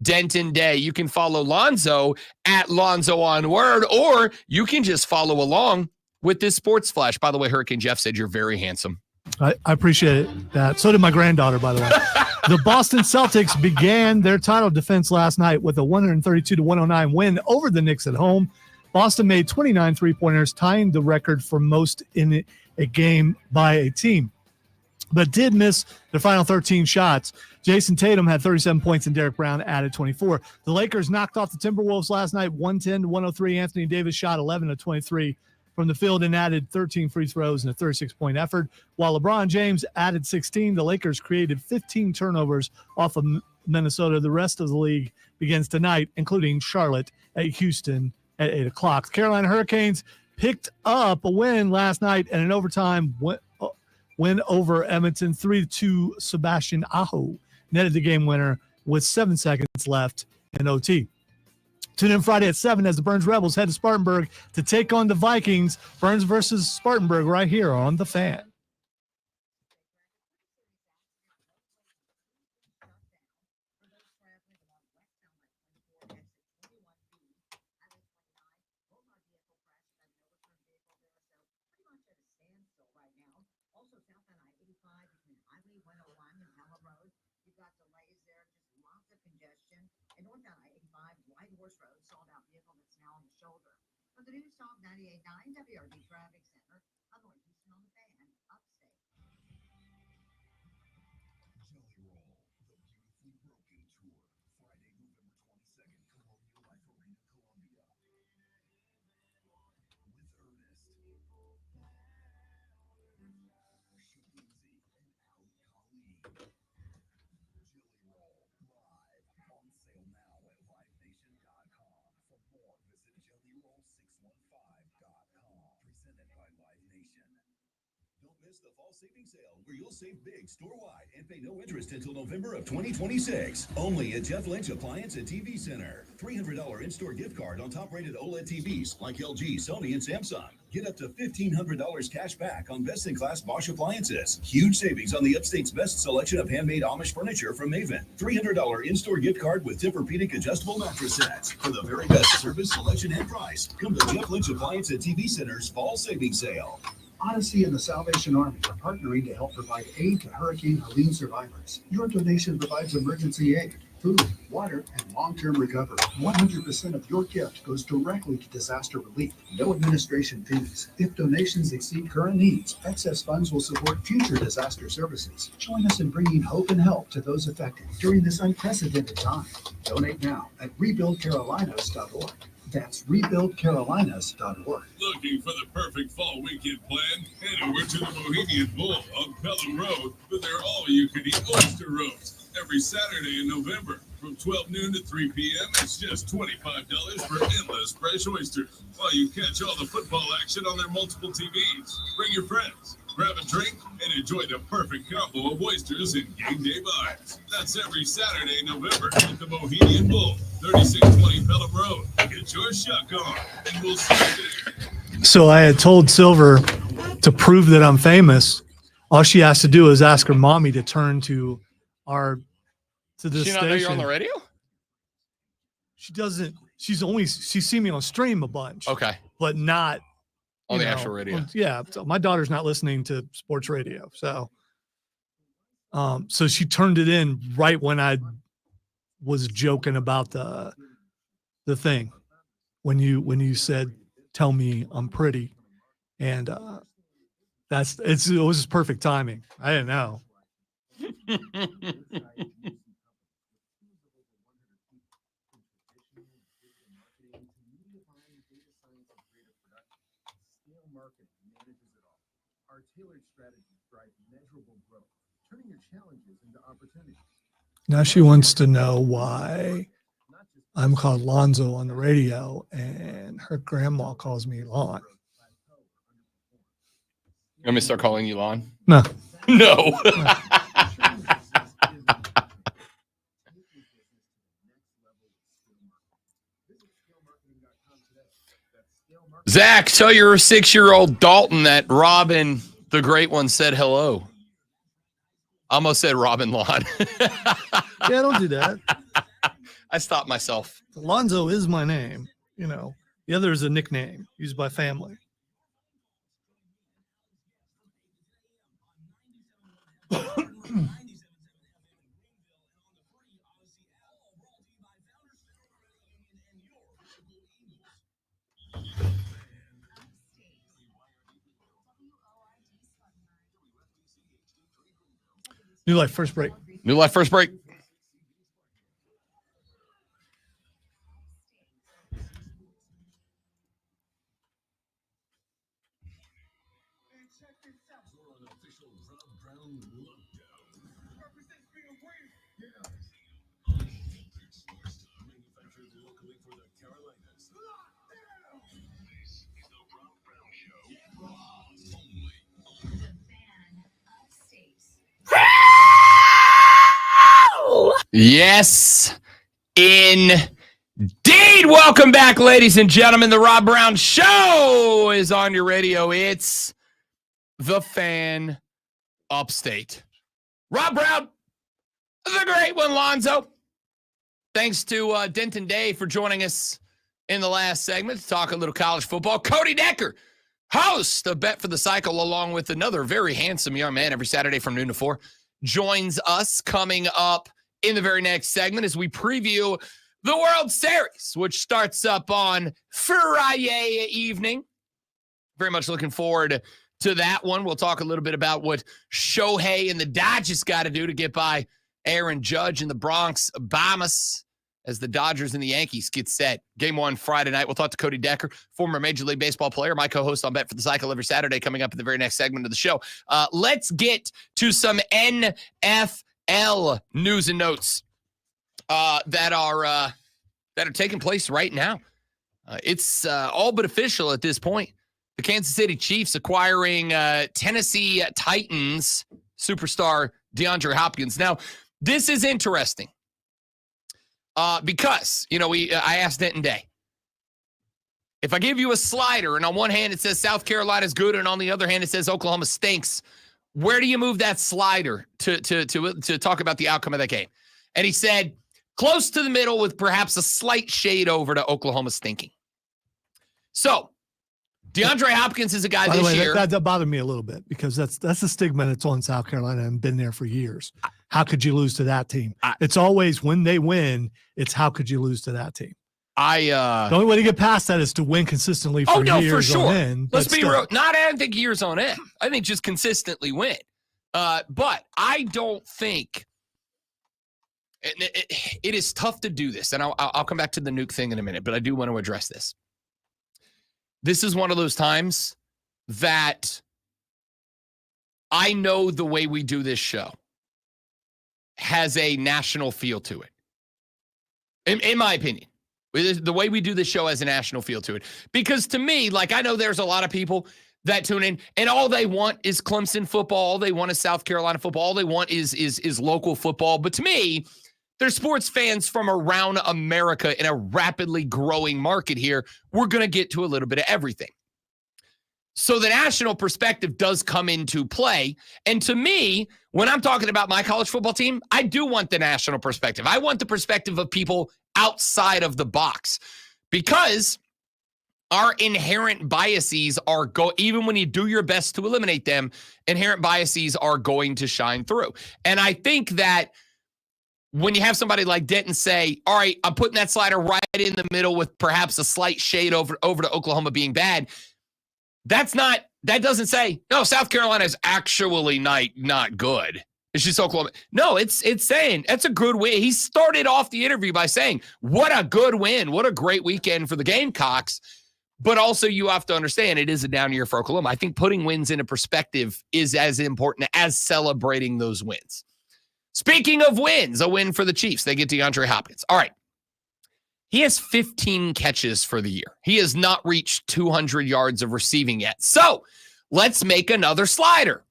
B: Denton Day. You can follow Lonzo at Lonzo on Word, or you can just follow along with this sports flash. By the way, Hurricane Jeff said you're very handsome.
A: I appreciate that. So did my granddaughter, by the way. The Boston Celtics began their title defense last night with a 132-109 win over the Knicks at home. Boston made 29 three-pointers, tying the record for most in a game by a team, but did miss their final 13 shots. Jason Tatum had 37 points and Derek Brown added 24. The Lakers knocked off the Timberwolves last night, 110-103. Anthony Davis shot 11 of 23 from the field and added 13 free throws in a 36-point effort. While LeBron James added 16, the Lakers created 15 turnovers off of Minnesota. The rest of the league begins tonight, including Charlotte at Houston at 8 o'clock. The Carolina Hurricanes picked up a win last night and an overtime win over Edmonton. 3-2. Sebastian Aho netted the game winner with 7 seconds left in OT. Tune in Friday at 7 as the Burns Rebels head to Spartanburg to take on the Vikings. Burns versus Spartanburg right here on The Fan.
F: For the News Talk 98.9 WRD Traffic Center, I'm Lloyd Houston on The Fan, upstate.
D: Jelly Roll, the Beautifully Broken Tour, Friday, November 22nd. Don't miss the fall savings sale where you'll save big store-wide and pay no interest until November of 2026. Only at Jeff Lynch Appliance and TV Center. $300 in-store gift card on top-rated OLED TVs like LG, Sony, and Samsung. Get up to $1,500 cash back on best-in-class Bosch appliances. Huge savings on the Upstate's best selection of handmade Amish furniture from Maven. $300 in-store gift card with Tempur-Pedic adjustable mattress sets. For the very best service, selection, and price, come to Jeff Lynch Appliance and TV Center's fall savings sale.
K: Odyssey and the Salvation Army are partnering to help provide aid to Hurricane Helene survivors. Your donation provides emergency aid, food, water, and long-term recovery. 100% of your gift goes directly to disaster relief. No administration fees. If donations exceed current needs, excess funds will support future disaster services. Join us in bringing hope and help to those affected during this unprecedented time. Donate now at rebuildcarolinas.org. That's rebuildcarolinas.org.
L: Looking for the perfect fall weekend plan? Head over to the Bohemian Bull on Pelham Road for their all-you-can-eat oyster roast. Every Saturday in November from 12 noon to 3 p.m. It's just $25 for endless fresh oysters while you catch all the football action on their multiple TVs. Bring your friends, grab a drink, and enjoy the perfect combo of oysters and game day vibes. That's every Saturday in November at the Bohemian Bull, 3620 Pelham Road. Get your shuck on, and we'll see you there.
A: So I had told Silver to prove that I'm famous. All she has to do is ask her mommy to turn to this
B: She not
A: station.
B: know you're on the radio?
A: She doesn't. She's seen me on stream a bunch.
B: Okay.
A: But not
B: On
A: you
B: the
A: know,
B: actual radio.
A: Yeah. So my daughter's not listening to sports radio. So so she turned it in right when I was joking about the thing. When you said, "Tell me I'm pretty," and it was perfect timing. I didn't know.
K: Our tailored strategies drive measurable growth, turning your challenges into opportunities.
A: Now she wants to know why I'm called Lonzo on the radio and her grandma calls me Lon.
B: You want me to start calling you Lon?
A: No.
B: No. Zach, tell your 6-year-old Dalton that Robin, the great one, said hello. I almost said Robin Lon.
A: Yeah, don't do that.
B: I stopped myself.
A: Lonzo is my name. You know, the other is a nickname used by family. New Life First Break.
B: New Life First Break. Yes, indeed. Welcome back, ladies and gentlemen. The Rob Brown Show is on your radio. It's the Fan Upstate. Rob Brown, the great one, Lonzo. Thanks to Denton Day for joining us in the last segment to talk a little college football. Cody Decker, host of Bet for the Cycle, along with another very handsome young man every Saturday from noon to 4, joins us coming up in the very next segment as we preview the World Series, which starts up on Friday evening. Very much looking forward to that one. We'll talk a little bit about what Shohei and the Dodgers got to do to get by Aaron Judge and the Bronx Bombers as the Dodgers and the Yankees get set. Game 1 Friday night. We'll talk to Cody Decker, former Major League Baseball player, my co-host on Bet for the Cycle every Saturday, coming up in the very next segment of the show. Let's get to some NFL news and notes that are taking place right now. It's all but official at this point. The Kansas City Chiefs acquiring Tennessee Titans superstar DeAndre Hopkins. Now, this is interesting because, I asked Denton Day, if I give you a slider and on one hand it says South Carolina's good and on the other hand it says Oklahoma stinks, where do you move that slider to talk about the outcome of that game? And he said, close to the middle with perhaps a slight shade over to Oklahoma stinking. So, DeAndre Hopkins is a guy
A: By the
B: this
A: way,
B: year.
A: that bothered me a little bit because that's the stigma that's on South Carolina and been there for years. How could you lose to that team? It's always when they win, it's how could you lose to that team?
B: The
A: only way to get past that is to win consistently for years
B: for sure.
A: on end.
B: Let's be real. I don't think years on end. I think just consistently win. But I don't think it is tough to do this. And I'll come back to the nuke thing in a minute, but I do want to address this. This is one of those times that I know the way we do this show has a national feel to it. In my opinion, the way we do this show has a national feel to it. Because to me, I know there's a lot of people that tune in and all they want is Clemson football. All they want is South Carolina football. All they want is local football. But to me, they're sports fans from around America in a rapidly growing market here. We're going to get to a little bit of everything. So the national perspective does come into play. And to me, when I'm talking about my college football team, I do want the national perspective. I want the perspective of people outside of the box because our inherent biases are even when you do your best to eliminate them, inherent biases are going to shine through. And I think that when you have somebody like Denton say, all right, I'm putting that slider right in the middle with perhaps a slight shade over to Oklahoma being bad, that doesn't say, no, South Carolina is actually not good. It's just Oklahoma. No, it's saying that's a good win. He started off the interview by saying, what a good win. What a great weekend for the Gamecocks. But also you have to understand it is a down year for Oklahoma. I think putting wins into perspective is as important as celebrating those wins. Speaking of wins, a win for the Chiefs. They get DeAndre Hopkins. All right. He has 15 catches for the year. He has not reached 200 yards of receiving yet. So let's make another slider.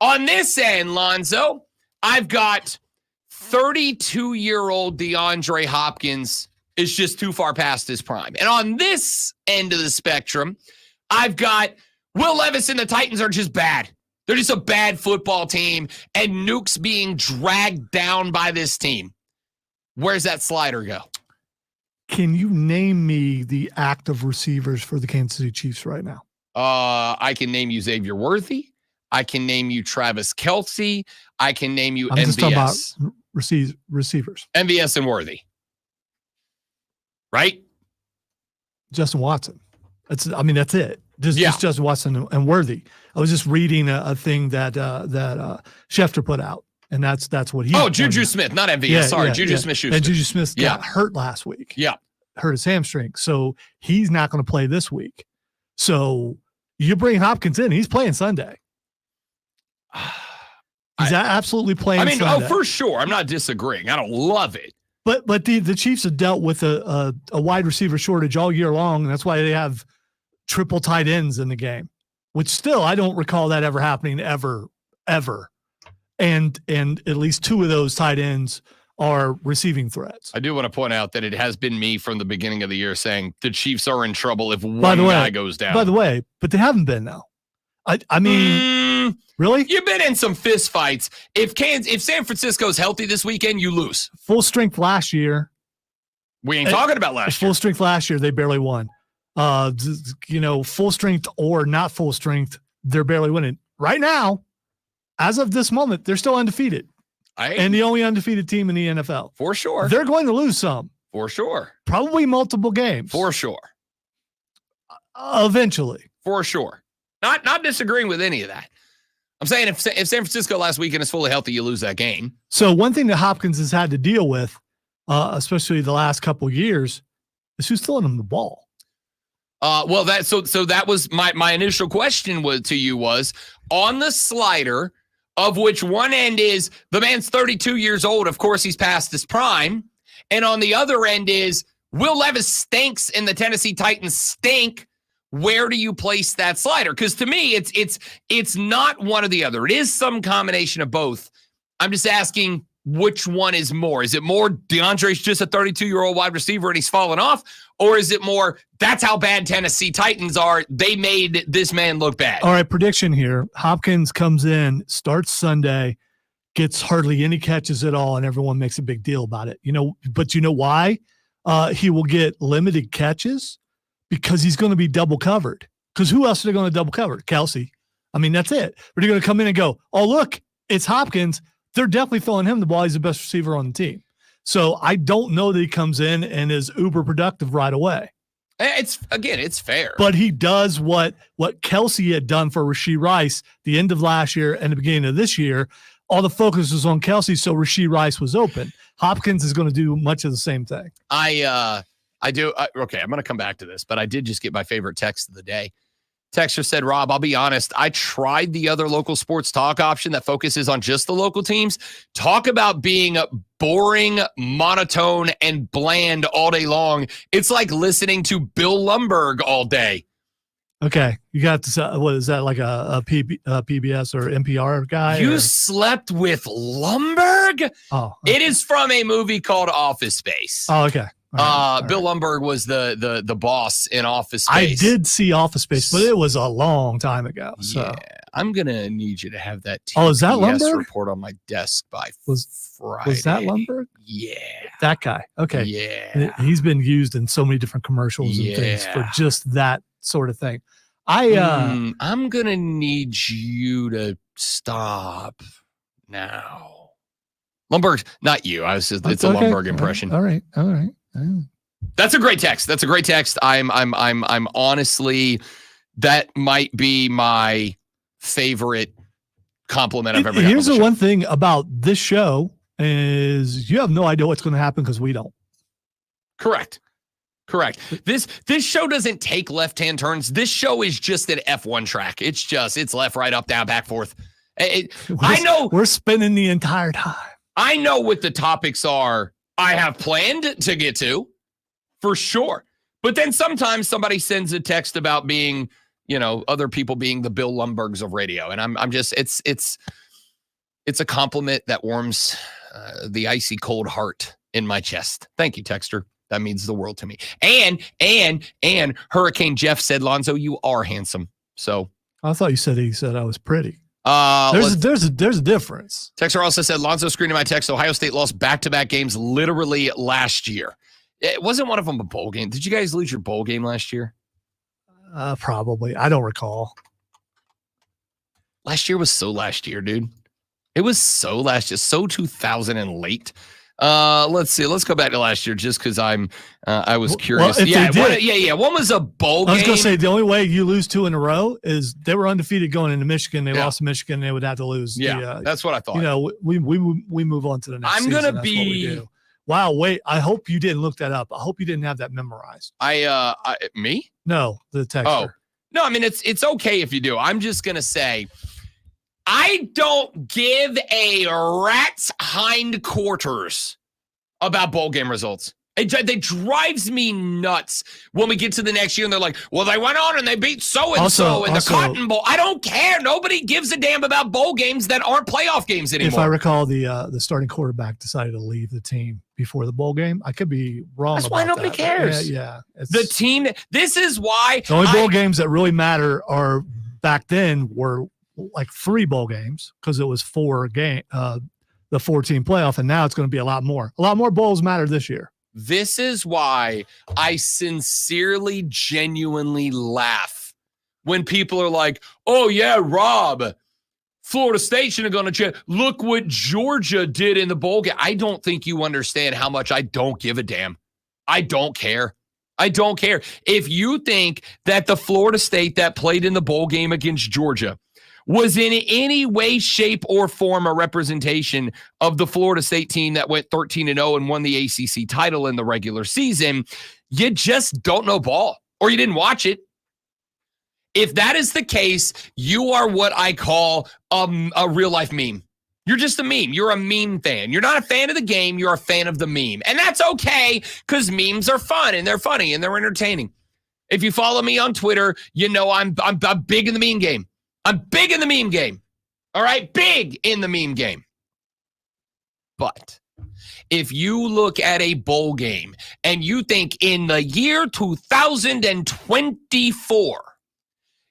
B: On this end, Lonzo, I've got 32-year-old DeAndre Hopkins is just too far past his prime. And on this end of the spectrum, I've got Will Levis and the Titans are just bad. They're just a bad football team, and Nuke's being dragged down by this team. Where's that slider go?
A: Can you name me the active receivers for the Kansas City Chiefs right now?
B: I can name you Xavier Worthy. I can name you Travis Kelce. I can name you
A: I'm
B: MVS.
A: just talking about receivers.
B: MVS and Worthy. Right?
A: Justin Watson. That's it. Just Justin Watson and Worthy. I was just reading a thing that Schefter put out, and that's what he.
B: Oh, Juju Smith, not MVS. Juju Smith-Schuster.
A: And Juju Smith got hurt last week.
B: Yeah,
A: hurt his hamstring, so he's not going to play this week. So you bring Hopkins in; he's playing Sunday. He's absolutely playing. Sunday.
B: For sure. I'm not disagreeing. I don't love it.
A: But the Chiefs have dealt with a wide receiver shortage all year long, and that's why they have triple tight ends in the game, which still I don't recall that ever happening ever. And at least two of those tight ends are receiving threats.
B: I do want to point out that it has been me from the beginning of the year saying the Chiefs are in trouble if one guy goes down.
A: By the way, but they haven't been though. I mean, really?
B: You've been in some fist fights. If San Francisco's healthy this weekend, you lose.
A: Full strength last year.
B: We ain't talking about last year.
A: Full strength last year, they barely won. Full strength or not full strength, they're barely winning. Right now, as of this moment, they're still undefeated. And the only undefeated team in the NFL.
B: For sure.
A: They're going to lose some.
B: For sure.
A: Probably multiple games.
B: For sure.
A: Eventually.
B: For sure. Not disagreeing with any of that. I'm saying if San Francisco last weekend is fully healthy, you lose that game.
A: So one thing that Hopkins has had to deal with, especially the last couple of years, is who's throwing him the ball.
B: So that was my initial question to you was on the slider, of which one end is the man's 32 years old. Of course, he's past his prime. And on the other end is Will Levis stinks and the Tennessee Titans stink. where do you place that slider? Because to me, it's not one or the other. It is some combination of both. I'm just asking which one is more. Is it more DeAndre's just a 32-year-old wide receiver and he's fallen off? Or is it more that's how bad Tennessee Titans are? They made this man look bad.
A: All right, prediction here. Hopkins comes in, starts Sunday, gets hardly any catches at all, and everyone makes a big deal about it. But you know why he will get limited catches? Because he's going to be double covered. Because who else are they going to double cover? Kelsey. I mean, that's it. But they're going to come in and go, oh, look, it's Hopkins. They're definitely throwing him the ball. He's the best receiver on the team. So I don't know that he comes in and is uber productive right away.
B: It's fair.
A: But he does what Kelsey had done for Rashee Rice the end of last year and the beginning of this year. All the focus was on Kelsey, so Rashee Rice was open. Hopkins is going to do much of the same thing.
B: Okay, I'm going to come back to this, but I did just get my favorite text of the day. Texter said, Rob, I'll be honest. I tried the other local sports talk option that focuses on just the local teams. Talk about being boring, monotone, and bland all day long. It's like listening to Bill Lumberg all day.
A: Okay. You got to, what is that, like a PBS or NPR guy?
B: You slept with Lumberg?
A: Oh. Okay.
B: It is from a movie called Office Space.
A: Oh, okay. All right.
B: Bill Lumberg was the boss in Office Space.
A: I did see Office Space, but it was a long time ago. So
B: yeah, I'm gonna need you to have that TPS
A: is that Lumberg?
B: report on my desk by Friday.
A: Was that Lumberg?
B: Yeah,
A: that guy. Okay,
B: yeah,
A: he's been used in so many different commercials and things for just that sort of thing.
B: I'm gonna need you to stop now. Lumberg, not you. It's a Lumberg impression.
A: All right.
B: That's a great text. I'm honestly, that might be my favorite compliment I've ever gotten.
A: Here's the one thing about this show is you have no idea what's going to happen because we don't.
B: Correct. This show doesn't take left-hand turns. This show is just an F1 track. It's left, right, up, down, back, forth. I know
A: we're spinning the entire time.
B: I know what the topics are I have planned to get to, for sure. But then sometimes somebody sends a text about being, other people being the Bill Lumbergs of radio. And I'm just, it's a compliment that warms the icy cold heart in my chest. Thank you, texter. That means the world to me. And Hurricane Jeff said, Lonzo, you are handsome. So
A: I thought he said I was pretty. There's a difference.
B: Texter also said, Lonzo screening my text. Ohio State lost back-to-back games literally last year. It wasn't one of them a bowl game. Did you guys lose your bowl game last year?
A: Probably. I don't recall.
B: Last year was so last year, dude. It was so last year, so 2000 and late. Let's see. Let's go back to last year just because I was curious.
A: Well,
B: One was a bowl game.
A: I was going to say the only way you lose 2 in a row is they were undefeated going into Michigan. They lost to Michigan. They would have to lose.
B: That's what I thought.
A: We move on to the next.
B: I'm
A: going
B: to be.
A: Wow. Wait. I hope you didn't look that up. I hope you didn't have that memorized.
B: Me?
A: No, the texter.
B: Oh no. I mean, it's okay if you do. I'm just going to say. I don't give a rat's hindquarters about bowl game results. It drives me nuts when we get to the next year and they're like, well, they went on and they beat so-and-so in the Cotton Bowl. I don't care. Nobody gives a damn about bowl games that aren't playoff games anymore.
A: If I recall, the starting quarterback decided to leave the team before the bowl game. I could be wrong.
B: That's why nobody cares.
A: Yeah.
B: The team. This is why.
A: The only bowl games that really matter are back then were like 3 bowl games because it was 4 game, the 4-team playoff, and now it's going to be a lot more. A lot more bowls matter this year.
B: This is why I sincerely, genuinely laugh when people are like, "Oh yeah, Rob, Florida State shouldn't have gone to look what Georgia did in the bowl game." I don't think you understand how much I don't give a damn. I don't care. If you think that the Florida State that played in the bowl game against Georgia was in any way, shape, or form a representation of the Florida State team that went 13-0 and won the ACC title in the regular season, you just don't know ball, or you didn't watch it. If that is the case, you are what I call a real-life meme. You're just a meme. You're a meme fan. You're not a fan of the game. You're a fan of the meme. And that's okay because memes are fun, and they're funny, and they're entertaining. If you follow me on Twitter, you know I'm big in the meme game. I'm big in the meme game. All right? Big in the meme game. But if you look at a bowl game and you think in the year 2024,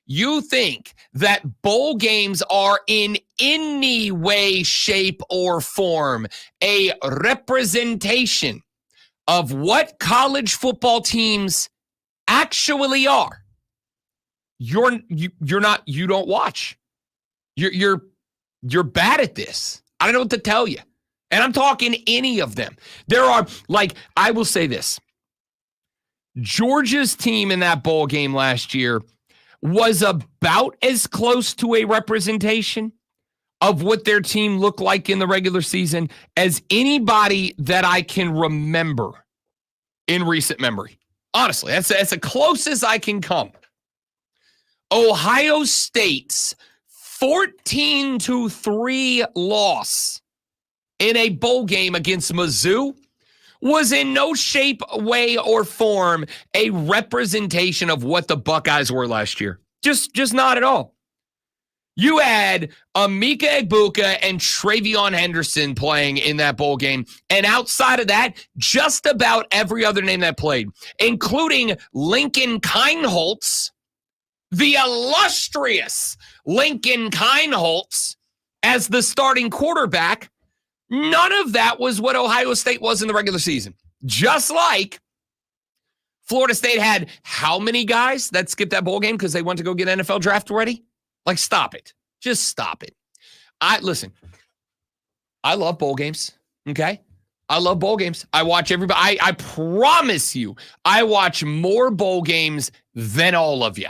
B: you think that bowl games are in any way, shape, or form a representation of what college football teams actually are, you don't watch. You're bad at this. I don't know what to tell you. And I'm talking any of them. There are, like, I will say this. Georgia's team in that bowl game last year was about as close to a representation of what their team looked like in the regular season as anybody that I can remember in recent memory. Honestly, that's the closest I can come. Ohio State's 14-3 loss in a bowl game against Mizzou was in no shape, way, or form a representation of what the Buckeyes were last year. Just not at all. You had Emeka Egbuka and Travion Henderson playing in that bowl game. And outside of that, just about every other name that played, including Lincoln Kienholz, the illustrious Lincoln Kienholz as the starting quarterback. None of that was what Ohio State was in the regular season. Just like Florida State had how many guys that skipped that bowl game because they went to go get NFL draft ready? Like, stop it. Just stop it. Listen, I love bowl games, okay? I love bowl games. I watch everybody. I promise you, I watch more bowl games than all of you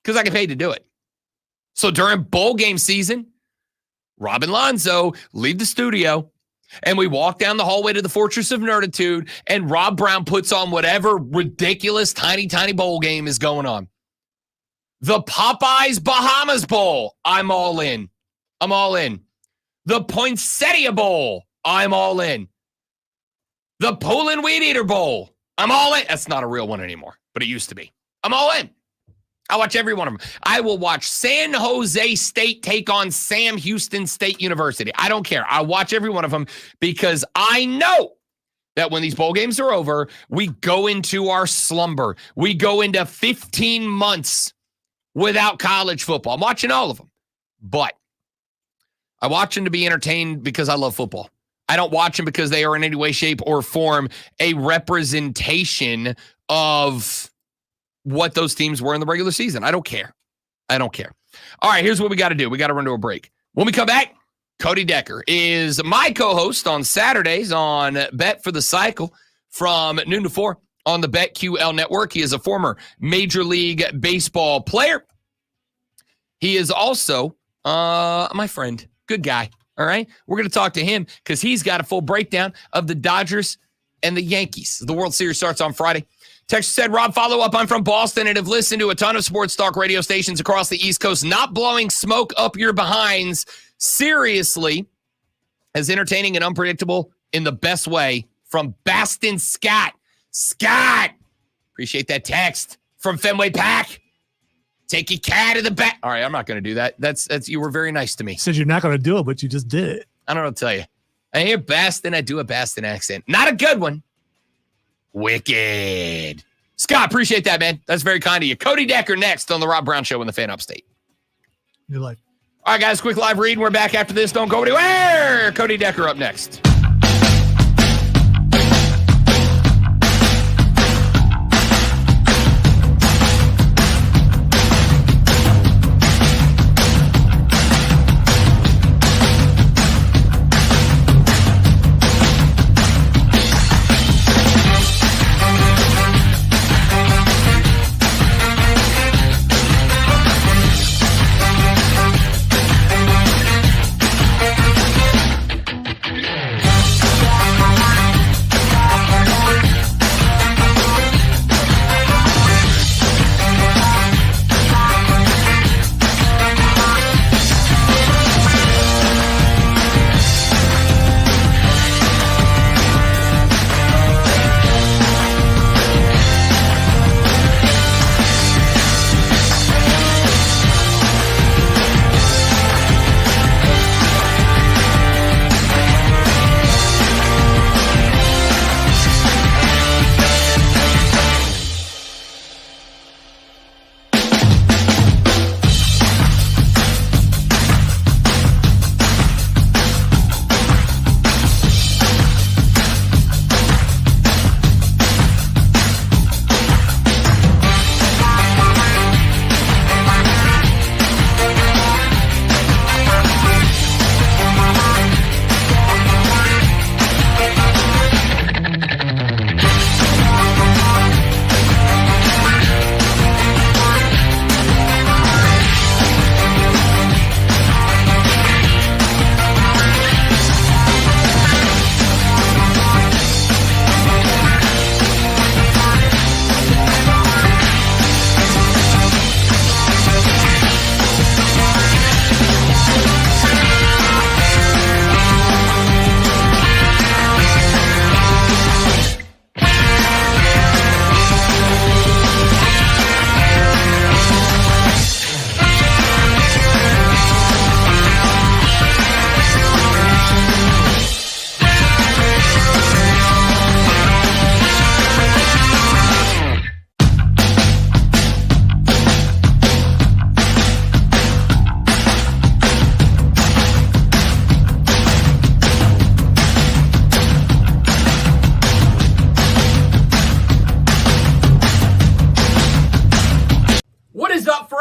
B: because I get paid to do it. So during bowl game season, Rob and Lonzo leave the studio, and we walk down the hallway to the Fortress of Nerditude, and Rob Brown puts on whatever ridiculous tiny bowl game is going on. The Popeyes Bahamas Bowl, I'm all in. I'm all in. The Poinsettia Bowl, I'm all in. The Poland Weed Eater Bowl, I'm all in. That's not a real one anymore, but it used to be. I'm all in. I watch every one of them. I will watch San Jose State take on Sam Houston State University. I don't care. I watch every one of them because I know that when these bowl games are over, we go into our slumber. We go into 15 months without college football. I'm watching all of them, but I watch them to be entertained because I love football. I don't watch them because they are in any way, shape, or form a representation of what those teams were in the regular season. I don't care. I don't care. All right, here's what we got to do. We got to run to a break. When we come back, Cody Decker is my co-host on Saturdays on Bet for the Cycle from noon to 4 on the BetQL network. He is a former Major League Baseball player. He is also my friend. Good guy. All right? We're going to talk to him because he's got a full breakdown of the Dodgers and the Yankees. The World Series starts on Friday. Texas said, Rob, follow up. I'm from Boston and have listened to a ton of sports talk radio stations across the East Coast. Not blowing smoke up your behinds. Seriously, as entertaining and unpredictable in the best way from Baston Scott. Scott, appreciate that text from Fenway Pack. Take your cat to the back. All right, I'm not going to do that. That's you were very nice to me.
A: Said you're not going to do it, but you just did it.
B: I don't know what to tell you. I hear Baston. I do a Baston accent. Not a good one. Wicked. Scott, appreciate that, man. That's very kind of you. Cody Decker next on the Rob Brown Show in the Fan Upstate.
A: You're like,
B: all right, guys, quick live read. We're back after this. Don't go anywhere. Cody Decker up next.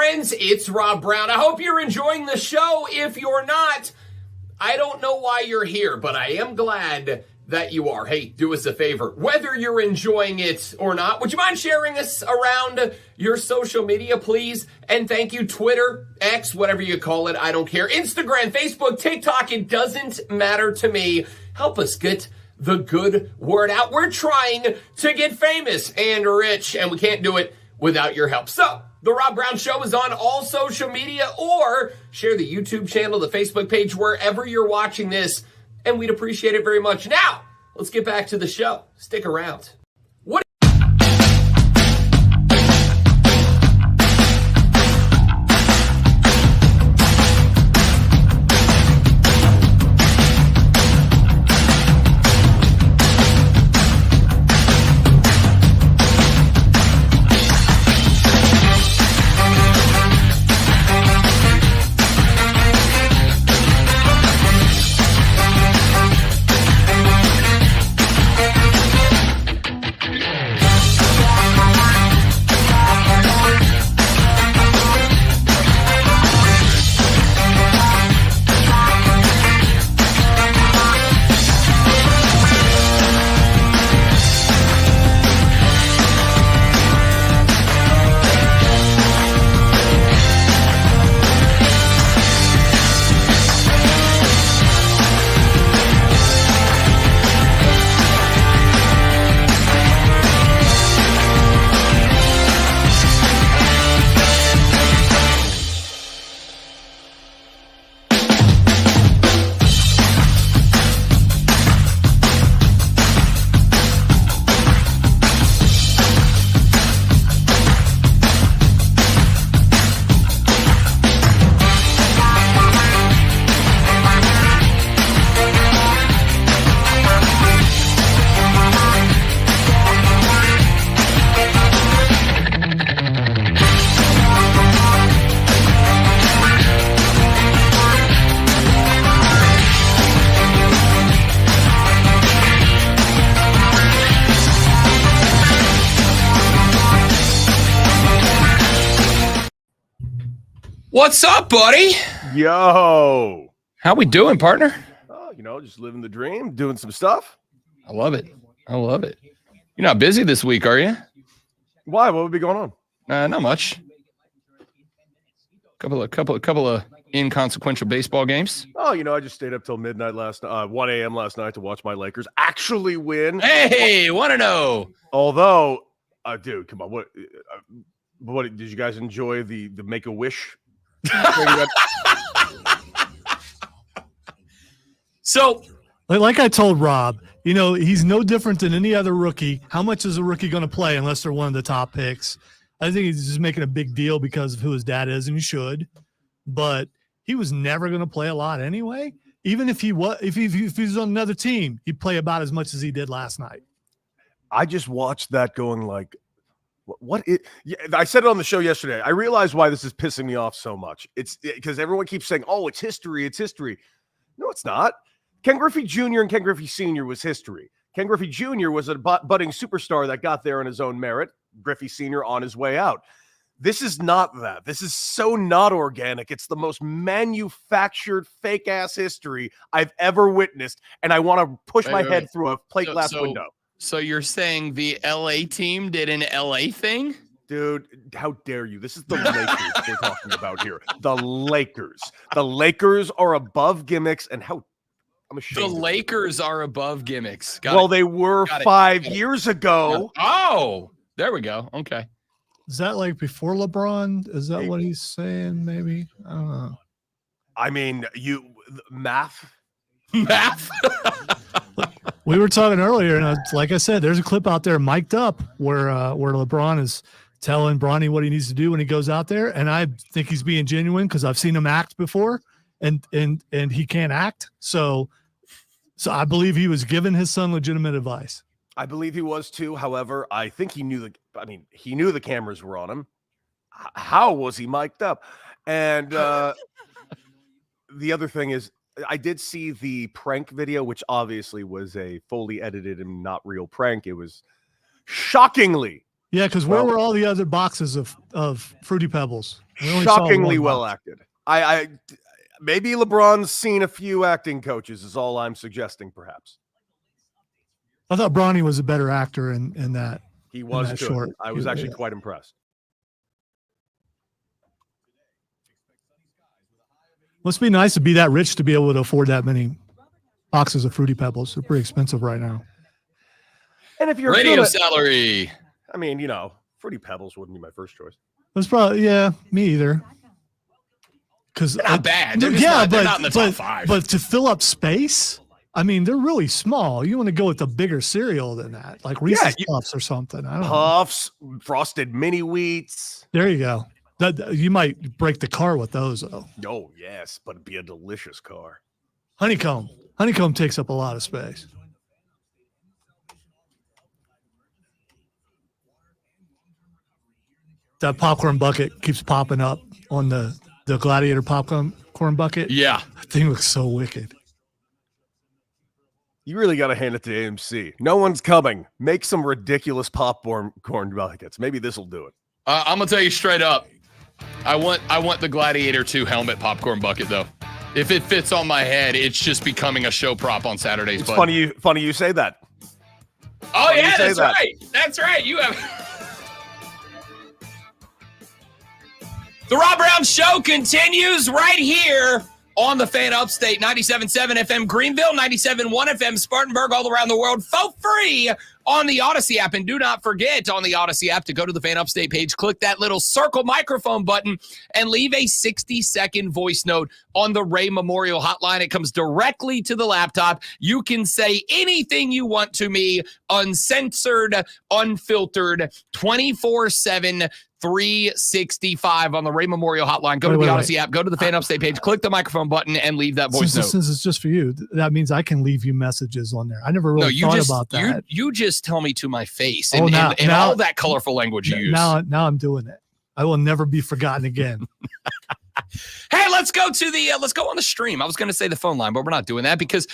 B: friends? It's Rob Brown. I hope you're enjoying the show. If you're not, I don't know why you're here, but I am glad that you are. Hey, do us a favor. Whether you're enjoying it or not, would you mind sharing us around your social media, please? And thank you, Twitter, X, whatever you call it. I don't care. Instagram, Facebook, TikTok, it doesn't matter to me. Help us get the good word out. We're trying to get famous and rich, and we can't do it without your help. So, The Rob Brown Show is on all social media, or share the YouTube channel, the Facebook page, wherever you're watching this, and we'd appreciate it very much. Now, let's get back to the show. Stick around. What's up, buddy?
M: Yo.
B: How we doing, partner?
M: Oh, just living the dream, doing some stuff.
B: I love it. I love it. You're not busy this week, are you?
M: Why? What would be going on?
B: Not much. Couple of inconsequential baseball games.
M: Oh, I just stayed up till midnight 1 a.m. last night to watch my Lakers actually win.
B: Hey, want to know?
M: Although, dude, come on, what did you guys enjoy the Make-A-Wish?
B: So,
A: like I told Rob, he's no different than any other rookie. How much is a rookie going to play unless they're one of the top picks? I think he's just making a big deal because of who his dad is, and he should. But he was never going to play a lot anyway. Even if he was on another team, he'd play about as much as he did last night.
M: I just watched that going like, I said it on the show yesterday. I realized why this is pissing me off so much. It's because everyone keeps saying, "Oh, it's history. It's history." No, it's not. Ken Griffey Jr. and Ken Griffey Sr. was history. Ken Griffey Jr. was a budding superstar that got there on his own merit. Griffey Sr. on his way out. This is not that. This is so not organic. It's the most manufactured fake ass history I've ever witnessed, and I want to push my head through a plate glass window.
B: So you're saying the LA team did an LA thing?
M: Dude, how dare you? This is the Lakers we're talking about here. The Lakers. The Lakers are above gimmicks, and how I'm ashamed.
B: The Lakers are above gimmicks.
M: They were 5 years ago.
B: Oh, there we go. Okay.
A: Is that like before LeBron? Is that what he's saying? Maybe. I don't know.
M: I mean, math.
A: We were talking earlier, and like I said, there's a clip out there mic'd up where LeBron is telling Bronny what he needs to do when he goes out there, and I think he's being genuine because I've seen him act before, and he can't act. So I believe he was giving his son legitimate advice.
M: I believe he was too. However, I think he knew the cameras were on him. How was he mic'd up? And the other thing is, I did see the prank video, which obviously was a fully edited and not real prank. It was shockingly
A: Yeah, because where
M: Well-
A: were all the other boxes of Fruity Pebbles? We only saw
M: Shockingly
A: one
M: well
A: box.
M: acted. I maybe LeBron's seen a few acting coaches is all I'm suggesting, perhaps.
A: I thought Bronny was a better actor in that.
M: He was
A: that
M: good.
A: short.
M: I was
A: Yeah,
M: actually
A: yeah.
M: quite impressed.
A: Must be nice to be that rich to be able to afford that many boxes of Fruity Pebbles. They're pretty expensive right now.
M: And if you're
B: Radio
M: gonna-
B: salary.
M: I mean, you know, Fruity Pebbles wouldn't be my first choice.
A: That's probably me either. Because
B: They're not bad. They're just they're not in the top 5.
A: But to fill up space, I mean, they're really small. You want to go with a bigger cereal than that, like Reese's Puffs or something. I don't know.
M: Puffs, frosted mini wheats.
A: There you go. That you might break the car with those though.
M: Oh yes, but it'd be a delicious car.
A: Honeycomb. Honeycomb takes up a lot of space. That popcorn bucket keeps popping up on the Gladiator popcorn bucket.
B: Yeah.
A: That thing looks so wicked.
M: You really got to hand it to AMC. No one's coming. Make some ridiculous popcorn buckets. Maybe this will do it.
B: I'm gonna tell you straight up. I want the Gladiator 2 helmet popcorn bucket though. If it fits on my head, it's just becoming a show prop on Saturdays.
M: It's
B: bud.
M: funny you say that.
B: Oh
M: funny you
B: yeah,
M: say
B: that's
M: that.
B: right. That's right. You have. The Rob Brown Show continues right here on the Fan Upstate, 97.7 FM Greenville, 97.1 FM Spartanburg, all around the world, for free on the Odyssey app. And do not forget on the Odyssey app to go to the Fan Upstate page, click that little circle microphone button, and leave a 60-second voice note on the Ray Memorial Hotline. It comes directly to the laptop. You can say anything you want to me, uncensored, unfiltered, 24/7, 365 on the Ray Memorial Hotline. Go to the Odyssey app, go to the Fan Upstate page, click the microphone button, and leave that voice note.
A: Since it's just for you, that means I can leave you messages on there. I never really thought about that.
B: You just tell me to my face
A: Oh,
B: and,
A: now-
B: and
A: now-
B: all that colorful language you use.
A: Now I'm doing it. I will never be forgotten again.
B: Hey, let's go to the let's go on the stream. I was going to say the phone line, but we're not doing that because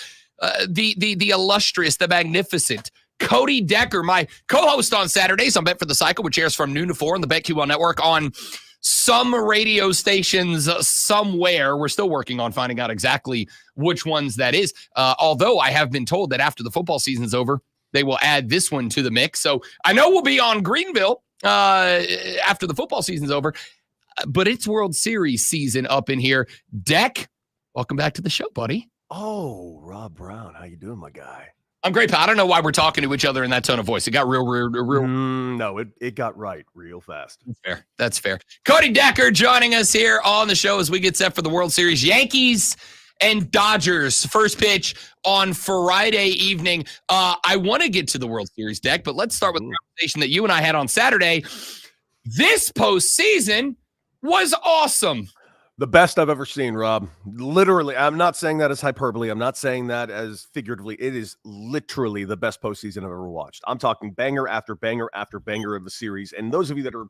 B: the illustrious, the magnificent Cody Decker, my co-host on Saturdays on Bet for the Cycle, which airs from noon to 4 on the BetQL network on some radio stations somewhere. We're still working on finding out exactly which ones that is. Although I have been told that after the football season's over, they will add this one to the mix. So I know we'll be on Greenville after the football season's over, but it's World Series season up in here. Deck, welcome back to the show, buddy.
M: Oh, Rob Brown, how you doing, my guy?
B: I'm great, pal. I don't know why we're talking to each other in that tone of voice. It got real.
M: No, it got right real fast.
B: That's fair. That's fair. Cody Decker joining us here on the show as we get set for the World Series. Yankees and Dodgers. First pitch on Friday evening. I want to get to the World Series, Deck, but let's start with the conversation that you and I had on Saturday. This postseason was awesome.
M: The best I've ever seen, Rob. Literally, I'm not saying that as hyperbole. I'm not saying that as figuratively. It is literally the best postseason I've ever watched. I'm talking banger after banger after banger of the series. And those of you that are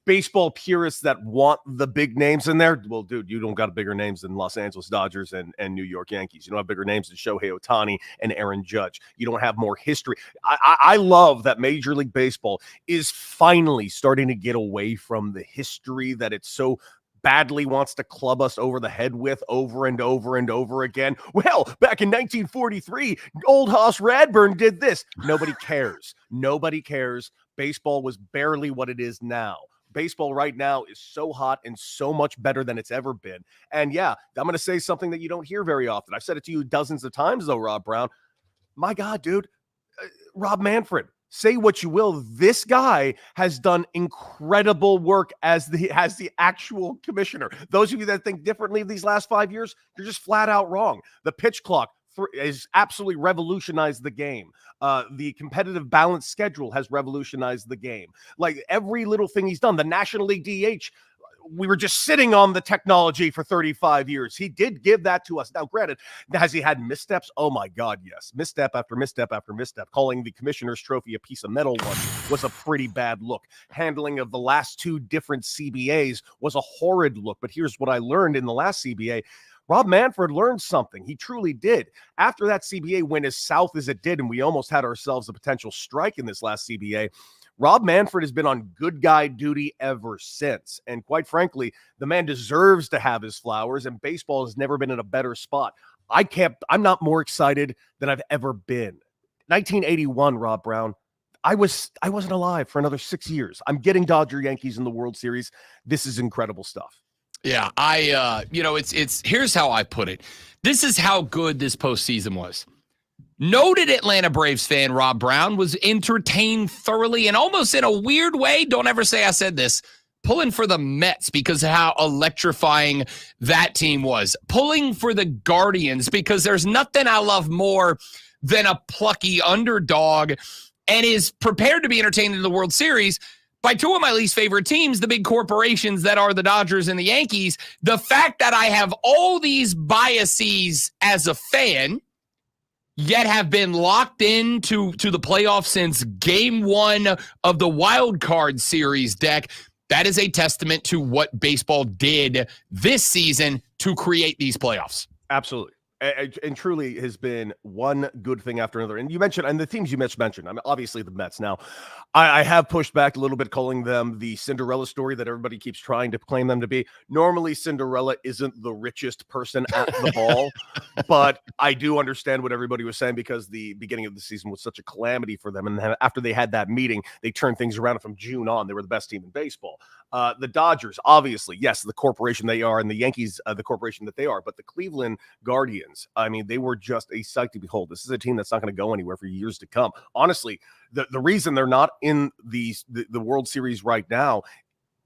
M: baseball purists that want the big names in there, well, dude, you don't got bigger names than Los Angeles Dodgers and New York Yankees. You don't have bigger names than Shohei Ohtani and Aaron Judge. You don't have more history. I love that Major League Baseball is finally starting to get away from the history that it's so badly wants to club us over the head with over and over and over again. Well, back in 1943, old Hoss Radburn did this. Nobody cares. Nobody cares. Baseball was barely what it is now. Baseball right now is so hot and so much better than it's ever been. And yeah, I'm going to say something that you don't hear very often. I've said it to you dozens of times though, Rob Brown. My God, dude, Rob Manfred. Say what you will, this guy has done incredible work as the actual commissioner. Those of you that think differently these last 5 years, you're just flat out wrong. The pitch clock has absolutely revolutionized the game. The competitive balance schedule has revolutionized the game. Like every little thing he's done, the National League DH, we were just sitting on the technology for 35 years. He did give that to us. Now, granted, has he had missteps? Oh, my God, yes. Misstep after misstep after misstep. Calling the commissioner's trophy a piece of metal once was a pretty bad look. Handling of the last 2 different CBAs was a horrid look. But here's what I learned in the last CBA. Rob Manfred learned something. He truly did. After that CBA went as south as it did, and we almost had ourselves a potential strike in this last CBA, Rob Manfred has been on good guy duty ever since. And quite frankly, the man deserves to have his flowers, and baseball has never been in a better spot. I'm not more excited than I've ever been. 1981, Rob Brown. I wasn't alive for another 6 years. I'm getting Dodger Yankees in the World Series. This is incredible stuff.
B: Yeah, it's here's how I put it. This is how good this postseason was. Noted Atlanta Braves fan Rob Brown was entertained thoroughly and almost in a weird way, don't ever say I said this, pulling for the Mets because of how electrifying that team was. Pulling for the Guardians because there's nothing I love more than a plucky underdog, and is prepared to be entertained in the World Series by two of my least favorite teams, the big corporations that are the Dodgers and the Yankees. The fact that I have all these biases as a fan, yet have been locked into the playoffs since game one of the wild card series, Deck, that is a testament to what baseball did this season to create these playoffs.
M: Absolutely. And truly has been one good thing after another. And you mentioned, and the teams you mentioned, I mean, obviously the Mets. Now, I have pushed back a little bit, calling them the Cinderella story that everybody keeps trying to claim them to be. Normally, Cinderella isn't the richest person at the ball, but I do understand what everybody was saying because the beginning of the season was such a calamity for them. And after they had that meeting, they turned things around. From June on, they were the best team in baseball. The Dodgers, obviously, yes, the corporation they are, and the Yankees, the corporation that they are, but the Cleveland Guardians, I mean, they were just a sight to behold. This is a team that's not going to go anywhere for years to come. Honestly, the reason they're not in the World Series right now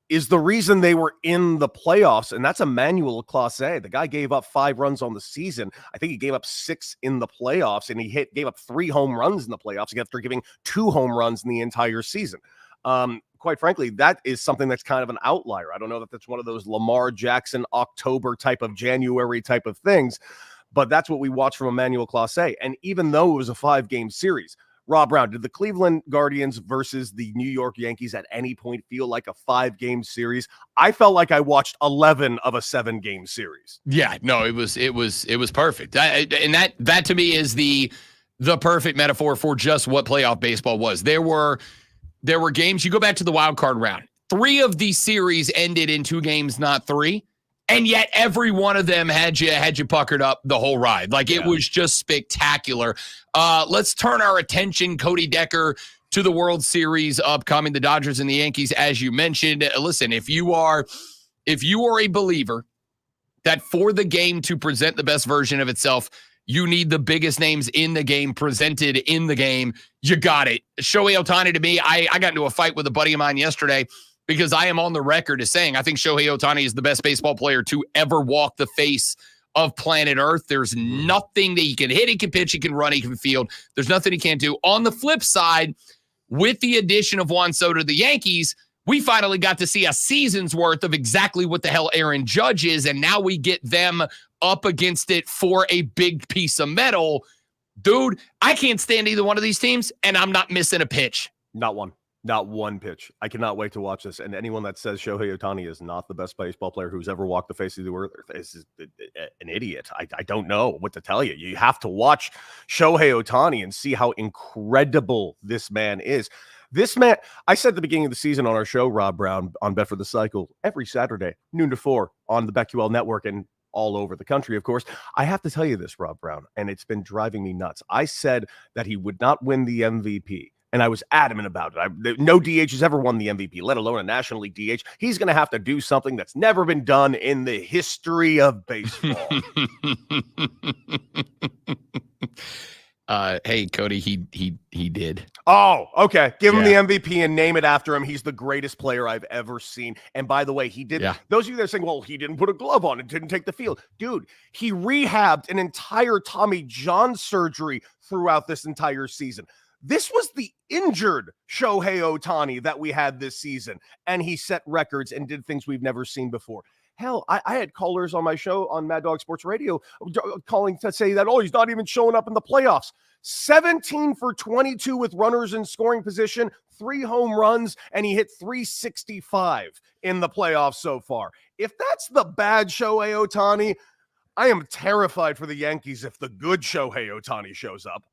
M: is the reason they were in the playoffs, and that's Emmanuel Clase. The guy gave up 5 runs on the season. I think he gave up 6 in the playoffs, and he gave up 3 home runs in the playoffs after giving 2 home runs in the entire season. Quite frankly, that is something that's kind of an outlier. I don't know that that's one of those Lamar Jackson October type of January type of things, but that's what we watched from Emmanuel Clase. And even though it was a 5-game series, Rob Brown, did the Cleveland Guardians versus the New York Yankees at any point feel like a 5-game series? I felt like I watched 11 of a 7-game series.
B: Yeah, no, it was perfect. And that to me is the perfect metaphor for just what playoff baseball was. There were games, you go back to the wild card round, 3 of these series ended in 2 games, not 3. And yet every one of them had you puckered up the whole ride. Like, it was just spectacular. Let's turn our attention, Cody Decker, to the World Series upcoming, the Dodgers and the Yankees, as you mentioned. Listen, if you are a believer that for the game to present the best version of itself, you need the biggest names in the game presented in the game, you got it. Shohei Ohtani, to me, I got into a fight with a buddy of mine yesterday because I am on the record as saying I think Shohei Ohtani is the best baseball player to ever walk the face of planet Earth. There's nothing that he can hit, he can pitch, he can run, he can field. There's nothing he can't do. On the flip side, with the addition of Juan Soto to the Yankees, we finally got to see a season's worth of exactly what the hell Aaron Judge is, and now we get them up against it for a big piece of metal. Dude, I can't stand either one of these teams, and I'm not missing a pitch.
M: Not one pitch. I cannot wait to watch this. And anyone that says Shohei Ohtani is not the best baseball player who's ever walked the face of the earth is an idiot. I don't know what to tell you. You have to watch Shohei Ohtani and see how incredible this man is. This man, I said at the beginning of the season on our show, Rob Brown, on Bet for the Cycle, every Saturday, noon to 4 on the BetQL network and all over the country, of course. I have to tell you this, Rob Brown, and it's been driving me nuts. I said that he would not win the MVP, and I was adamant about it. No DH has ever won the MVP, let alone a National League DH. He's going to have to do something that's never been done in the history of baseball.
B: Hey, Cody, he did.
M: Oh, okay. Give him the MVP and name it after him. He's the greatest player I've ever seen. And by the way, he did. Yeah. Those of you that are saying, well, he didn't put a glove on and didn't take the field. Dude, he rehabbed an entire Tommy John surgery throughout this entire season. This was the injured Shohei Ohtani that we had this season. And he set records and did things we've never seen before. Hell, I had callers on my show on Mad Dog Sports Radio calling to say that, oh, he's not even showing up in the playoffs. 17 for 22 with runners in scoring position, 3 home runs, and he hit 365 in the playoffs so far. If that's the bad Shohei Ohtani, I am terrified for the Yankees if the good Shohei Ohtani shows up.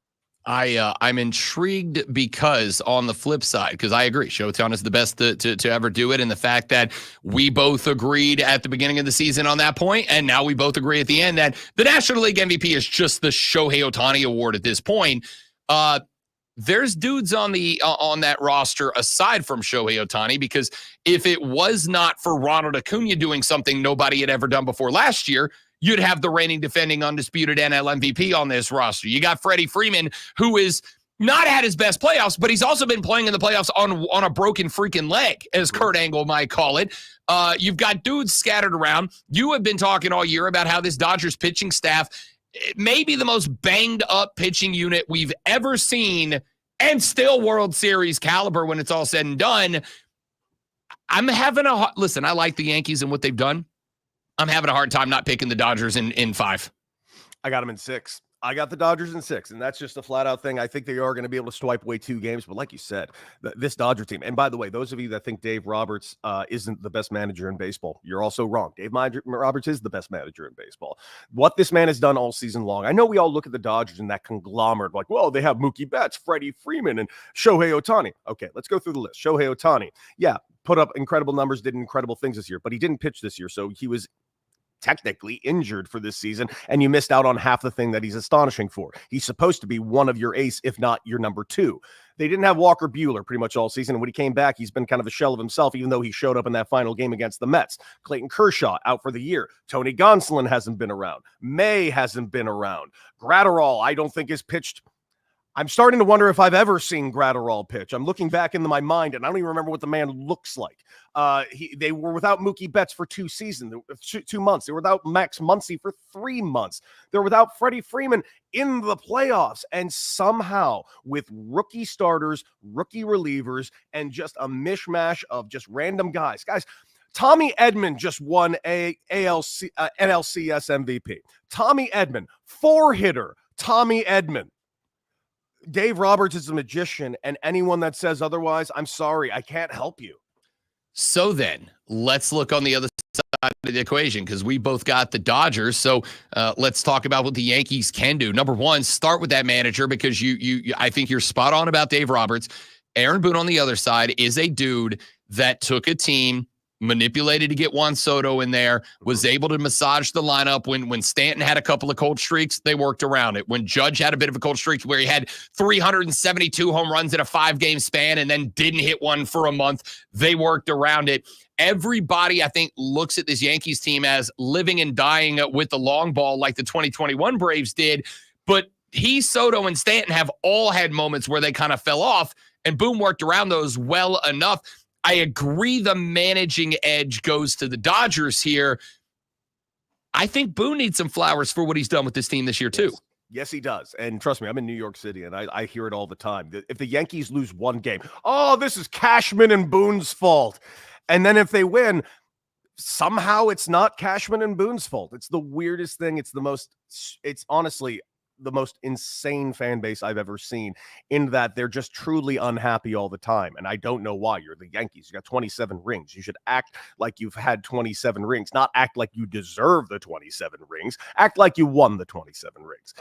B: I'm intrigued because on the flip side, because I agree, Shohei is the best to ever do it, and the fact that we both agreed at the beginning of the season on that point, and now we both agree at the end that the National League MVP is just the Shohei Ohtani award at this point. There's dudes on that roster aside from Shohei Ohtani, because if it was not for Ronald Acuna doing something nobody had ever done before last year, you'd have the reigning defending undisputed NL MVP on this roster. You got Freddie Freeman, who is not had his best playoffs, but he's also been playing in the playoffs on a broken freaking leg, as Kurt Angle might call it. You've got dudes scattered around. You have been talking all year about how this Dodgers pitching staff may be the most banged up pitching unit we've ever seen, and still World Series caliber when it's all said and done. Listen, I like the Yankees and what they've done. I'm having a hard time not picking the Dodgers in 5.
M: I got them in 6. I got the Dodgers in 6, and that's just a flat-out thing. I think they are going to be able to swipe away 2 games, but like you said, this Dodger team, and by the way, those of you that think Dave Roberts isn't the best manager in baseball, you're also wrong. Dave Roberts is the best manager in baseball. What this man has done all season long, I know we all look at the Dodgers and that conglomerate, like, well, they have Mookie Betts, Freddie Freeman, and Shohei Ohtani. Okay, let's go through the list. Shohei Ohtani, yeah, put up incredible numbers, did incredible things this year, but he didn't pitch this year, so he was technically injured for this season, and you missed out on half the thing that he's astonishing for. He's supposed to be one of your ace, if not your number 2. They didn't have Walker Buehler pretty much all season, and when he came back, he's been kind of a shell of himself, even though he showed up in that final game against the Mets. Clayton Kershaw out for the year. Tony Gonsolin hasn't been around. May hasn't been around. Gratterall, I don't think, has pitched. I'm starting to wonder if I've ever seen Gratterall pitch. I'm looking back into my mind, and I don't even remember what the man looks like. They were without Mookie Betts for 2 seasons, 2 months. They were without Max Muncy for 3 months. They're without Freddie Freeman in the playoffs. And somehow, with rookie starters, rookie relievers, and just a mishmash of just random guys. Guys, Tommy Edman just won NLCS MVP. Tommy Edman, 4-hitter, Tommy Edman. Dave Roberts is a magician, and anyone that says otherwise, I'm sorry, I can't help you.
B: So then, let's look on the other side of the equation, because we both got the Dodgers. So let's talk about what the Yankees can do. Number one, start with that manager, because I think you're spot on about Dave Roberts. Aaron Boone on the other side is a dude that took a team, manipulated to get Juan Soto in there, was able to massage the lineup. When Stanton had a couple of cold streaks, they worked around it. When Judge had a bit of a cold streak where he had 372 home runs in a 5-game span and then didn't hit one for a month, they worked around it. Everybody, I think, looks at this Yankees team as living and dying with the long ball like the 2021 Braves did. But Soto, and Stanton have all had moments where they kind of fell off, and Boone worked around those well enough. I agree the managing edge goes to the Dodgers here. I think Boone needs some flowers for what he's done with this team this year, too.
M: Yes, he does. And trust me, I'm in New York City, and I hear it all the time. If the Yankees lose 1 game, oh, this is Cashman and Boone's fault. And then if they win, somehow it's not Cashman and Boone's fault. It's the weirdest thing. It's honestly the most insane fan base I've ever seen, in that they're just truly unhappy all the time. And I don't know why. You're the Yankees. You got 27 rings. You should act like you've had 27 rings, not act like you deserve the 27 rings. Act like you won the 27 rings.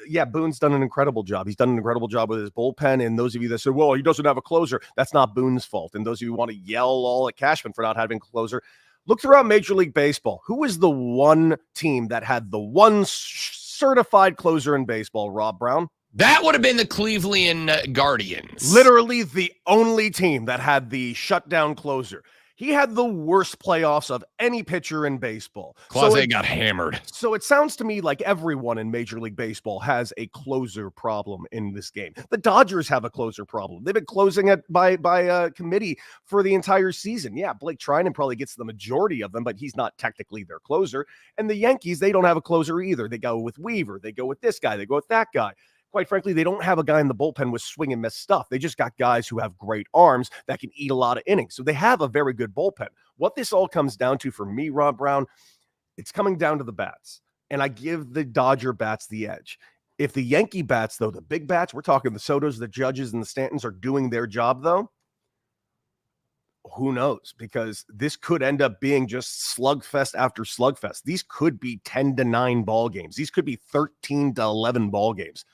M: Yeah, Boone's done an incredible job. He's done an incredible job with his bullpen. And those of you that say, well, he doesn't have a closer, that's not Boone's fault. And those of you who want to yell all at Cashman for not having a closer, look throughout Major League Baseball. Who was the one team that had the one certified closer in baseball, Rob Brown?
B: That would have been the Cleveland Guardians.
M: Literally the only team that had the shutdown closer. He had the worst playoffs of any pitcher in baseball.
B: Clase got hammered. So
M: it sounds to me like everyone in Major League Baseball has a closer problem in this game. The Dodgers have a closer problem. They've been closing it by committee for the entire season. Yeah, Blake Trinan probably gets the majority of them, but he's not technically their closer. And the Yankees, they don't have a closer either. They go with Weaver. They go with this guy. They go with that guy. Quite frankly, they don't have a guy in the bullpen with swing and miss stuff. They just got guys who have great arms that can eat a lot of innings. So they have a very good bullpen. What this all comes down to for me, Rob Brown, it's coming down to the bats. And I give the Dodger bats the edge. If the Yankee bats, though, the big bats, we're talking the Sotos, the Judges, and the Stantons are doing their job, though, who knows? Because this could end up being just slugfest after slugfest. These could be 10-9 ball games. These could be 13-11 ball games.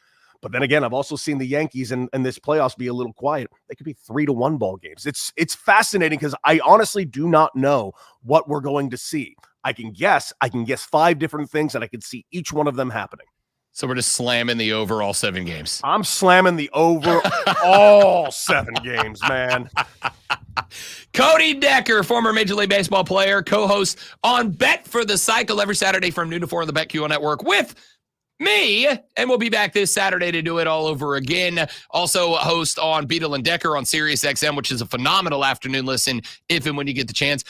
M: But then again, I've also seen the Yankees and this playoffs be a little quiet. They could be 3-1 ball games. It's fascinating because I honestly do not know what we're going to see. I can guess 5 different things, and I can see each one of them happening.
B: So we're just slamming the over all 7 games.
M: I'm slamming the over all 7 games, man.
B: Cody Decker, former Major League Baseball player, co-host on Bet for the Cycle every Saturday from noon to 4 on the BetQL Network with me, and we'll be back this Saturday to do it all over again. Also a host on Beadle and Decker on Sirius XM, which is a phenomenal afternoon listen if and when you get the chance.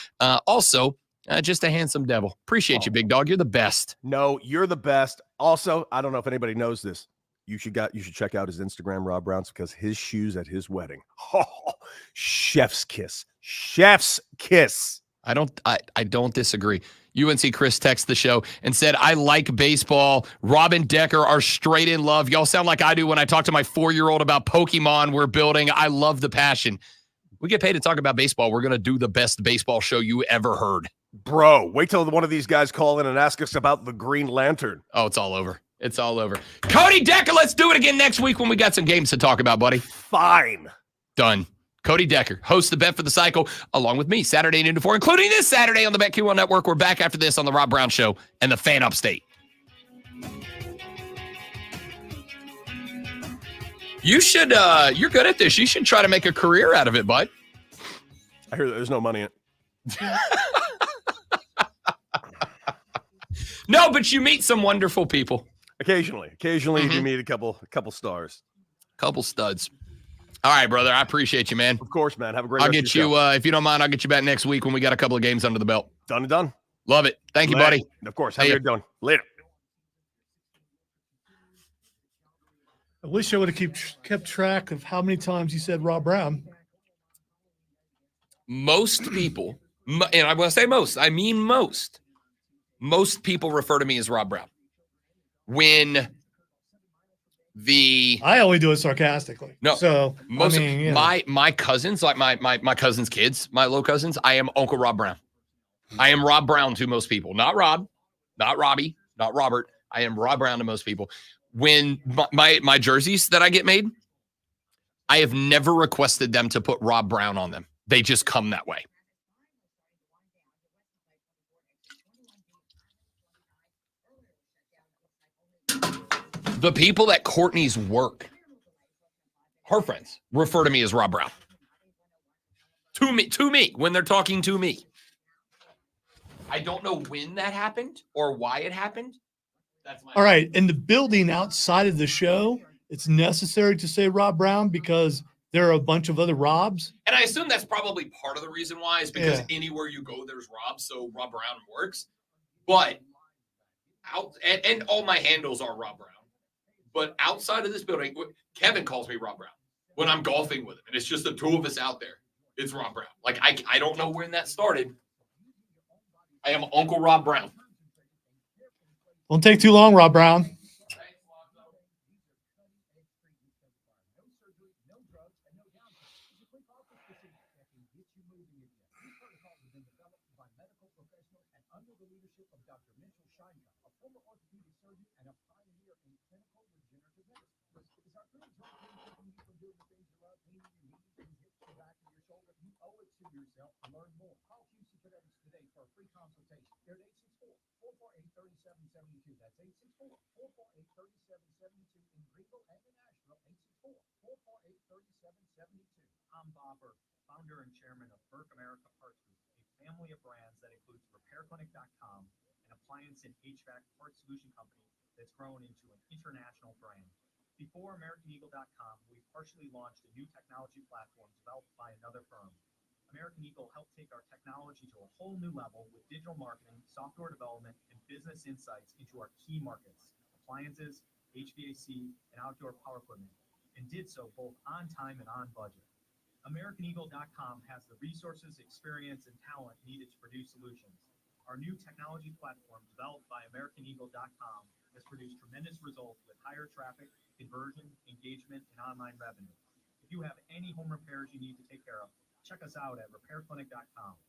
B: Just a handsome devil. Appreciate you, big dog. You're the best.
M: No, you're the best. Also, I don't know if anybody knows this. You should check out his Instagram, Rob Brown's, because his shoes at his wedding. Oh, chef's kiss. Chef's kiss.
B: I don't disagree. UNC Chris texted the show and said, I like baseball. Rob and Decker are straight in love. Y'all sound like I do when I talk to my 4-year-old about Pokemon we're building. I love the passion. We get paid to talk about baseball. We're going to do the best baseball show you ever heard.
M: Bro, wait till one of these guys call in and ask us about the Green Lantern.
B: Oh, it's all over. It's all over. Cody Decker, let's do it again next week when we got some games to talk about, buddy.
M: Fine.
B: Done. Cody Decker, hosts the Bet for the Cycle, along with me, Saturday noon to 4, including this Saturday on the BetQL Network. We're back after this on the Rob Brown Show and the Fan Upstate. You should, you're good at this. You should try to make a career out of it, bud.
M: I hear there's no money in it.
B: No, but you meet some wonderful people.
M: Occasionally, you meet a couple stars.
B: Couple studs. All right, brother. I appreciate you, man.
M: Of course, man. Have a great
B: I'll
M: rest
B: get
M: of your
B: you,
M: show.
B: if you don't mind, I'll get you back next week when we got a couple of games under the belt.
M: Done and done.
B: Love it. Thank you, buddy.
M: Of course. Have a good one. Later.
A: I wish I would have kept track of how many times you said Rob Brown.
B: Most people, and I want to say most, I mean most people refer to me as Rob Brown. When
A: I only do it sarcastically.
B: No,
A: so
B: most
A: my
B: cousins, like my cousins' kids, my little cousins, I am Uncle Rob Brown. I am Rob Brown to most people. Not Rob, not Robbie, not Robert. I am Rob Brown to most people. When my jerseys that I get made, I have never requested them to put Rob Brown on them. They just come that way. The people at Courtney's work, her friends, refer to me as Rob Brown. To me, when they're talking to me. I don't know when that happened or why it happened. That's my
A: All right. In the building outside of the show, it's necessary to say Rob Brown because there are a bunch of other Robs.
B: And I assume that's probably part of the reason why is because anywhere you go, there's Rob. So Rob Brown works. But and all my handles are Rob Brown. But outside of this building, Kevin calls me Rob Brown when I'm golfing with him. And it's just the two of us out there. It's Rob Brown. Like, I don't know when that started. I am Uncle Rob Brown.
A: Don't take too long, Rob Brown.
N: I'm Bobber, founder and chairman of Burke America Parts Group, a family of brands that includes RepairClinic.com, an appliance and HVAC parts solution company that's grown into an international brand. Before AmericanEagle.com, we partially launched a new technology platform developed by another firm. American Eagle helped take our technology to a whole new level with digital marketing, software development, and business insights into our key markets, appliances, HVAC, and outdoor power equipment, and did so both on time and on budget. AmericanEagle.com has the resources, experience, and talent needed to produce solutions. Our new technology platform, developed by AmericanEagle.com, has produced tremendous results with higher traffic, conversion, engagement, and online revenue. If you have any home repairs you need to take care of, check us out at RepairClinic.com.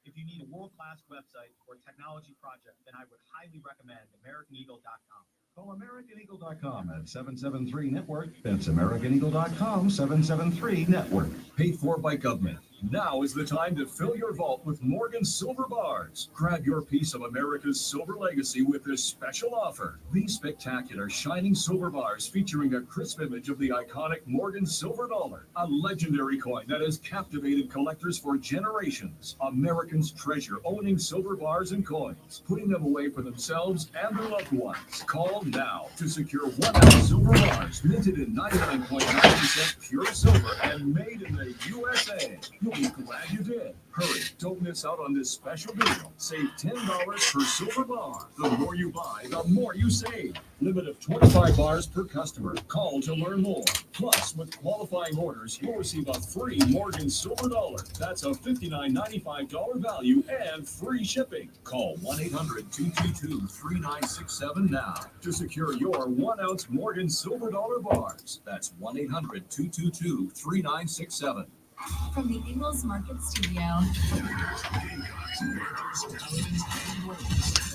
N: If you need a world-class website or technology project, then I would highly recommend AmericanEagle.com.
D: Call AmericanEagle.com at 773-NETWORK. That's AmericanEagle.com, 773-NETWORK. Paid for by government. Now is the time to fill your vault with Morgan Silver Bars. Grab your piece of America's silver legacy with this special offer. These spectacular shining silver bars featuring a crisp image of the iconic Morgan silver dollar, a legendary coin that has captivated collectors for generations. Americans treasure owning silver bars and coins, putting them away for themselves and their loved ones. Call now to secure 1 ounce silver bars minted in 99.9% pure silver and made in the USA. You'll be glad you did. Hurry, don't miss out on this special deal. Save $10 per silver bar. The more you buy, the more you save. Limit of 25 bars per customer. Call to learn more. Plus, with qualifying orders, you'll receive a free Morgan Silver Dollar. That's a $59.95 value and free shipping. Call 1-800-222-3967 now to secure your 1 ounce Morgan Silver Dollar bars. That's 1-800-222-3967.
F: From the Eagles Market Studio.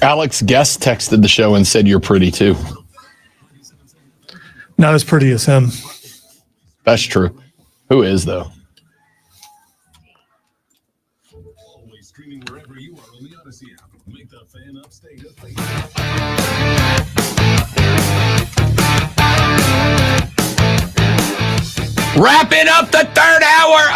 B: Alex Guest texted the show and said you're pretty too.
A: Not as pretty as him.
B: That's true. Who is though?
H: Always streaming wherever you are on the Odyssey app. Make the Fan Upstate a thing.
B: Wrapping up the third hour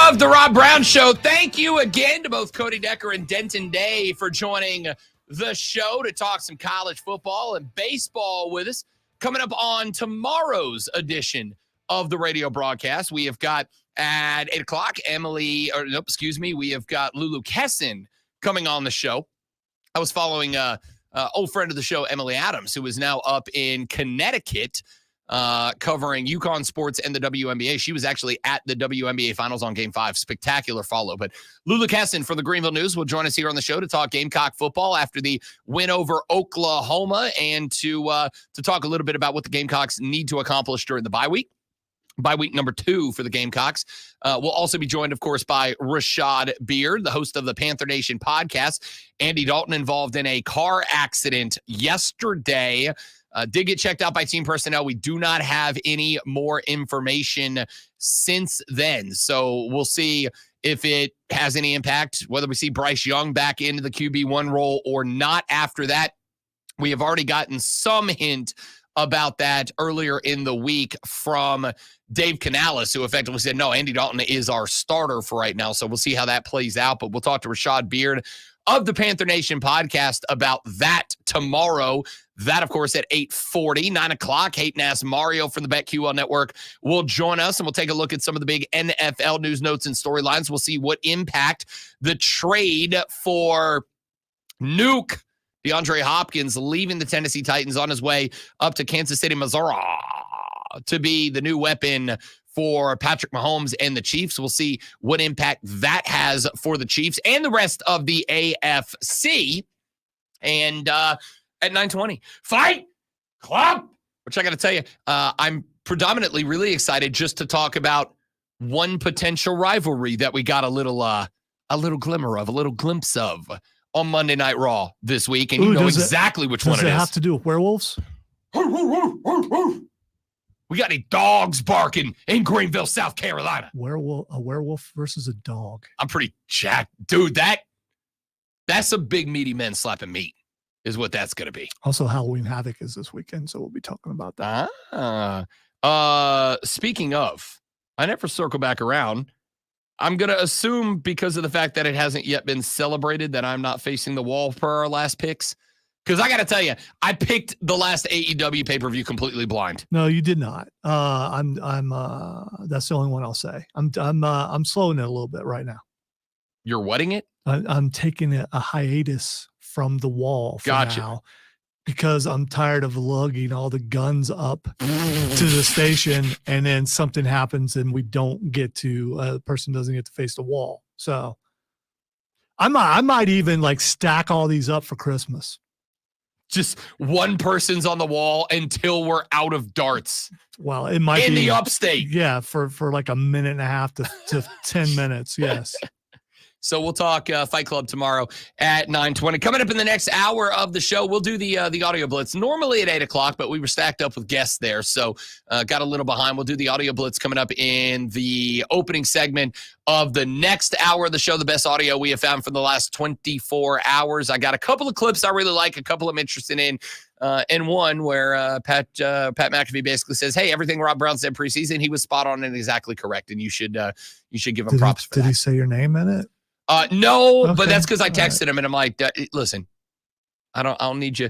B: of the Rob Brown Show. Thank you again to both Cody Decker and Denton Day for joining the show to talk some college football and baseball with us. Coming up on tomorrow's edition of the radio broadcast, we have got at 8 o'clock, we have got Lulu Kesson coming on the show. I was following old friend of the show, Emily Adams, who is now up in Connecticut, covering UConn sports and the WNBA. She was actually at the WNBA finals on Game 5. Spectacular follow. But Lulu Kesson for the Greenville News will join us here on the show to talk Gamecock football after the win over Oklahoma and to talk a little bit about what the Gamecocks need to accomplish during the bye week. Bye week number 2 for the Gamecocks. We'll also be joined, of course, by Rashad Beard, the host of the Panther Nation podcast. Andy Dalton involved in a car accident yesterday. Did get checked out by team personnel. We do not have any more information since then. So we'll see if it has any impact, whether we see Bryce Young back into the QB1 role or not after that. We have already gotten some hint about that earlier in the week from Dave Canales, who effectively said, no, Andy Dalton is our starter for right now. So we'll see how that plays out. But we'll talk to Rashad Beard of the Panther Nation podcast about that tomorrow. That, of course, at 8:40, 9 o'clock. Hayden Ask Mario from the BetQL Network will join us, and we'll take a look at some of the big NFL news, notes, and storylines. We'll see what impact the trade for Nuke, DeAndre Hopkins, leaving the Tennessee Titans on his way up to Kansas City, Missouri, to be the new weapon for Patrick Mahomes and the Chiefs. We'll see what impact that has for the Chiefs and the rest of the AFC. And at 9:20, Fight Club, which I got to tell you, I'm predominantly really excited just to talk about one potential rivalry that we got a little glimmer of, a little glimpse of on Monday Night Raw this week. And you know exactly which one it is.
A: Does it have to do with werewolves?
B: We got any dogs barking in Greenville, South Carolina.
A: A werewolf versus a dog.
B: I'm pretty jacked. Dude, that's a big meaty men slapping meat is what that's going to be.
A: Also, Halloween Havoc is this weekend, so we'll be talking about that.
B: Speaking of, I never circle back around. I'm going to assume because of the fact that it hasn't yet been celebrated that I'm not facing the wall for our last picks. Because I got to tell you, I picked the last AEW pay-per-view completely blind.
A: No, you did not. I'm that's the only one I'll say. I'm slowing it a little bit right now.
B: You're wetting it?
A: I'm taking a hiatus from the wall for now because I'm tired of lugging all the guns up to the station and then something happens and we don't get to, a person doesn't get to face the wall. So I might even like stack all these up for Christmas.
B: Just one person's on the wall until we're out of darts.
A: Well, it might
B: be
A: in
B: the upstate.
A: Yeah, for like a minute and a half to 10 minutes. Yes.
B: So we'll talk Fight Club tomorrow at 9:20. Coming up in the next hour of the show, we'll do the audio blitz. Normally at 8 o'clock, but we were stacked up with guests there, so got a little behind. We'll do the audio blitz coming up in the opening segment of the next hour of the show, the best audio we have found for the last 24 hours. I got a couple of clips I really like, a couple I'm interested in, and one where Pat McAfee basically says, hey, everything Rob Brown said preseason, he was spot on and exactly correct, and you should give him props for that.
A: Did he say your name in it?
B: No,
A: Okay.
B: but that's because I texted him and I'm like, listen, I don't need you,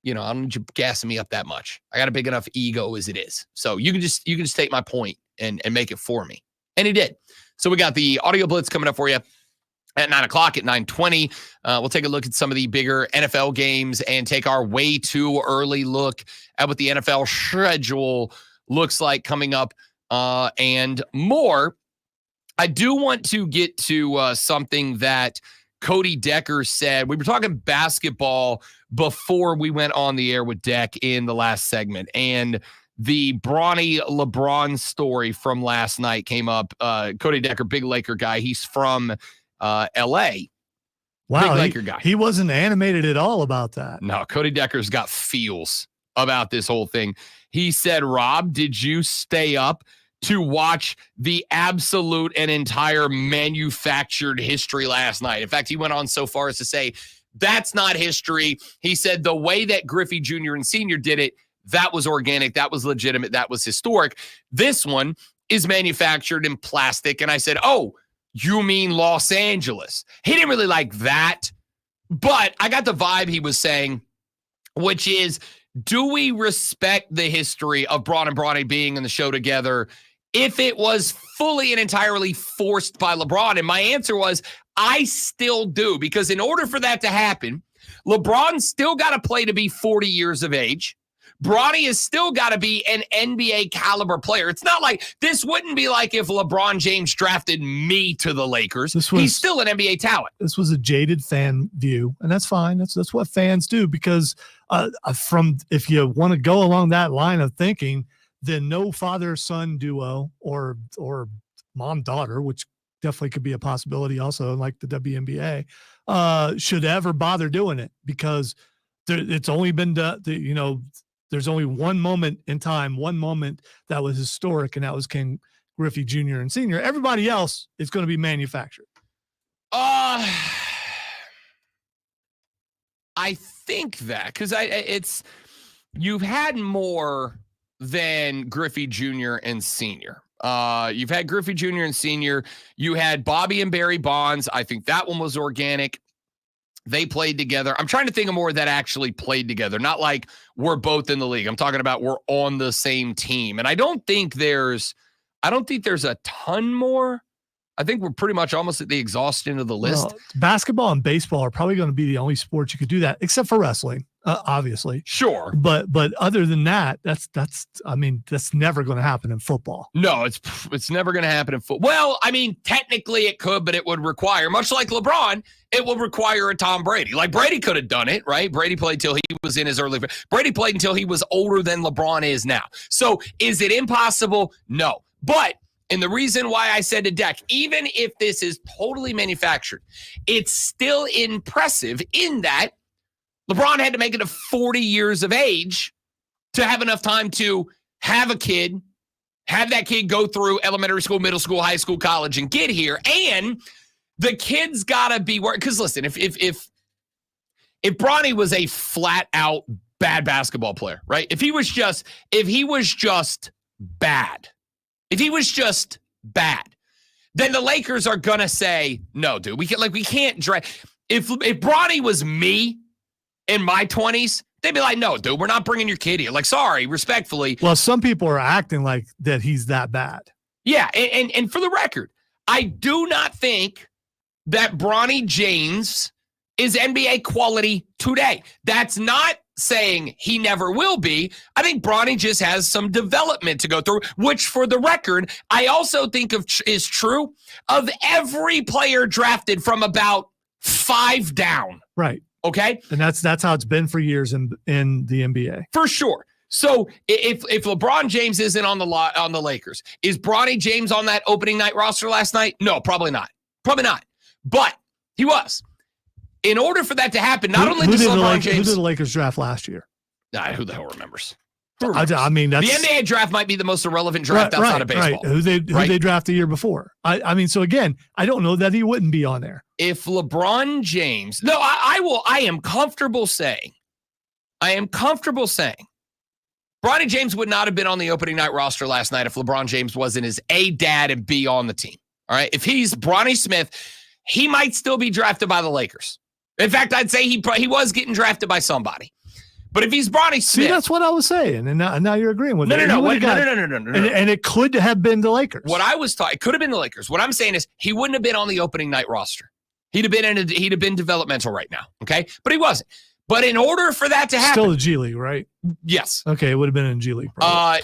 B: I don't need you gassing me up that much. I got a big enough ego as it is. So you can just take my point and make it for me. And he did. So we got the audio blitz coming up for you at 9 o'clock, at 9:20. We'll take a look at some of the bigger NFL games and take our way too early look at what the NFL schedule looks like coming up and more. I do want to get to something that Cody Decker said. We were talking basketball before we went on the air with Deck in the last segment, and the Bronny LeBron story from last night came up. Cody Decker, big Laker guy. He's from L.A.
A: Wow,
B: big Laker guy.
A: He wasn't animated at all about that.
B: No, Cody Decker's got feels about this whole thing. He said, Rob, did you stay up to watch the absolute and entire manufactured history last night? In fact, he went on so far as to say, that's not history. He said the way that Griffey Jr. and Sr. did it, that was organic, that was legitimate, that was historic. This one is manufactured in plastic. And I said, oh, you mean Los Angeles? He didn't really like that, but I got the vibe he was saying, which is, do we respect the history of Braun and Bronny being in the show together if it was fully and entirely forced by LeBron? And my answer was, I still do, because in order for that to happen, LeBron still got to play to be 40 years of age. Bronny has still got to be an NBA caliber player. It's not like, this wouldn't be like if LeBron James drafted me to the Lakers. He's still an NBA talent.
A: This was a jaded fan view, and that's fine. That's what fans do, because if you want to go along that line of thinking, then no father-son duo or mom-daughter, which definitely could be a possibility also, like the WNBA, should ever bother doing it, because it's only been done, there's only one moment in time, one moment that was historic, and that was King Griffey Jr. and Sr. Everybody else is going to be manufactured.
B: I think that, because you've had more than Griffey Jr. and Sr. You've had Griffey Jr. and Sr. You had Bobby and Barry Bonds. I think that one was organic. They played together. I'm trying to think of more that actually played together. Not like we're both in the league. I'm talking about we're on the same team. And I don't think there's a ton more. I think we're pretty much almost at the exhaustion of the list.
A: Well, basketball and baseball are probably going to be the only sports you could do that, except for wrestling, obviously.
B: Sure.
A: But other than that, that's never going to happen in football.
B: No, it's never going to happen in football. Well, I mean, technically it could, but it would require, much like LeBron, it would require a Tom Brady. Like Brady could have done it, right? Brady played till he was in his early. Brady played until he was older than LeBron is now. So is it impossible? No. But, and the reason why I said to Deck, even if this is totally manufactured, it's still impressive in that LeBron had to make it to 40 years of age to have enough time to have a kid, have that kid go through elementary school, middle school, high school, college, and get here. And the kid's got to be working. Because listen, if Bronny was a flat out bad basketball player, right? If he was just bad, then the Lakers are gonna say, no, dude, we can't drag. If Bronny was me in my 20s, they'd be like, no, dude, we're not bringing your kid here. Like, sorry, respectfully.
A: Well, some people are acting like that he's that bad.
B: Yeah, and for the record, I do not think that Bronny James is NBA quality today. That's not saying he never will be. I think Bronny just has some development to go through, which for the record, I also think is true of every player drafted from about 5 down.
A: Right.
B: Okay.
A: And that's how it's been for years in the NBA.
B: For sure. So if LeBron James isn't on the Lakers, is Bronny James on that opening night roster last night? No, probably not. Probably not. But he was. In order for that to happen, not only does LeBron James...
A: Who did the Lakers draft last year?
B: Who the hell remembers?
A: I mean, that's...
B: The NBA draft might be the most irrelevant draft outside of baseball.
A: Right. Who they draft the year before. I mean, so again, I don't know that he wouldn't be on there.
B: If LeBron James... No, I am comfortable saying, Bronny James would not have been on the opening night roster last night if LeBron James wasn't his A dad and B on the team. All right. If he's Bronny Smith, he might still be drafted by the Lakers. In fact, I'd say he was getting drafted by somebody. But if he's Bronny Smith,
A: see, that's what I was saying, and now you're agreeing with me.
B: No.
A: And it could have been the Lakers.
B: What I was taught, it could have been the Lakers. What I'm saying is he wouldn't have been on the opening night roster. He'd have been developmental right now. Okay, but he wasn't. But in order for that to happen,
A: still a G League, right?
B: Yes.
A: Okay, it would have been in G League. Probably.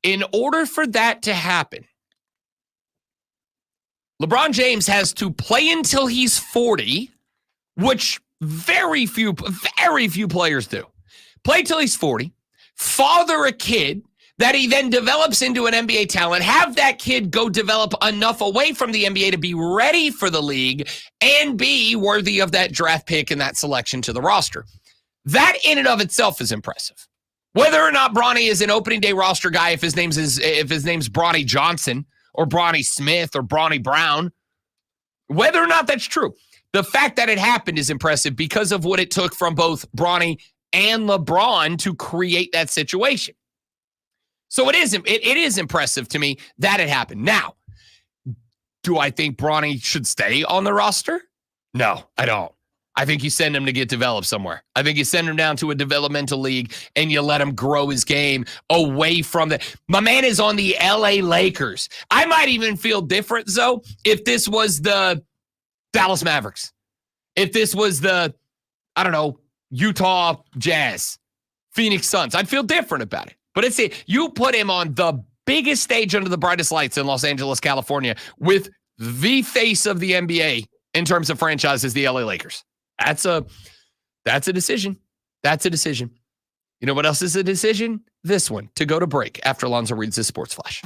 B: In order for that to happen, LeBron James has to play until he's 40, which very few players do. Play till he's 40, father a kid that he then develops into an NBA talent, have that kid go develop enough away from the NBA to be ready for the league and be worthy of that draft pick and that selection to the roster. That in and of itself is impressive. Whether or not Bronny is an opening day roster guy, if his name's Bronny Johnson or Bronny Smith or Bronny Brown, whether or not that's true, the fact that it happened is impressive because of what it took from both Bronny and LeBron to create that situation. So it is impressive to me that it happened. Now, do I think Bronny should stay on the roster? No, I don't. I think you send him to get developed somewhere. I think you send him down to a developmental league and you let him grow his game away from the... My man is on the LA Lakers. I might even feel different, though, if this was the Dallas Mavericks. If this was the, I don't know, Utah Jazz, Phoenix Suns, I'd feel different about it. But you put him on the biggest stage under the brightest lights in Los Angeles, California, with the face of the NBA in terms of franchises, the LA Lakers. That's a decision. That's a decision. You know what else is a decision? This one, to go to break after Alonzo reads his sports flash.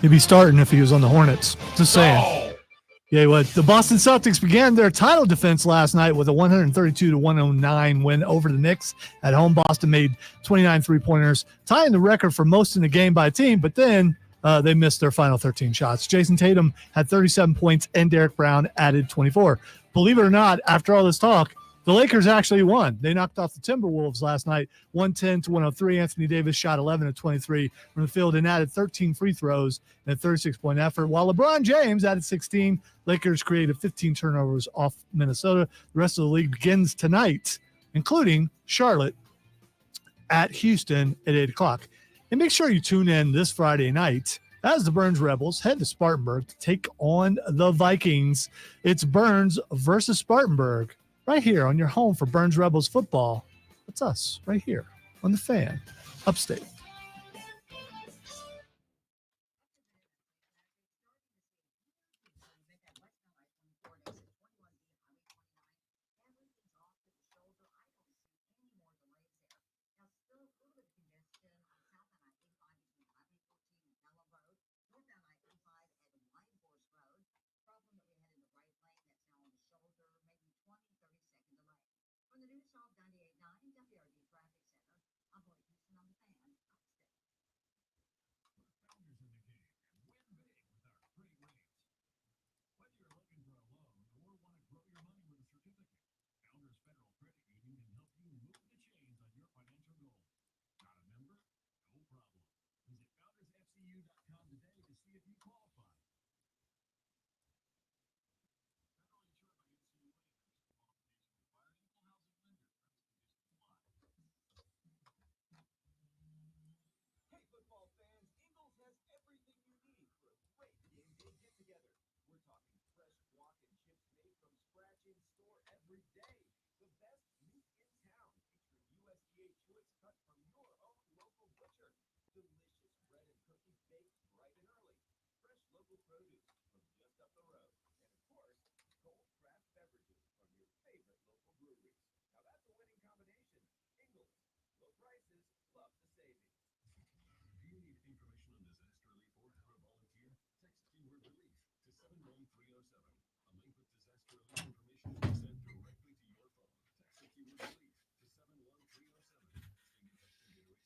A: He'd be starting if he was on the Hornets. Just saying. Oh. Yeah, what the Boston Celtics began their title defense last night with a 132-109 win over the Knicks at home. Boston made 29 three-pointers, tying the record for most in the game by a team, but then they missed their final 13 shots. Jason Tatum had 37 points and Derek Brown added 24. Believe it or not, after all this talk, the Lakers actually won. They knocked off the Timberwolves last night, 110-103. Anthony Davis shot 11 of 23 from the field and added 13 free throws in a 36-point effort. While LeBron James added 16, Lakers created 15 turnovers off Minnesota. The rest of the league begins tonight, including Charlotte at Houston at 8 o'clock. And make sure you tune in this Friday night as the Burns Rebels head to Spartanburg to take on the Vikings. It's Burns versus Spartanburg. Right here on your home for Burns Rebels football. It's us right here on the Fan, upstate.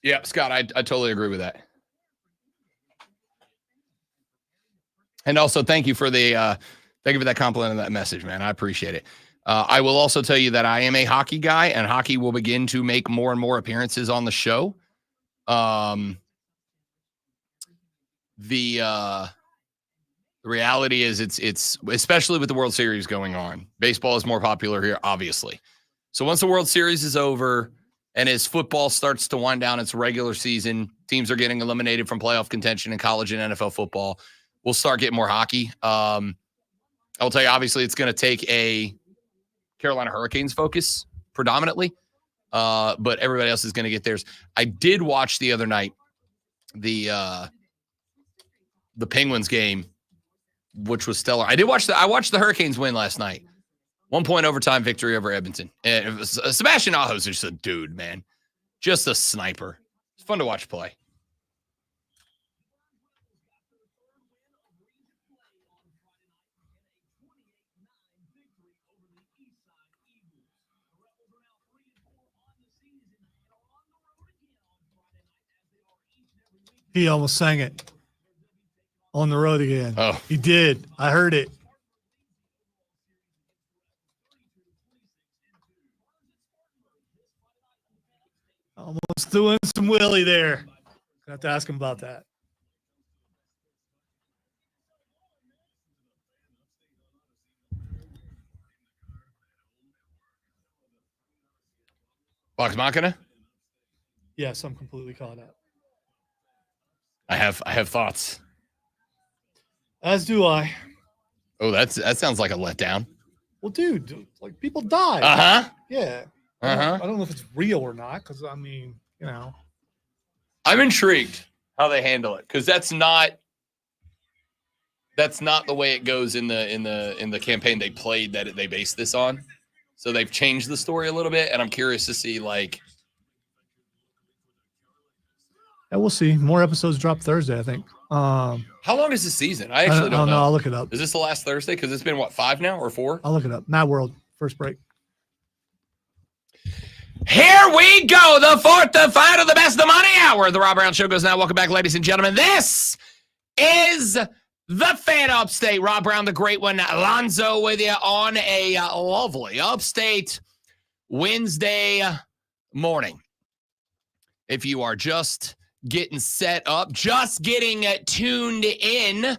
B: Yeah, Scott, I totally agree with that. And also, thank you for that compliment and that message, man. I appreciate it. I will also tell you that I am a hockey guy, and hockey will begin to make more and more appearances on the show. The reality is it's especially with the World Series going on. Baseball is more popular here, obviously. So once the World Series is over and as football starts to wind down its regular season, teams are getting eliminated from playoff contention in college and NFL football, we'll start getting more hockey. I will tell you, obviously, it's going to take a Carolina Hurricanes focus predominantly, but everybody else is going to get theirs. I did watch the other night the Penguins game, which was stellar. I watched the Hurricanes win last night. 1-point overtime victory over Edmonton. And it was, Sebastian Aho's just a dude, man. Just a sniper. It's fun to watch play.
A: He almost sang it on the road again.
B: Oh,
A: he did. I heard it. Almost doing some Willie there. I have to ask him about that.
B: Vox Machina?
A: Yes, I'm completely caught up.
B: I have thoughts.
A: As do I.
B: Oh, that sounds like a letdown.
A: Well, dude, like people die.
B: Uh-huh.
A: Yeah.
B: Uh-huh.
A: I don't know if it's real or not, because I mean, you know.
B: I'm intrigued how they handle it, because that's not the way it goes in the campaign they played that they based this on. So they've changed the story a little bit, and I'm curious to see like.
A: Yeah, we'll see. More episodes drop Thursday, I think.
B: How long is the season? I actually don't know.
A: I'll look it up.
B: Is this the last Thursday? Because it's been 5 now or 4?
A: I'll look it up. Mad World, first break.
B: Here we go. The fourth, the final, the best, the money hour. The Rob Brown Show goes now. Welcome back, ladies and gentlemen. This is the Fan Upstate. Rob Brown, the great one. Alonzo with you on a lovely upstate Wednesday morning. If you are just getting set up, just getting tuned in,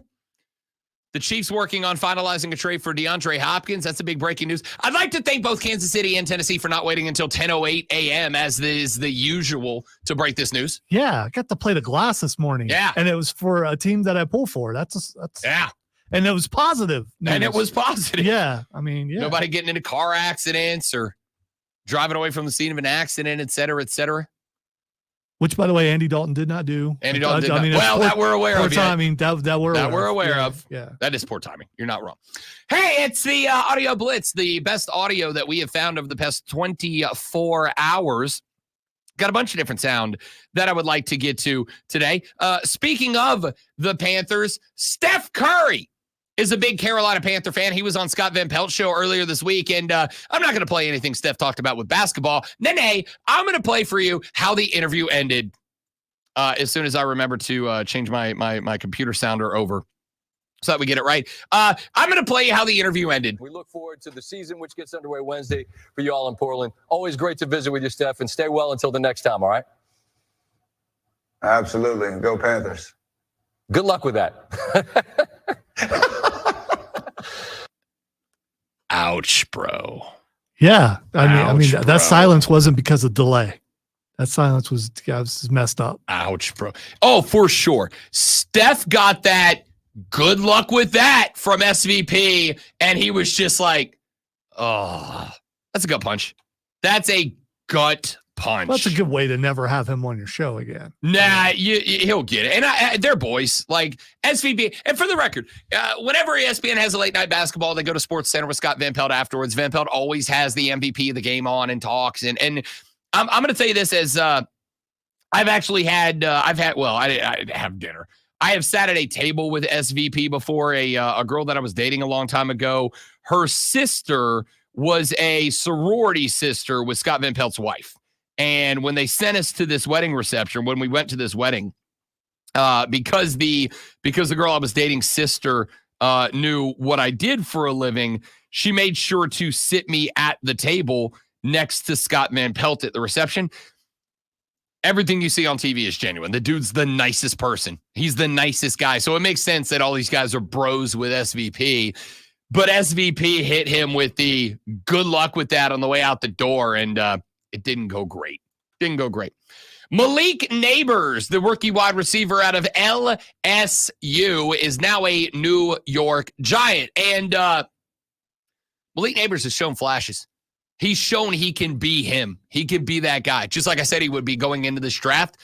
B: the Chiefs working on finalizing a trade for DeAndre Hopkins. That's a big breaking news. I'd like to thank both Kansas City and Tennessee for not waiting until 10:08 a.m. as is the usual to break this news.
A: Yeah, I got to play the glass this morning.
B: Yeah.
A: And it was for a team that I pull for. That's
B: yeah.
A: And it was positive news.
B: And it was positive.
A: Yeah. I mean, yeah.
B: Nobody getting into car accidents or driving away from the scene of an accident, et cetera, et cetera.
A: Which, by the way, Andy Dalton did not do.
B: Andy Dalton did not. Well, that we're aware of.
A: Timing. That we're
B: aware of.
A: Yeah.
B: That is poor timing. You're not wrong. Hey, it's the Audio Blitz, the best audio that we have found over the past 24 hours. Got a bunch of different sound that I would like to get to today. Speaking of the Panthers, Steph Curry is a big Carolina Panther fan. He was on Scott Van Pelt's show earlier this week, and I'm not going to play anything Steph talked about with basketball. Nene, I'm going to play for you how the interview ended as soon as I remember to change my computer sounder over so that we get it right. I'm going to play you how the interview ended.
O: We look forward to the season, which gets underway Wednesday for you all in Portland. Always great to visit with you, Steph, and stay well until the next time, all right?
P: Absolutely. Go Panthers.
O: Good luck with that.
B: Ouch, bro.
A: Yeah. I mean,
B: bro.
A: that silence wasn't because of delay. That silence was messed up.
B: Ouch, bro. Oh, for sure. Steph got that good luck with that from SVP, and he was just like, oh, that's a gut punch. That's a gut punch.
A: That's a good way to never have him on your show again.
B: Nah, he'll get it. And they're boys. Like SVP. And for the record, whenever ESPN has a late night basketball, they go to Sports Center with Scott Van Pelt afterwards. Van Pelt always has the MVP of the game on and talks. And I'm going to tell you this as I have dinner. I have sat at a table with SVP before. A girl that I was dating a long time ago. Her sister was a sorority sister with Scott Van Pelt's wife. And when they sent us to this wedding reception, when we went to this wedding, because the girl I was dating sister knew what I did for a living, she made sure to sit me at the table next to Scott Van Pelt at the reception. Everything you see on TV is genuine. The dude's the nicest person. He's the nicest guy. So it makes sense that all these guys are bros with SVP. But SVP hit him with the good luck with that on the way out the door, and it didn't go great. Malik Neighbors, the rookie wide receiver out of LSU, is now a New York Giant. And Malik Neighbors has shown flashes. He's shown he can be him. He can be that guy. Just like I said he would be going into this draft.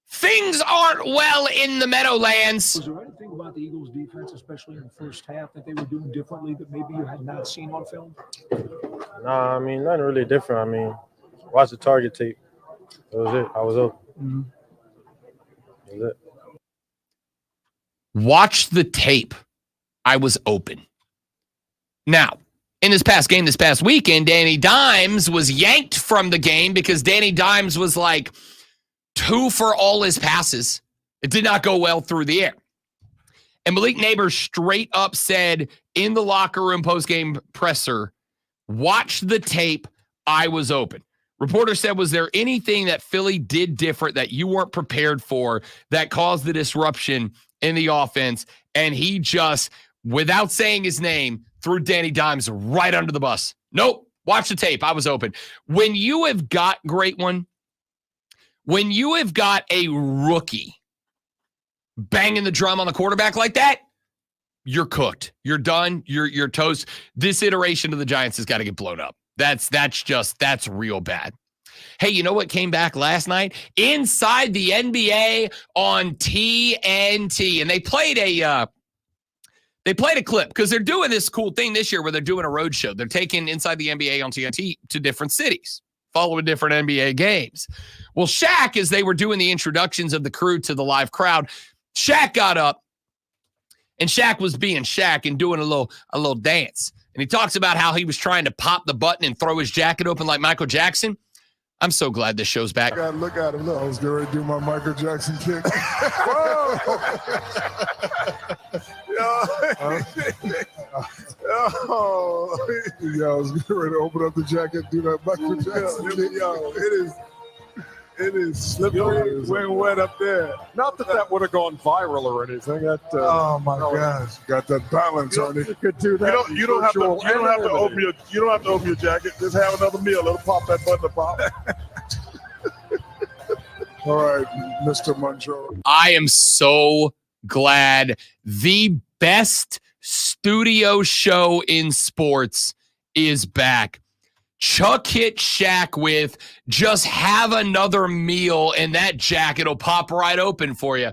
B: Things aren't well in the Meadowlands.
P: Was there anything about the Eagles' defense, especially in the first half, that they were doing differently that maybe you had not seen on film?
Q: Nah, I mean, nothing really different. I mean, watch the target tape. That was it. I was open.
P: Mm-hmm.
Q: That was it.
B: Watch the tape. I was open. Now, in this past game, this past weekend, Danny Dimes was yanked from the game because Danny Dimes was like 2 for all his passes. It did not go well through the air. And Malik Neighbors straight up said in the locker room post-game presser, watch the tape. I was open. Reporter said, was there anything that Philly did different that you weren't prepared for that caused the disruption in the offense? And he just, without saying his name, threw Danny Dimes right under the bus. Nope. Watch the tape. I was open. When you have got when you have got a rookie banging the drum on the quarterback like that, you're cooked. You're done. You're toast. This iteration of the Giants has got to get blown up. That's real bad. Hey, you know what came back last night? Inside the NBA on TNT. And they played a clip because they're doing this cool thing this year where they're doing a road show. They're taking Inside the NBA on TNT to different cities, following different NBA games. Well, Shaq, as they were doing the introductions of the crew to the live crowd, Shaq got up and Shaq was being Shaq and doing a little dance. And he talks about how he was trying to pop the button and throw his jacket open like Michael Jackson. I'm so glad this show's back.
R: God, look at him. Look, I was getting ready to do my Michael Jackson kick. Yeah, I was getting ready to open up the jacket, do that Michael Jackson kick. It is slippery. We're wet up there.
S: Not that would have gone viral or anything.
R: Oh my gosh, got that balance on it.
S: You could do that.
R: You don't have to open your jacket. Just have another meal. It'll pop that button to pop. All right, Mr. Montrose.
B: I am so glad the best studio show in sports is back. Chuck hit Shaq with just have another meal and that jacket will pop right open for you.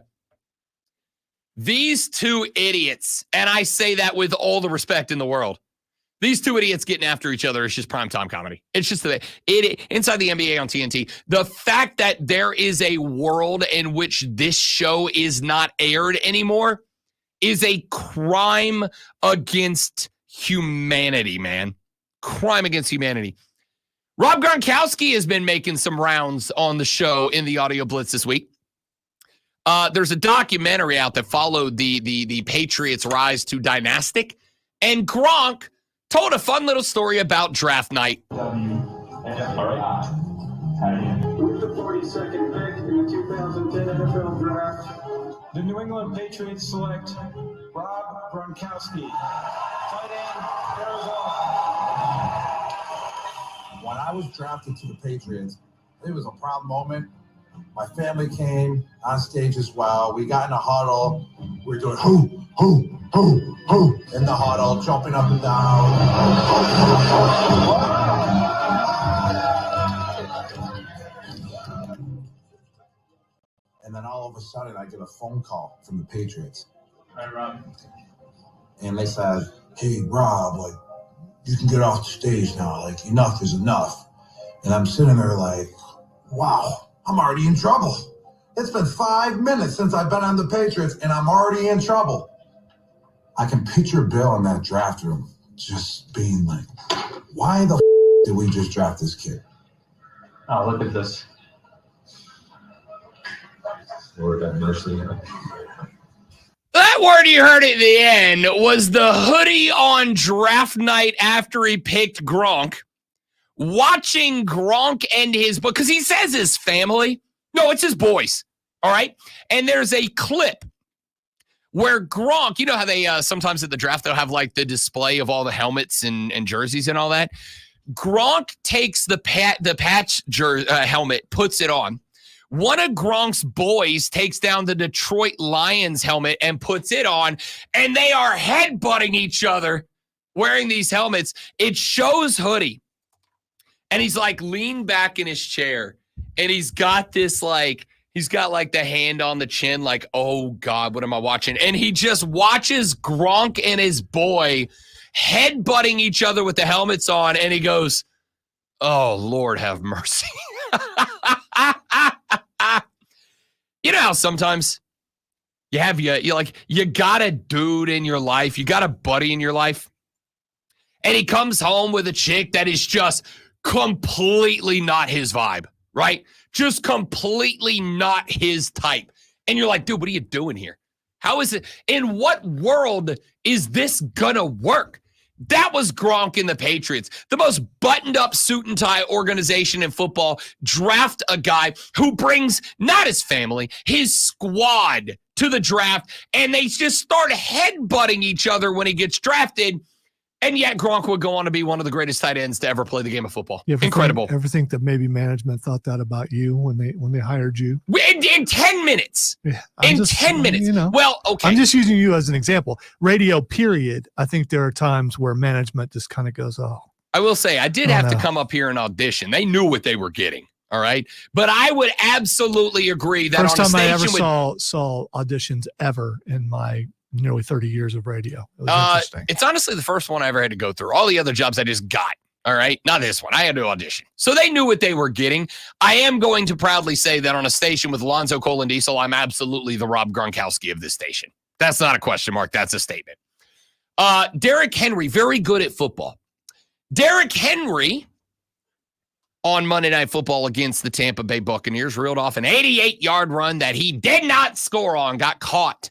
B: These two idiots, and I say that with all the respect in the world, these two idiots getting after each other is just primetime comedy. It's just Inside the NBA on TNT. The fact that there is a world in which this show is not aired anymore is a crime against humanity, man. Crime against humanity. Rob Gronkowski has been making some rounds on the show in the Audio Blitz this week. There's a documentary out that followed the Patriots' rise to dynastic, and Gronk told a fun little story about draft night.
T: With the 42nd pick in the 2010 NFL Draft, the New England Patriots select Rob Gronkowski, tight end, Arizona.
U: When I was drafted to the Patriots, it was a proud moment. My family came on stage as well. We got in a huddle. We were doing hoo, hoo, hoo, hoo in the huddle, jumping up and down. And then all of a sudden, I get a phone call from the Patriots.
T: Hi, Rob.
U: And they said, hey, Rob, like, you can get off the stage now. Like, enough is enough. And I'm sitting there like, wow, I'm already in trouble. It's been 5 minutes since I've been on the Patriots, and I'm already in trouble. I can picture Bill in that draft room just being like, why the did we just draft this kid?
T: Oh, look at this. Lord have mercy.
B: That word you heard at the end was the hoodie on draft night after he picked Gronk. Watching Gronk and his, because he says his family. No, it's his boys. All right. And there's a clip where Gronk, you know how they sometimes at the draft, they'll have like the display of all the helmets and jerseys and all that. Gronk takes the patch helmet, puts it on. One of Gronk's boys takes down the Detroit Lions helmet and puts it on, and they are headbutting each other wearing these helmets. It shows Hoodie, and he's like leaned back in his chair, and he's got this like, he's got like the hand on the chin, like, oh God, what am I watching? And he just watches Gronk and his boy headbutting each other with the helmets on, and he goes, oh, Lord have mercy. You know how sometimes you have you got a dude in your life, you got a buddy in your life, and he comes home with a chick that is just completely not his vibe, right? Just completely not his type. And you're like, dude, what are you doing here? How is it? In what world is this gonna work? That was Gronk and the Patriots. The most buttoned up suit and tie organization in football. Draft a guy who brings not his family, his squad to the draft, and they just start headbutting each other when he gets drafted. And yet Gronk would go on to be one of the greatest tight ends to ever play the game of football. Incredible.
A: Ever think that maybe management thought that about you when they hired you?
B: In 10 minutes.
A: Yeah,
B: 10 minutes.
A: You know,
B: well, okay.
A: I'm just using you as an example. Radio, period. I think there are times where management just kind of goes, oh.
B: I will say, I did have to come up here and audition. They knew what they were getting. All right. But I would absolutely agree that
A: first
B: on a
A: time I
B: station
A: ever saw auditions ever in my nearly 30 years of radio. It was interesting.
B: It's honestly the first one I ever had to go through. All the other jobs I just got. All right. Not this one. I had to audition. So they knew what they were getting. I am going to proudly say that on a station with Alonzo Cole and Diesel, I'm absolutely the Rob Gronkowski of this station. That's not a question mark. That's a statement. Derrick Henry, very good at football. Derrick Henry on Monday Night Football against the Tampa Bay Buccaneers reeled off an 88-yard run that he did not score on, got caught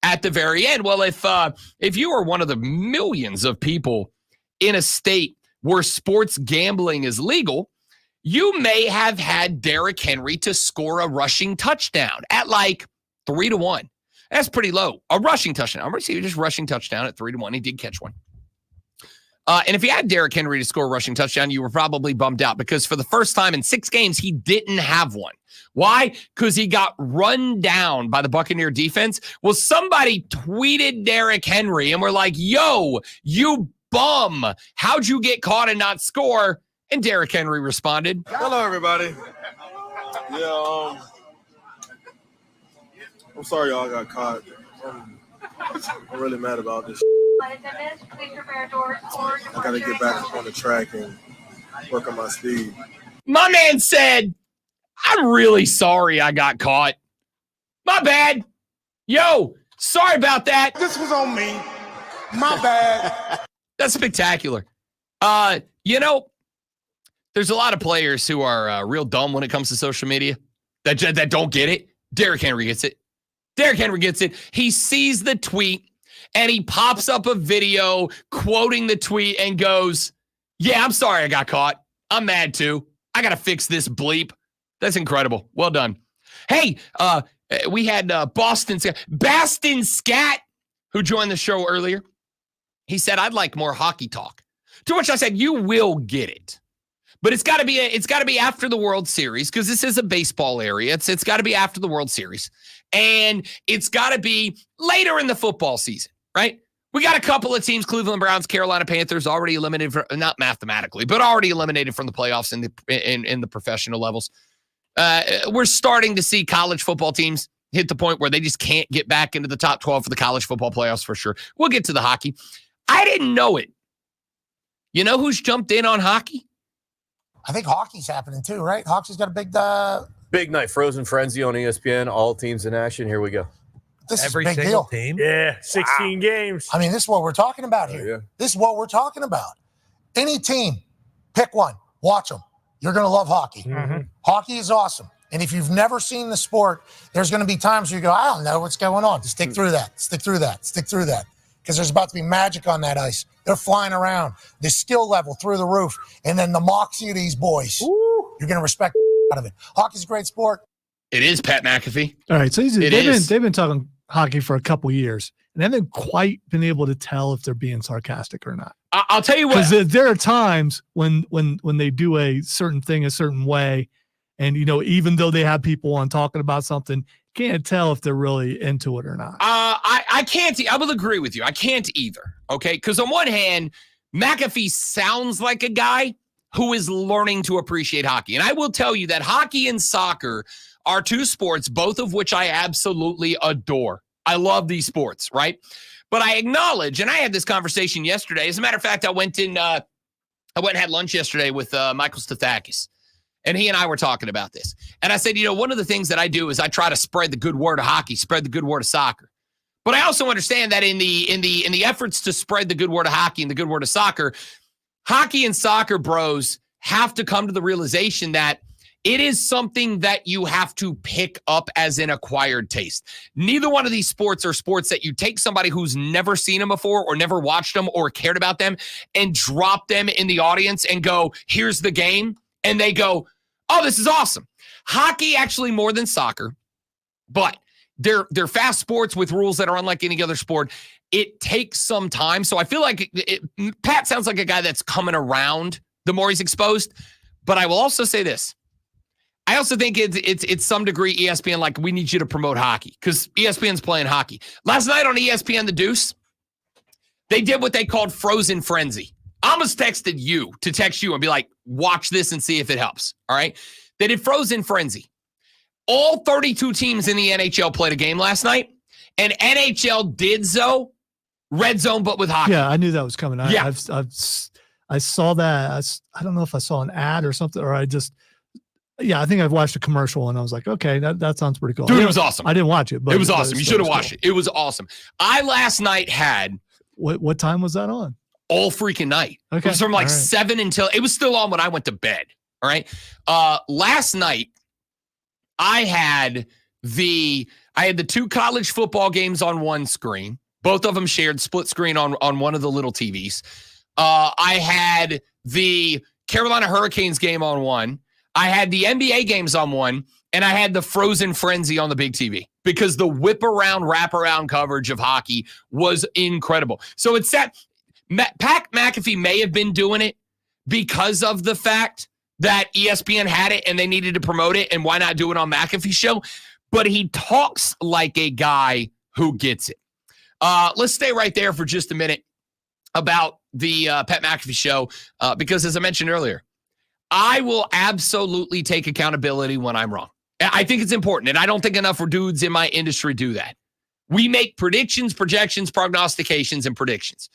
B: at the very end. Well, if you are one of the millions of people in a state where sports gambling is legal, you may have had Derrick Henry to score a rushing touchdown at like 3-1. That's pretty low. A rushing touchdown. I'm going to see just rushing touchdown at 3-1. He did catch one. And if you had Derrick Henry to score a rushing touchdown, you were probably bummed out because for the first time in 6 games, he didn't have one. Why? Because he got run down by the Buccaneer defense. Well, somebody tweeted Derrick Henry and we're like, yo, you bum. How'd you get caught and not score? And Derrick Henry responded.
S: Hello, everybody. Yeah, I'm sorry y'all got caught. I'm really mad about this. I got to get back on the track and work on my speed.
B: My man said, I'm really sorry I got caught. My bad. Yo, sorry about that.
S: This was on me. My bad.
B: That's spectacular. You know, there's a lot of players who are real dumb when it comes to social media that don't get it. Derrick Henry gets it. Derrick Henry gets it. He sees the tweet and he pops up a video quoting the tweet and goes, yeah, I'm sorry I got caught. I'm mad too. I got to fix this bleep. That's incredible. Well done. Hey, we had Bastin Scat, who joined the show earlier. He said, I'd like more hockey talk. To which I said, you will get it. But it's got to be after the World Series because this is a baseball area. It's got to be after the World Series. And it's got to be later in the football season, right? We got a couple of teams, Cleveland Browns, Carolina Panthers, already eliminated, not mathematically, but already eliminated from the playoffs in the professional levels. We're starting to see college football teams hit the point where they just can't get back into the top 12 for the college football playoffs for sure. We'll get to the hockey. I didn't know it. You know who's jumped in on hockey?
C: I think hockey's happening too, right? Hockey's got a
V: big night. Frozen Frenzy on ESPN. All teams in action. Here we go.
C: This
V: Every
C: is a big
V: single
C: deal.
V: team.
M: Yeah, 16 games.
C: I mean, this is what we're talking about here.
V: Yeah.
C: This is what we're talking about. Any team, pick one, watch them. you're going to love hockey. Hockey is awesome. And if you've never seen the sport, there's going to be times where you go, I don't know what's going on. Stick through that, stick through that, stick through that. Because there's about to be magic on that ice. They're flying around. The skill level through the roof. And then the moxie of these boys. You're going to respect out of it. Hockey's a great sport.
B: It is, Pat McAfee.
A: All right, so they've been talking hockey for a couple years, and they haven't quite been able to tell if they're being sarcastic or not.
B: I'll tell you what.
A: Because there are times when they do a certain thing a certain way, and even though they have people on talking about something, can't tell if they're really into it or not.
B: I can't. I will agree with you. I can't either. Okay, because on one hand, McAfee sounds like a guy who is learning to appreciate hockey, and I will tell you that hockey and soccer are two sports, both of which I absolutely adore. I love these sports, right? But I acknowledge, and I had this conversation yesterday. As a matter of fact, I went and had lunch yesterday with Michael Stathakis, and he and I were talking about this. And I said, one of the things that I do is I try to spread the good word of hockey, spread the good word of soccer. But I also understand that in the efforts to spread the good word of hockey and the good word of soccer, hockey and soccer bros have to come to the realization that it is something that you have to pick up as an acquired taste. Neither one of these sports are sports that you take somebody who's never seen them before or never watched them or cared about them and drop them in the audience and go, here's the game. And they go, oh, this is awesome. Hockey, actually more than soccer, but they're fast sports with rules that are unlike any other sport. It takes some time. So I feel like Pat sounds like a guy that's coming around the more he's exposed. But I will also say this. I also think it's some degree ESPN, like, we need you to promote hockey because ESPN's playing hockey. Last night on ESPN The Deuce, they did what they called Frozen Frenzy. I almost texted you to text you and be like, watch this and see if it helps. All right. They did Frozen Frenzy. All 32 teams in the NHL played a game last night, and NHL did so red zone, but with hockey.
A: Yeah, I knew that was coming.
B: Yeah.
A: I saw that. I don't know if I saw an ad or something, or I think I've watched a commercial and I was like, okay, that sounds pretty cool.
B: Dude, it was awesome.
A: I didn't watch it, but
B: it was awesome. You should have watched it. It was awesome. I last night had.
A: What time was that on?
B: All freaking night.
A: Okay.
B: It was from 7 until it was still on when I went to bed. All right. Last night I had the two college football games on one screen. Both of them shared split screen on one of the little TVs. I had the Carolina Hurricanes game on one. I had the NBA games on one, and I had the Frozen Frenzy on the big TV because the wrap-around coverage of hockey was incredible. So it's that Pat McAfee may have been doing it because of the fact that ESPN had it and they needed to promote it, and why not do it on McAfee's show? But he talks like a guy who gets it. Let's stay right there for just a minute about the Pat McAfee show because, as I mentioned earlier, I will absolutely take accountability when I'm wrong. I think it's important, and I don't think enough dudes in my industry do that. We make predictions, projections, prognostications, and predictions.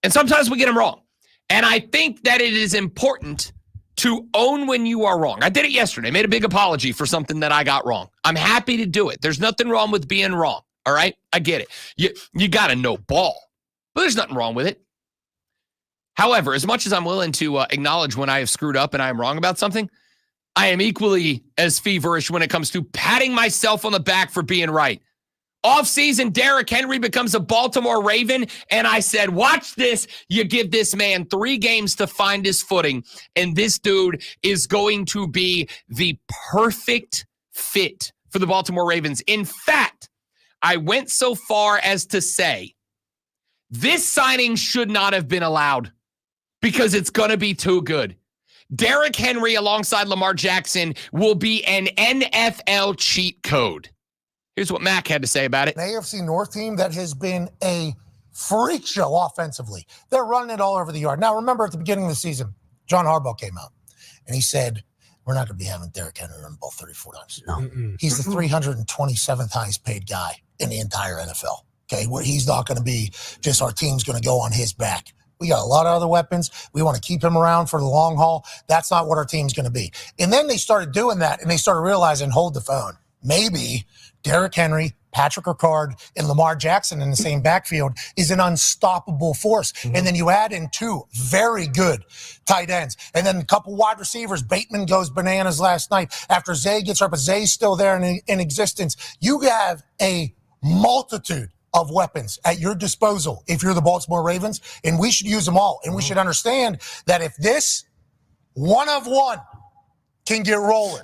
B: And sometimes we get them wrong. And I think that it is important to own when you are wrong. I did it yesterday. I made a big apology for something that I got wrong. I'm happy to do it. There's nothing wrong with being wrong, all right? I get it. You got to know ball, but there's nothing wrong with it. However, as much as I'm willing to acknowledge when I have screwed up and I am wrong about something, I am equally as feverish when it comes to patting myself on the back for being right. Off-season, Derrick Henry becomes a Baltimore Raven, and I said, watch this. You give this man 3 games to find his footing, and this dude is going to be the perfect fit for the Baltimore Ravens. In fact, I went so far as to say this signing should not have been allowed because it's going to be too good. Derrick Henry alongside Lamar Jackson will be an NFL cheat code. Here's what Mac had to say about it.
C: An AFC North team that has been a freak show offensively. They're running it all over the yard. Now, remember at the beginning of the season, John Harbaugh came out and he said, we're not going to be having Derrick Henry run the ball 34 times. No. He's the 327th highest paid guy in the entire NFL. Okay, well, he's not going to be just our team's going to go on his back. We got a lot of other weapons. We want to keep him around for the long haul. That's not what our team's going to be. And then they started doing that, and they started realizing, hold the phone. Maybe Derrick Henry Patrick Ricard and Lamar Jackson in the same backfield is an unstoppable force. And then you add in 2 very good tight ends. And then a couple wide receivers. Bateman goes bananas last night after Zay gets hurt, but Zay's still there in existence. You have a multitude of weapons at your disposal if you're the Baltimore Ravens, and we should use them all. And we should understand that if this one of one can get rolling,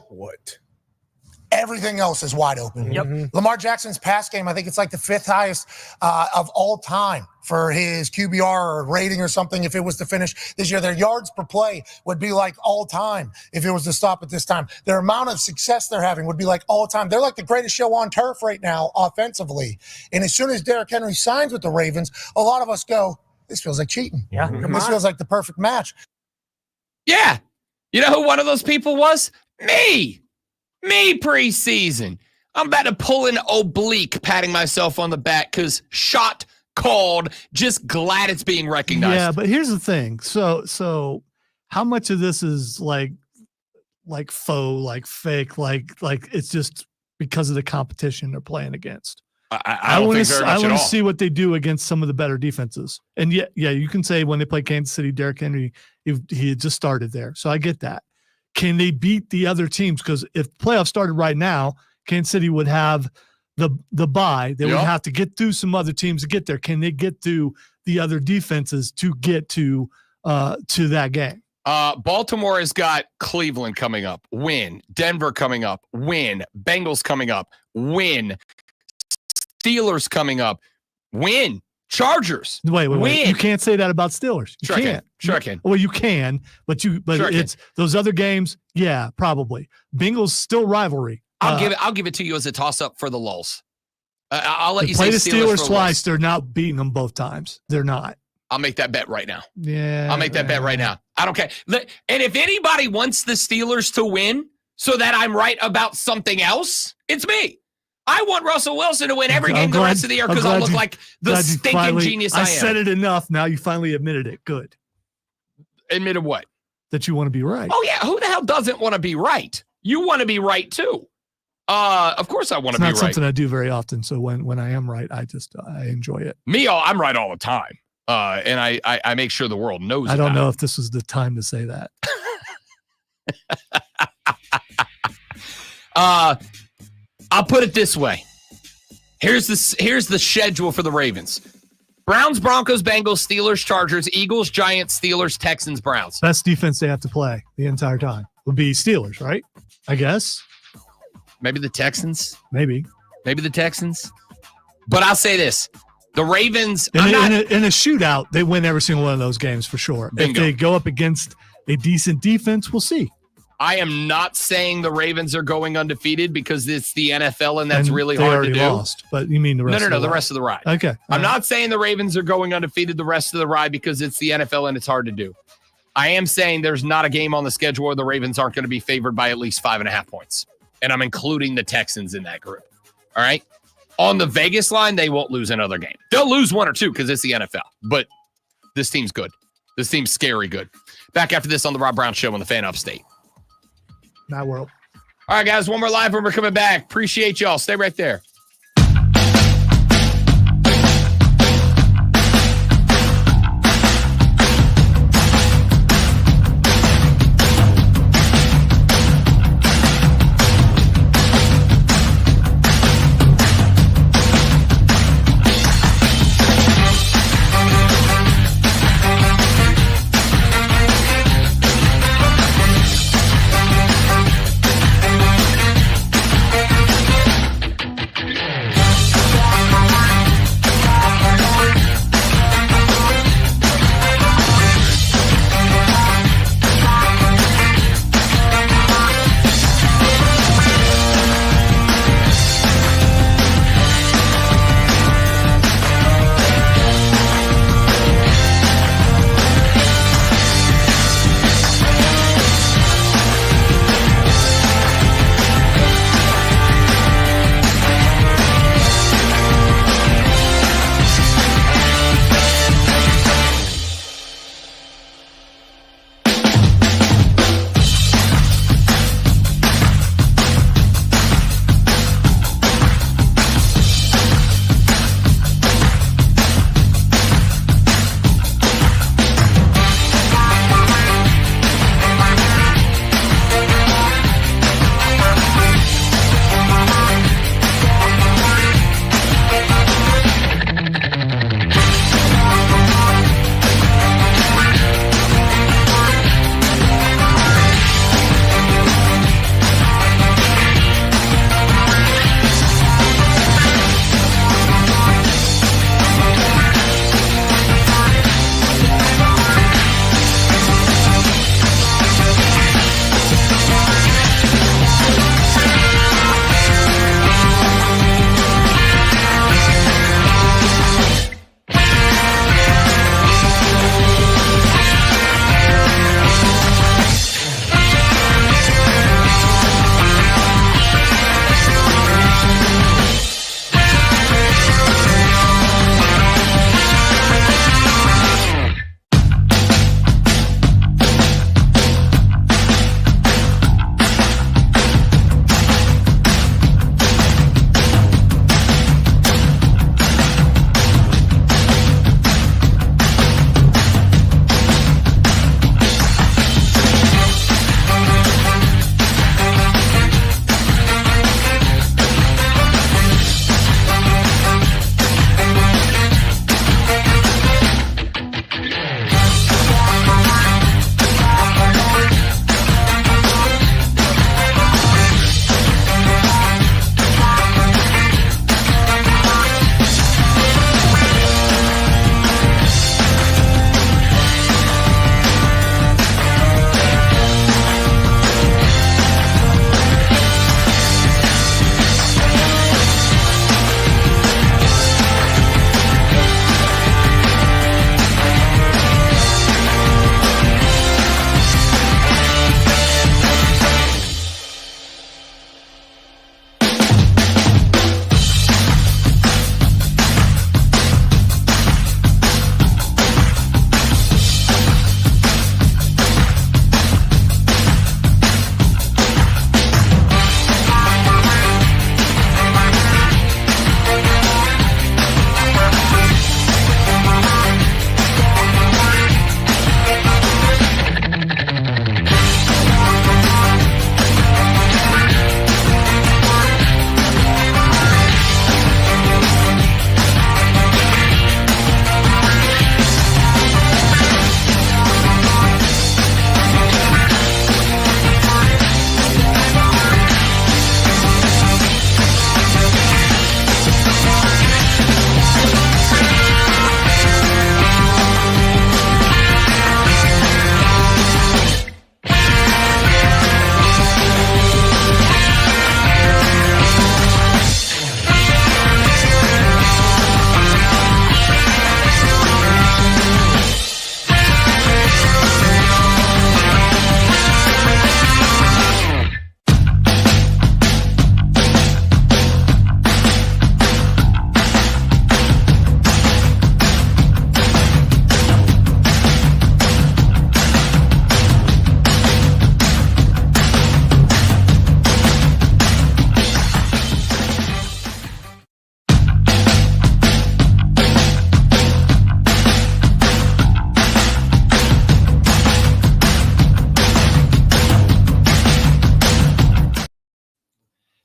C: everything else is wide open. Lamar Jackson's pass game, I think it's like the 5th highest of all time for his QBR or rating or something. If it was to finish this year, their yards per play would be like all time if it was to stop at this time. Their amount of success they're having would be like all time. They're like the greatest show on turf right now offensively. And as soon as Derrick Henry signs with the Ravens, a lot of us go, this feels like cheating.
B: Yeah.
C: This feels like the perfect match.
B: Yeah. You know who one of those people was? Me preseason. I'm about to pull an oblique, patting myself on the back because shot called. Just glad it's being recognized.
A: Yeah, but here's the thing. So how much of this is like faux, like fake, like it's just because of the competition they're playing against?
B: I don't think very much
A: I
B: at
A: want
B: all.
A: to see what they do against some of the better defenses. And yeah, you can say when they play Kansas City, Derrick Henry, he had just started there. So I get that. Can they beat the other teams? Because if playoffs started right now, Kansas City would have the bye. They would have to get through some other teams to get there. Can they get through the other defenses to get to that game?
B: Baltimore has got Cleveland coming up. Win. Denver coming up. Win. Bengals coming up. Win. Steelers coming up. Win. Chargers.
A: Wait.
B: Win.
A: You can't say that about Steelers. You can't.
B: Sure I can.
A: Well, you can, but sure it's those other games. Yeah, probably. Bengals still rivalry.
B: I'll give it to you as a toss up for the lulls. I'll let you
A: play
B: say
A: the Steelers
B: for
A: twice.
B: lulls.
A: They're not beating them both times. They're not.
B: I'll make that bet right now.
A: Yeah,
B: I'll make that bet right now. I don't care. And if anybody wants the Steelers to win so that I'm right about something else, it's me. I want Russell Wilson to win every game the rest of the year because I look like the stinking genius I am.
A: I said it enough. Now you finally admitted it. Good.
B: Admitted what?
A: That you want to be right.
B: Oh, yeah. Who the hell doesn't want to be right? You want to be right, too. Of course I want to be right.
A: It's not something I do very often. So when I am right, I enjoy it.
B: I'm right all the time. And I make sure the world knows
A: I don't know if this was the time to say that.
B: I'll put it this way. Here's the schedule for the Ravens. Browns, Broncos, Bengals, Steelers, Chargers, Eagles, Giants, Steelers, Texans, Browns.
A: Best defense they have to play the entire time would be Steelers, right? I guess.
B: Maybe the Texans.
A: Maybe
B: the Texans. But I'll say this. The Ravens.
A: In a shootout, they win every single one of those games for sure.
B: Bingo.
A: If they go up against a decent defense, we'll see.
B: I am not saying the Ravens are going undefeated because it's the NFL and that's really
A: they
B: hard to
A: already
B: do.
A: Lost, but you mean the rest?
B: No, the rest of the ride.
A: Okay.
B: I'm not saying the Ravens are going undefeated the rest of the ride because it's the NFL and it's hard to do. I am saying there's not a game on the schedule where the Ravens aren't going to be favored by at least 5.5 points. And I'm including the Texans in that group. All right. On the Vegas line, they won't lose another game. They'll lose 1 or 2 because it's the NFL. But this team's good. This team's scary good. Back after this on the Rob Brown Show on the Fan Upstate.
A: Not world.
B: All right, guys. One more live when we're coming back. Appreciate y'all. Stay right there.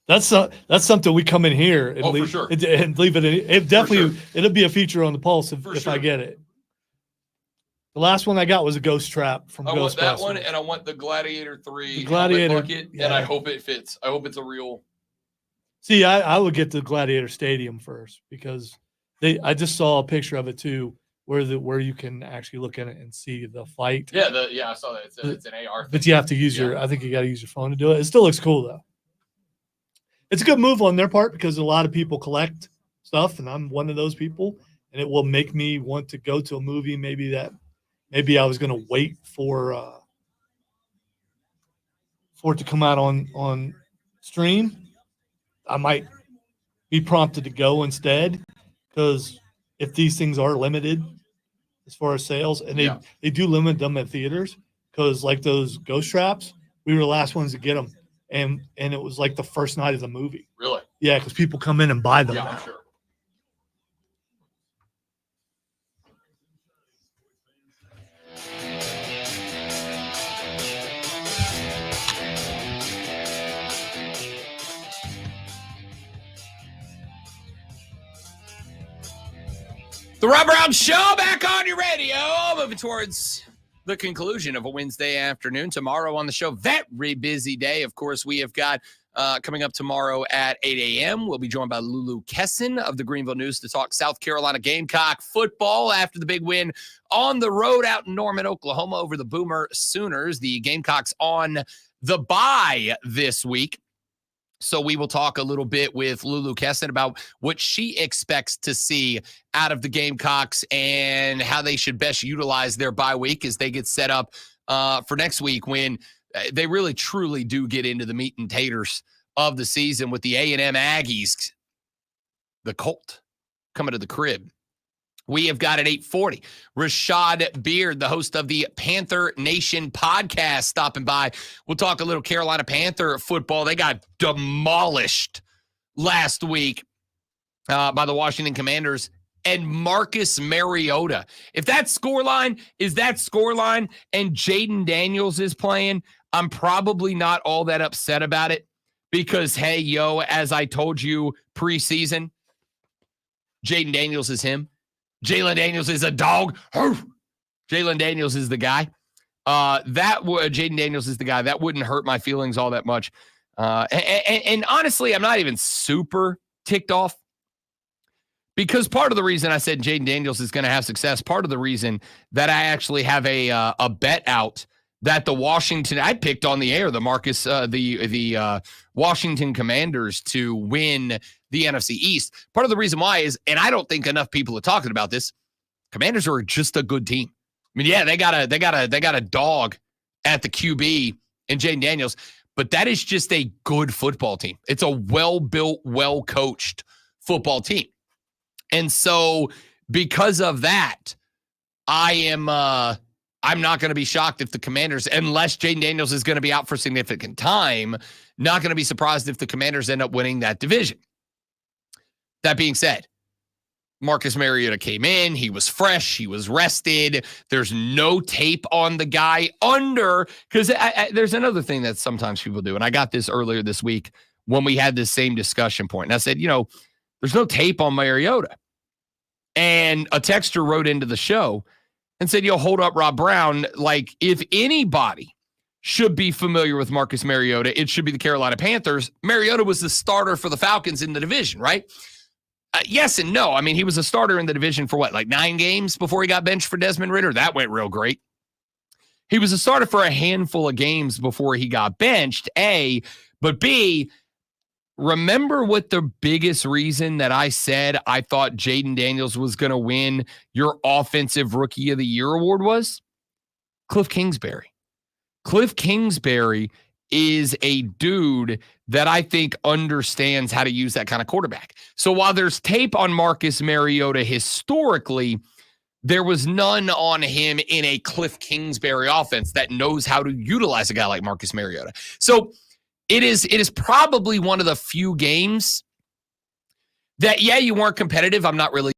A: That's something we come in here and
B: Oh, for
A: leave,
B: sure.
A: and leave it. It definitely
B: sure.
A: it'll be a feature on the Pulse if I
B: sure.
A: get it. The last one I got was a ghost trap from
B: I want that one,
A: Ghostbusters.
B: and I want the Gladiator 3
A: The Gladiator,
B: helmet bucket, and I
A: yeah.
B: hope it fits. I hope it's a real.
A: See, I would get the Gladiator Stadium first because I just saw a picture of it too, where you can actually look at it and see the fight.
B: Yeah, I saw that. It's an AR thing.
A: But you have to use I think you got to use your phone to do it. It still looks cool though. It's a good move on their part because a lot of people collect stuff, and I'm one of those people. And it will make me want to go to a movie. Maybe I was going to wait for it to come out on stream. I might be prompted to go instead because if these things are limited as far as sales, and they do limit them at theaters because like those ghost traps, we were the last ones to get them. And it was like the first night of the movie.
B: Really?
A: Yeah, because people come in and buy them.
B: Yeah,
A: now.
B: I'm sure. The Rob Brown Show back on your radio. Moving towards the conclusion of a Wednesday afternoon. Tomorrow on the show, very busy day. Of course, we have got coming up tomorrow at 8 a.m. We'll be joined by Lulu Kesson of the Greenville News to talk South Carolina Gamecock football after the big win on the road out in Norman, Oklahoma over the Boomer Sooners. The Gamecocks on the bye this week. So we will talk a little bit with Lulu Kesson about what she expects to see out of the Gamecocks and how they should best utilize their bye week as they get set up for next week when they really truly do get into the meat and taters of the season with the A&M Aggies, the Colt, coming to the crib. We have got at 8:40, Rashad Beard, the host of the Panther Nation podcast, stopping by. We'll talk a little Carolina Panther football. They got demolished last week by the Washington Commanders and Marcus Mariota. If that scoreline is that scoreline and Jaden Daniels is playing, I'm probably not all that upset about it because, hey, as I told you preseason, Jaden Daniels is him. Jalen Daniels is a dog. Jalen Daniels is the guy. Jaden Daniels is the guy. That wouldn't hurt my feelings all that much. And honestly, I'm not even super ticked off because part of the reason I said Jaden Daniels is going to have success, part of the reason that I actually have a bet out that the Washington, I picked on the air, the Washington Commanders to win the NFC East. Part of the reason why is, and I don't think enough people are talking about this, Commanders are just a good team. I mean, yeah, they got a dog at the QB in Jaden Daniels, but that is just a good football team. It's a well-built, well-coached football team. And so because of that, I'm not going to be shocked if the Commanders, unless Jaden Daniels is going to be out for significant time, not going to be surprised if the Commanders end up winning that division. That being said, Marcus Mariota came in. He was fresh. He was rested. There's no tape on the guy because there's another thing that sometimes people do. And I got this earlier this week when we had this same discussion point. And I said, there's no tape on Mariota. And a texter wrote into the show and said, hold up, Rob Brown. Like, if anybody should be familiar with Marcus Mariota, it should be the Carolina Panthers. Mariota was the starter for the Falcons in the division, right? Yes and no. I mean, he was a starter in the division for 9 games before he got benched for Desmond Ridder? That went real great. He was a starter for a handful of games before he got benched, A. But B, remember what the biggest reason that I said I thought Jaden Daniels was going to win your Offensive Rookie of the Year award was? Cliff Kingsbury. Cliff Kingsbury is a dude that I think understands how to use that kind of quarterback. So while there's tape on Marcus Mariota historically, there was none on him in a Cliff Kingsbury offense that knows how to utilize a guy like Marcus Mariota. So it is probably one of the few games that, you weren't competitive. I'm not really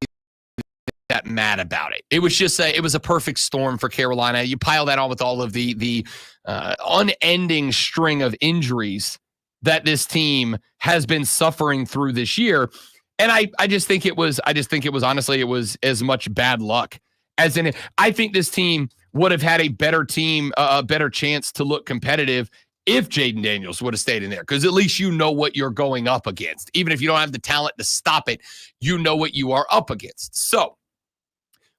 B: that mad about it. It was just it was a perfect storm for Carolina. You pile that on with all of the unending string of injuries that this team has been suffering through this year. And I just think it was honestly, it was as much bad luck as in it. I think this team would have had a better chance to look competitive if Jaden Daniels would have stayed in there, because at least you know what you're going up against. Even if you don't have the talent to stop it, you know what you are up against. So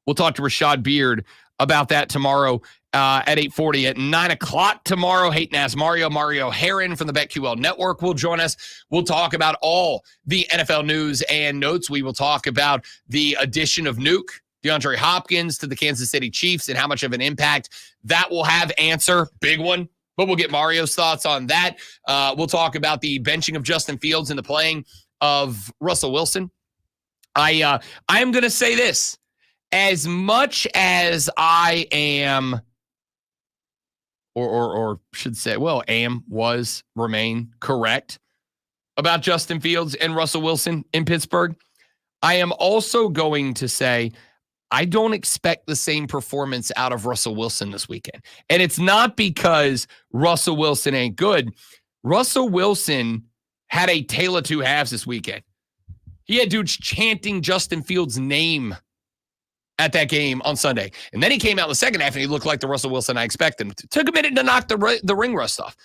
B: we'll talk to Rashad Beard about that tomorrow at 8:40. At 9 o'clock tomorrow, Hayden Ask Mario Herron from the BetQL Network will join us. We'll talk about all the NFL news and notes. We will talk about the addition of DeAndre Hopkins to the Kansas City Chiefs and how much of an impact that will have. Big one, but we'll get Mario's thoughts on that. We'll talk about the benching of Justin Fields and the playing of Russell Wilson. I am going to say this. As much as I am, or should say, remain correct about Justin Fields and Russell Wilson in Pittsburgh, I am also going to say I don't expect the same performance out of Russell Wilson this weekend. And it's not because Russell Wilson ain't good. Russell Wilson had a tale of two halves this weekend. He had dudes chanting Justin Fields' name at that game on Sunday. And then he came out in the second half and he looked like the Russell Wilson I expected him to. Took a minute to knock the ring rust off.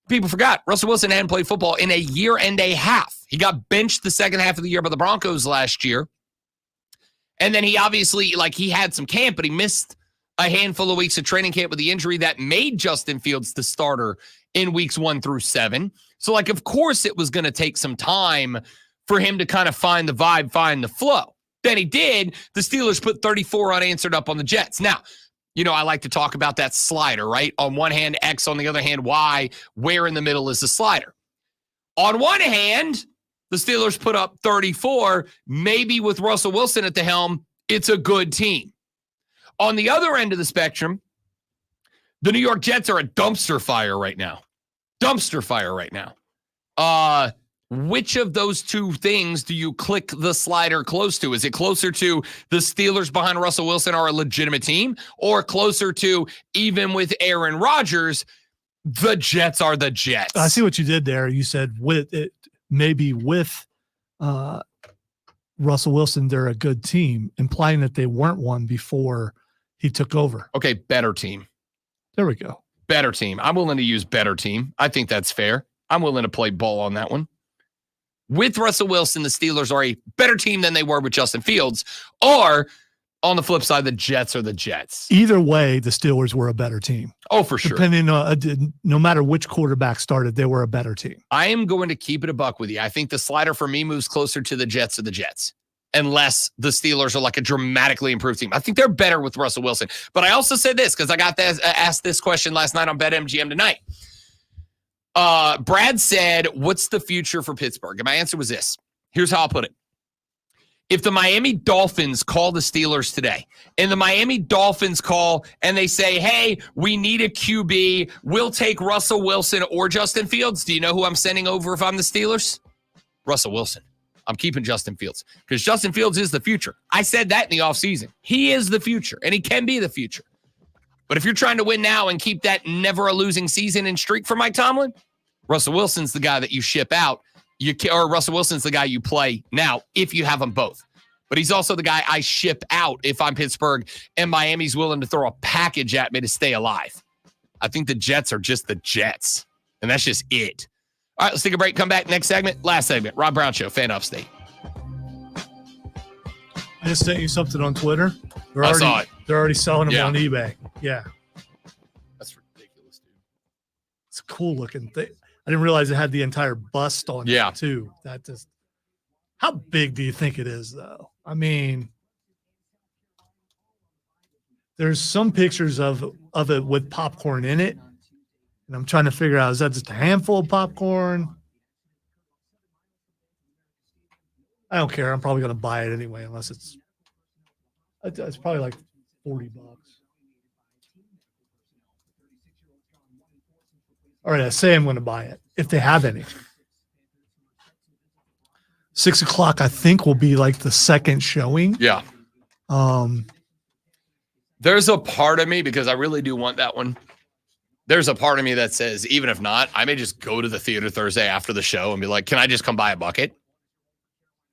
B: People forgot Russell Wilson hadn't played football in a year and a half. He got benched the second half of the year by the Broncos last year. And then he obviously, he had some camp, but he missed a handful of weeks of training camp with the injury that made Justin Fields the starter in weeks 1 through 7. So, of course it was going to take some time for him to kind of find the vibe, find the flow. Then he did. The Steelers put 34 unanswered up on the Jets. Now, I like to talk about that slider, right? On one hand, X, on the other hand, Y. Where in the middle is the slider? On one hand, the Steelers put up 34. Maybe with Russell Wilson at the helm, it's a good team. On the other end of the spectrum, the New York Jets are a dumpster fire right now. Which of those two things do you click the slider close to? Is it closer to the Steelers behind Russell Wilson are a legitimate team, or closer to, even with Aaron Rodgers, the Jets are the Jets?
A: I see what you did there. You said with Russell Wilson, they're a good team, implying that they weren't one before he took over.
B: Okay, better team.
A: There we go.
B: Better team. I'm willing to use better team. I think that's fair. I'm willing to play ball on that one. With Russell Wilson, the Steelers are a better team than they were with Justin Fields. Or, on the flip side, the Jets are the Jets.
A: Either way, the Steelers were a better team.
B: Oh, for sure.
A: Depending on, no matter which quarterback started, they were a better team.
B: I am going to keep it a buck with you. I think the slider for me moves closer to the Jets or the Jets, unless the Steelers are a dramatically improved team. I think they're better with Russell Wilson. But I also said this because I got asked this question last night on BetMGM tonight. Brad said, what's the future for Pittsburgh? And my answer was this. Here's how I'll put it. If the Miami Dolphins call the Steelers today, and the Miami Dolphins call and they say, hey, we need a QB, we'll take Russell Wilson or Justin Fields, do you know who I'm sending over if I'm the Steelers? Russell Wilson. I'm keeping Justin Fields because Justin Fields is the future. I said that in the offseason. He is the future, and he can be the future. But if you're trying to win now and keep that never a losing season and streak for Mike Tomlin, Russell Wilson's the guy that you ship out. Or Russell Wilson's the guy you play now if you have them both. But he's also the guy I ship out if I'm Pittsburgh and Miami's willing to throw a package at me to stay alive. I think the Jets are just the Jets, and that's just it. All right, let's take a break. Come back next segment. Last segment. Rob Brown Show, Fan Upstate.
A: I just sent you something on Twitter.
B: I saw it.
A: They're already selling them
B: Yeah.
A: on eBay. Yeah.
B: That's ridiculous, dude.
A: It's a cool looking thing. I didn't realize it had the entire bust on it too. That just, how big do you think it is though? I mean, there's some pictures of it with popcorn in it. And I'm trying to figure out, is that just a handful of popcorn? I don't care. I'm probably going to buy it anyway, unless it's probably like $40. All right, I say I'm going to buy it if they have any. 6 o'clock, I think, will be like the second showing.
B: Yeah. There's a part of me, because I really do want that one. there's a part of me that says, even if not, I may just go to the theater Thursday after the show and be like, can I just come buy a bucket?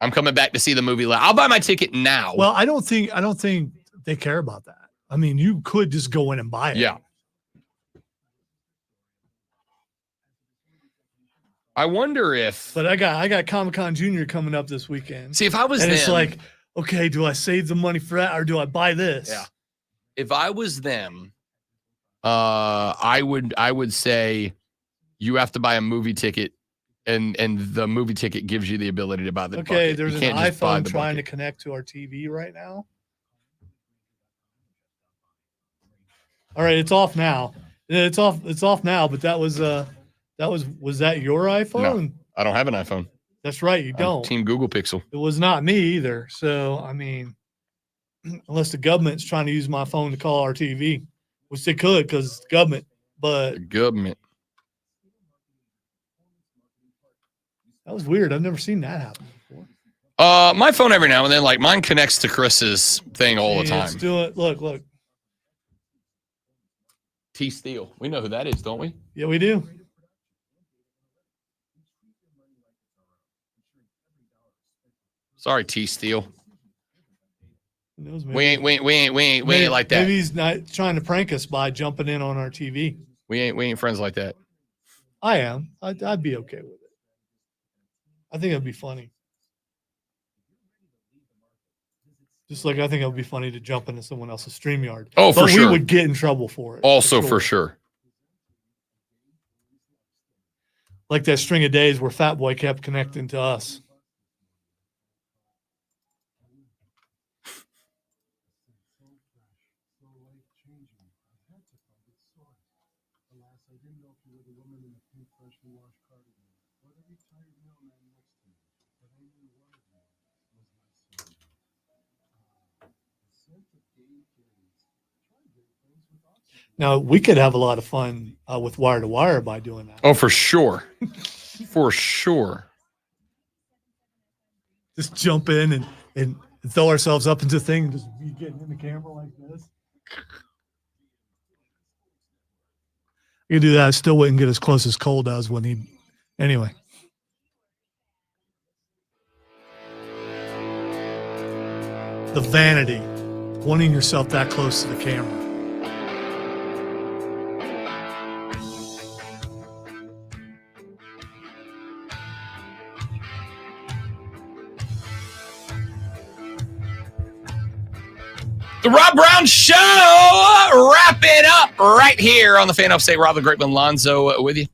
B: I'm coming back to see the movie. I'll buy my ticket now.
A: Well, I don't think they care about that. I mean, you could just go in and buy it.
B: Yeah. I wonder if.
A: But I got Comic-Con Junior coming up this weekend.
B: See, if I was
A: and
B: them,
A: it's like, okay, do I save the money for that or do I buy this?
B: Yeah. If I was them, I would say you have to buy a movie ticket, and the movie ticket gives you the ability to buy the bucket.
A: Okay, there's
B: You
A: an
B: can't just buy
A: iPhone
B: the
A: trying
B: bucket.
A: to connect to our TV right now. All right, it's off now. It's off now, but was that your iPhone?
B: No, I don't have an iPhone.
A: That's right, you
B: I'm
A: don't.
B: Team Google Pixel.
A: It was not me either. So, I mean, unless the government's trying to use my phone to call our TV, which they could because it's the government. But
B: The government.
A: that was weird. I've never seen that happen before.
B: My phone every now and then, like mine connects to Chris's thing all the
A: Let's
B: time.
A: do it. Look.
B: T Steel. We know who that is, don't we?
A: Yeah, we do.
B: Sorry, T Steel.
A: Who knows,
B: We ain't like that.
A: Maybe he's not trying to prank us by jumping in on our TV.
B: We ain't friends like that.
A: I am. I'd be okay with it. I think it'd be funny. Just like I think it would be funny to jump into someone else's StreamYard.
B: Oh, for
A: but
B: sure.
A: we would get in trouble for it.
B: Also, for sure.
A: Like that string of days where Fat Boy kept connecting to us. Now we could have a lot of fun with wire to wire by doing that.
B: Oh, for sure. For sure.
A: Just jump in and throw ourselves up into the thing and just be getting in the camera like this. You could do that. I still wouldn't get as close as Cole does when he. Anyway. The vanity, wanting yourself that close to the camera.
B: The Rob Brown Show, wrap it up right here on the Fan Upstate. Rob the Great One Lonzo with you.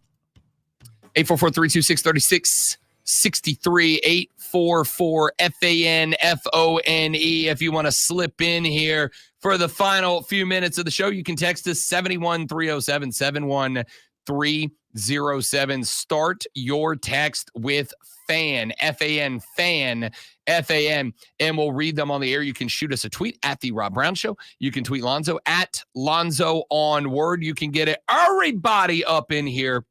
B: 844-326-3663, 844-FAN-FONE. If you want to slip in here for the final few minutes of the show, you can text us 71307, 71307. Start your text with FAN, F-A-N, FAN, F-A-N, and we'll read them on the air. You can shoot us a tweet at The Rob Brown Show. You can tweet Lonzo at Lonzo on Word. You can get it. Everybody up in here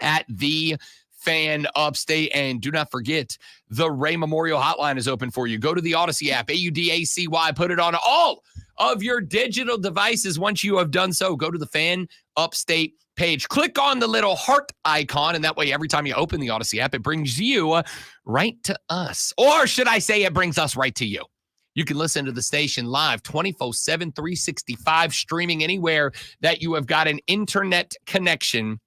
B: at The Fan Upstate. And do not forget, the Ray Memorial Hotline is open for you. Go to the Odyssey app, AUDACY, put it on all of your digital devices. Once you have done so, go to the Fan Upstate page. Click on the little heart icon, and that way every time you open the Odyssey app, it brings you right to us. Or should I say it brings us right to you? You can listen to the station live 24/7, 365, streaming anywhere that you have got an internet connection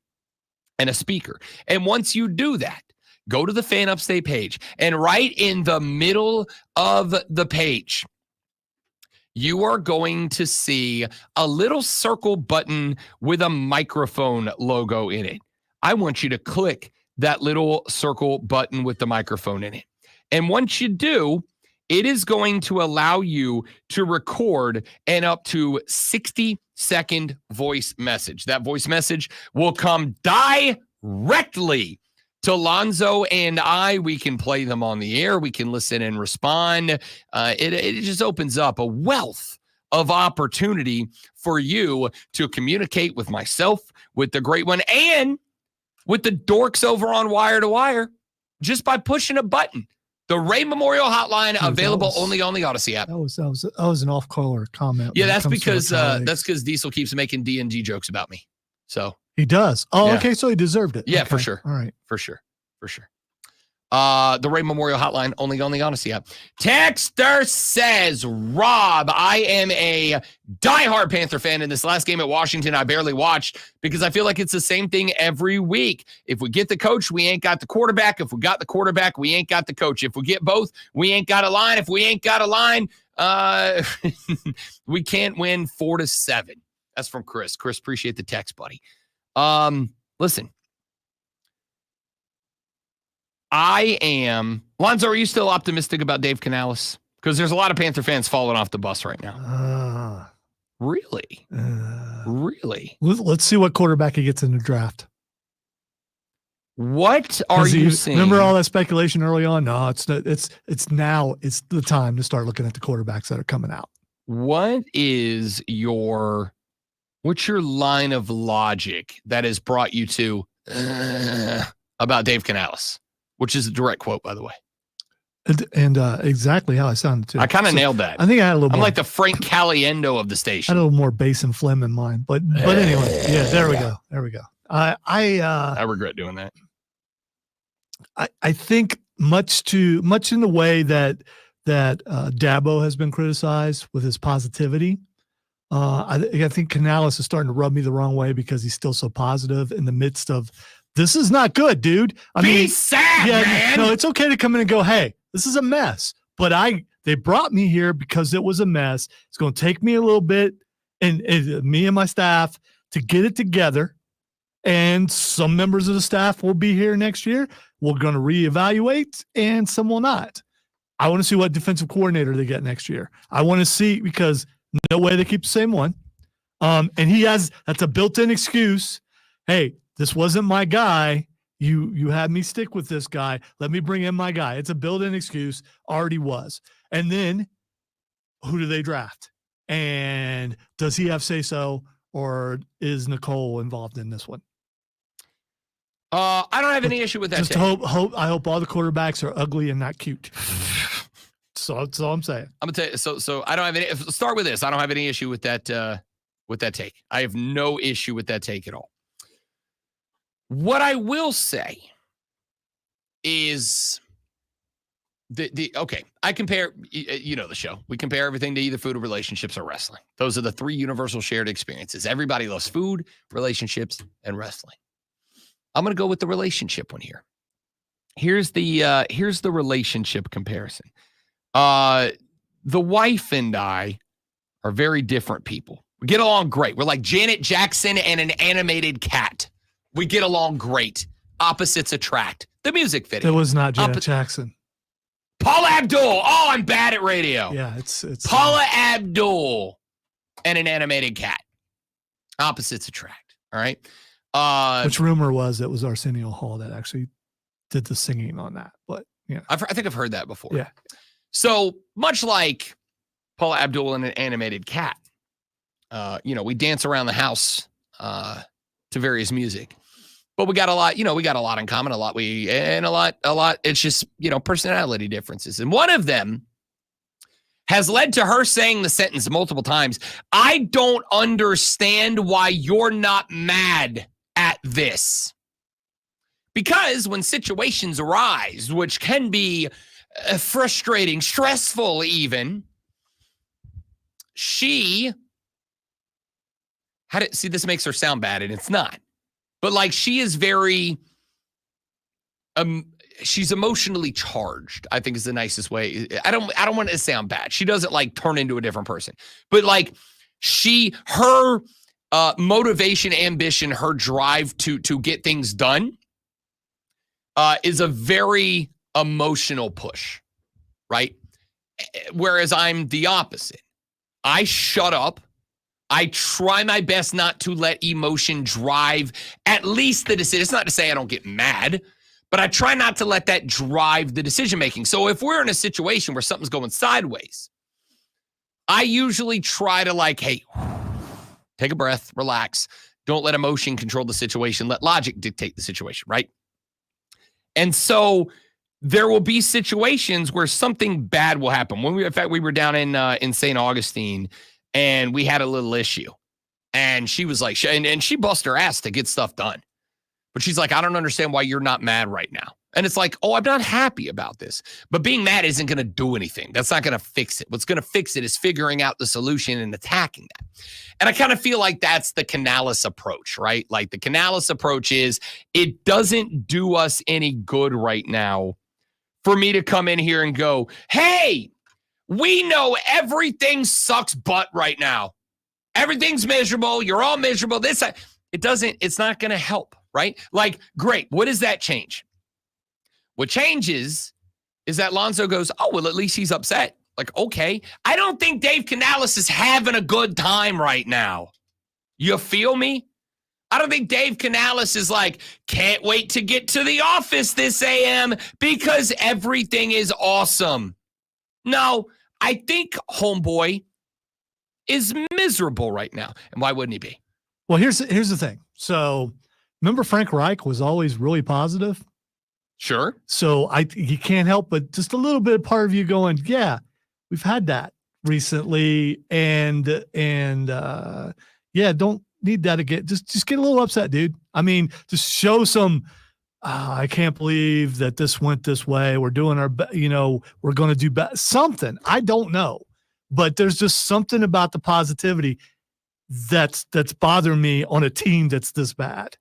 B: and a speaker. And once you do that, go to the Fan Upstate page, and right in the middle of the page, you are going to see a little circle button with a microphone logo in it. I want you to click that little circle button with the microphone in it. And once you do, it is going to allow you to record an up to 60-second voice message. That voice message will come directly to Lonzo and I. We can play them on the air. We can listen and respond. It just opens up a wealth of opportunity for you to communicate with myself, with the Great One, and with the dorks over on Wire to Wire just by pushing a button. The Ray Memorial Hotline, available only on the Odyssey app.
A: That was an off-color comment.
B: Yeah,
A: when it
B: that's
A: comes to
B: because
A: retaliation.
B: Diesel keeps making D&D jokes about me. So
A: He does. Oh,
B: Yeah.
A: okay. So he deserved it.
B: yeah,
A: Okay.
B: for sure.
A: All right.
B: For sure. The Ray Memorial Hotline, only on the Honesty app. Texter says, Rob, I am a diehard Panther fan. In this last game at Washington, I barely watched because I feel like it's the same thing every week. If we get the coach, we ain't got the quarterback. If we got the quarterback, we ain't got the coach. If we get both, we ain't got a line. If we ain't got a line, we can't win 4-7. That's from Chris. Chris, appreciate the text, buddy. Listen. Lonzo, are you still optimistic about Dave Canales? Because there's a lot of Panther fans falling off the bus right now. Really? Really?
A: Let's see what quarterback he gets in the draft.
B: What are you saying?
A: Remember all that speculation early on? No, it's not. It's now. It's the time to start looking at the quarterbacks that are coming out.
B: What's your line of logic that has brought you to about Dave Canales? Which is a direct quote, by the way.
A: And exactly how I sounded too.
B: I kind of nailed that.
A: I think I had a little
B: I'm
A: more.
B: like the Frank Caliendo of the
A: I
B: station.
A: had a little more bass and phlegm in mine, but anyway, yeah, there we go. There we go. I
B: regret doing that.
A: I think much in the way that Dabo has been criticized with his positivity. I think Canales is starting to rub me the wrong way because he's still so positive in the midst of this is not good, dude. I mean,
B: sad, man.
A: No, it's okay to come in and go, hey, this is a mess. But they brought me here because it was a mess. It's going to take me a little bit and me and my staff to get it together. And some members of the staff will be here next year. We're going to reevaluate, and some will not. I want to see what defensive coordinator they get next year. I want to see because no way they keep the same one. And that's a built-in excuse. Hey, this wasn't my guy. You had me stick with this guy. Let me bring in my guy. It's a built-in excuse. Already was. And then who do they draft? And does he have say-so, or is Nicole involved in this one?
B: I don't have any issue with that.
A: Just I hope all the quarterbacks are ugly and not cute. So that's all I'm saying.
B: I'm gonna tell you. So I don't have any. Start with this. I don't have any issue with that take. I have no issue with that take at all. What I will say is I compare, the show. We compare everything to either food or relationships or wrestling. Those are the three universal shared experiences. Everybody loves food, relationships, and wrestling. I'm going to go with the relationship one here. Here's the relationship comparison. The wife and I are very different people. We get along great. We're like Janet Jackson and an animated cat. We get along great. Opposites attract. The music video.
A: It was not Janet Jackson.
B: Paula Abdul. Oh, I'm bad at radio.
A: Yeah, it's
B: Paula Abdul and an animated cat. Opposites attract. All right.
A: Which rumor was it was Arsenio Hall that actually did the singing on that. But yeah,
B: I think I've heard that before.
A: Yeah.
B: So much like Paula Abdul and an animated cat, we dance around the house to various music. But we got a lot in common, a lot. It's just, personality differences. And one of them has led to her saying the sentence multiple times. I don't understand why you're not mad at this. Because when situations arise, which can be frustrating, stressful even, this makes her sound bad, and it's not. But she is very, she's emotionally charged, I think is the nicest way. I don't want it to sound bad. She doesn't turn into a different person, but her motivation, ambition, her drive to get things done is a very emotional push, right? Whereas I'm the opposite. I shut up. I try my best not to let emotion drive at least the decision. It's not to say I don't get mad, but I try not to let that drive the decision making. So if we're in a situation where something's going sideways, I usually try to hey, take a breath, relax. Don't let emotion control the situation. Let logic dictate the situation, right? And so there will be situations where something bad will happen. In fact, we were down in St. Augustine, and we had a little issue. And she was like, and she bust her ass to get stuff done. But she's like, I don't understand why you're not mad right now. And it's like, oh, I'm not happy about this. But being mad isn't going to do anything. That's not going to fix it. What's going to fix it is figuring out the solution and attacking that. And I kind of feel like that's the Canales approach, right? Like the Canales approach is it doesn't do us any good right now for me to come in here and go, hey, we know everything sucks butt right now. Everything's miserable. You're all miserable. It's not going to help, right? Like, great. What does that change? What changes is that Lonzo goes, oh, well, at least he's upset. Like, okay. I don't think Dave Canales is having a good time right now. You feel me? I don't think Dave Canales is like, can't wait to get to the office this AM because everything is awesome. No, I think homeboy is miserable right now. And why wouldn't he be?
A: Well, here's the thing. So remember Frank Reich was always really positive?
B: Sure.
A: So you can't help but just a little bit part of you going, yeah, we've had that recently. And yeah, don't need that again. Just get a little upset, dude. I mean, just show some, I can't believe that this went this way. We're doing our best, we're going to do something. I don't know, but there's just something about the positivity that's bothering me on a team that's this bad.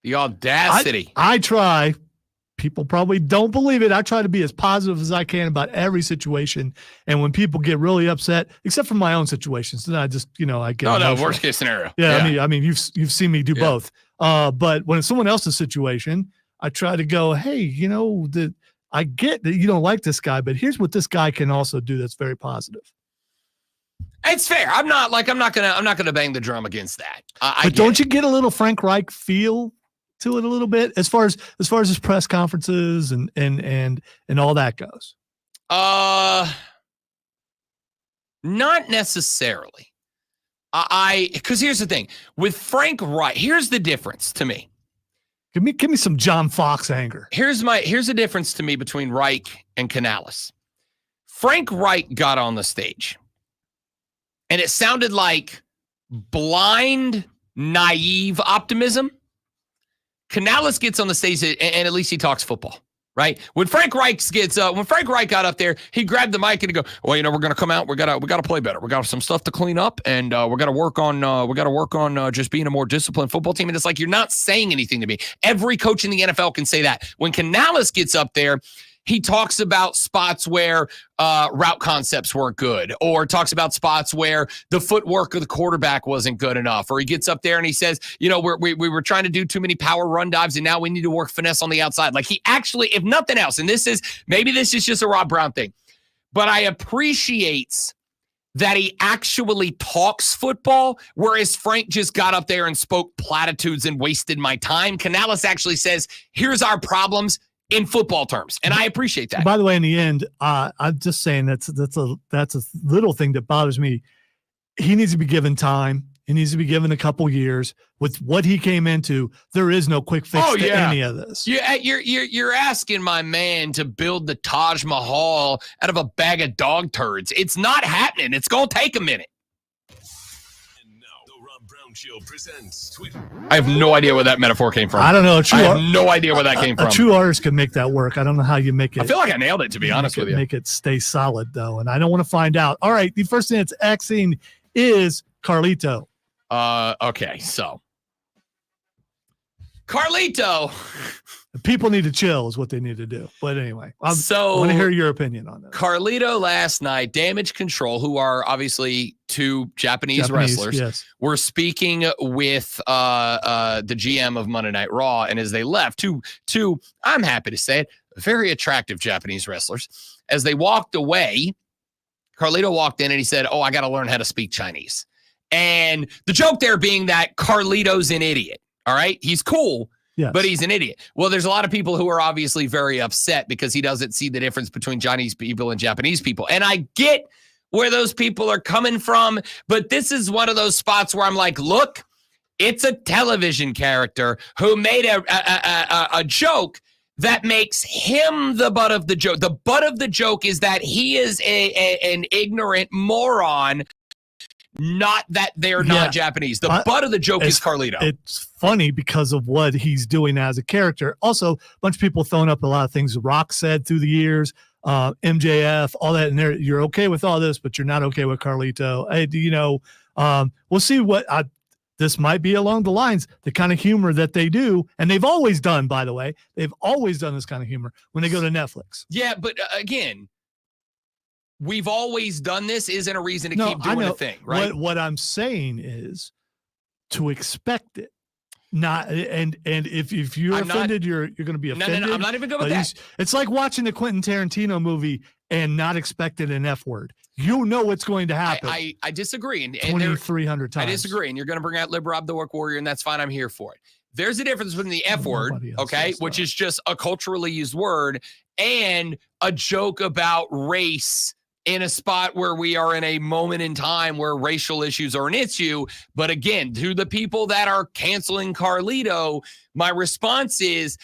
B: The audacity.
A: I try. People probably don't believe it. I try to be as positive as I can about every situation. And when people get really upset, except for my own situations, then I just, I get emotional.
B: Worst case scenario.
A: Yeah. I mean, you've seen me do both. But when it's someone else's situation, I try to go, hey, I get that you don't like this guy, but here's what this guy can also do that's very positive.
B: It's fair. I'm not gonna bang the drum against that.
A: But don't you get a little Frank Reich feel to it a little bit as far as his press conferences and all that goes?
B: Not necessarily. Because here's the thing with Frank Reich. Here's the difference to me.
A: Give me some John Fox anger.
B: Here's the difference to me between Reich and Canales. Frank Reich got on the stage, and it sounded like blind, naive optimism. Canales gets on the stage, and at least he talks football, right? When Frank Reich got up there, he grabbed the mic and he go, "Well, we're going to come out. We got to play better. We got some stuff to clean up, and we got to work on just being a more disciplined football team." And it's like, you're not saying anything to me. Every coach in the NFL can say that. When Canales gets up there, he talks about spots where route concepts weren't good, or talks about spots where the footwork of the quarterback wasn't good enough, or he gets up there and he says, we were trying to do too many power run dives, and now we need to work finesse on the outside. Like, he actually, if nothing else, and maybe this is just a Rob Brown thing, but I appreciate that he actually talks football, whereas Frank just got up there and spoke platitudes and wasted my time. Canales actually says, here's our problems in football terms, and I appreciate that.
A: By the way, in the end, I'm just saying that's a little thing that bothers me. He needs to be given time. He needs to be given a couple years. With what he came into, there is no quick fix to any of this.
B: You're asking my man to build the Taj Mahal out of a bag of dog turds. It's not happening. It's gonna take a minute. I have no idea where that metaphor came from.
A: I don't know.
B: I have no idea where that came from.
A: A true artist can make that work. I don't know how you make it.
B: I feel like I nailed it, to be honest with you.
A: Make it stay solid, though, and I don't want to find out. All right, the first thing that's Xing is Carlito.
B: Okay, so Carlito.
A: People need to chill is what they need to do. But anyway, I want to hear your opinion on that.
B: Carlito last night, Damage Control, who are obviously two Japanese wrestlers,
A: yes,
B: were speaking with the GM of Monday Night Raw, and as they left, two, I'm happy to say it, very attractive Japanese wrestlers, as they walked away, Carlito walked in and he said, "Oh, I got to learn how to speak Chinese." And the joke there being that Carlito's an idiot. All right, he's cool.
A: Yes.
B: But he's an idiot. Well, there's a lot of people who are obviously very upset because he doesn't see the difference between Chinese people and Japanese people. And I get where those people are coming from, but this is one of those spots where I'm like, look, it's a television character who made a joke that makes him the butt of the joke. The butt of the joke is that he is an ignorant moron, not that they're
A: Yeah.
B: not Japanese. The butt of the joke is Carlito.
A: It's funny because of what he's doing as a character. Also, a bunch of people throwing up a lot of things Rock said through the years, MJF, all that. And you're okay with all this, but you're not okay with Carlito. Hey, we'll see what this might be along the lines, the kind of humor that they do. And they've always done, by the way, they've always done this kind of humor when they go to Netflix.
B: Yeah, but again, we've always done this isn't a reason to keep doing a thing, right?
A: What I'm saying is to expect it. Not and if you're offended, you're going to be offended.
B: No, I'm not even good with that.
A: It's like watching the Quentin Tarantino movie and not expecting an F word. You know what's going to happen.
B: I disagree. And
A: 2,300 times.
B: I disagree. And you're going to bring out Lib Rob the Work Warrior, and that's fine. I'm here for it. There's a difference between the F word, okay, which is just a culturally used word, and a joke about race in a spot where we are in a moment in time where racial issues are an issue. But again, to the people that are canceling Carlito, my response is,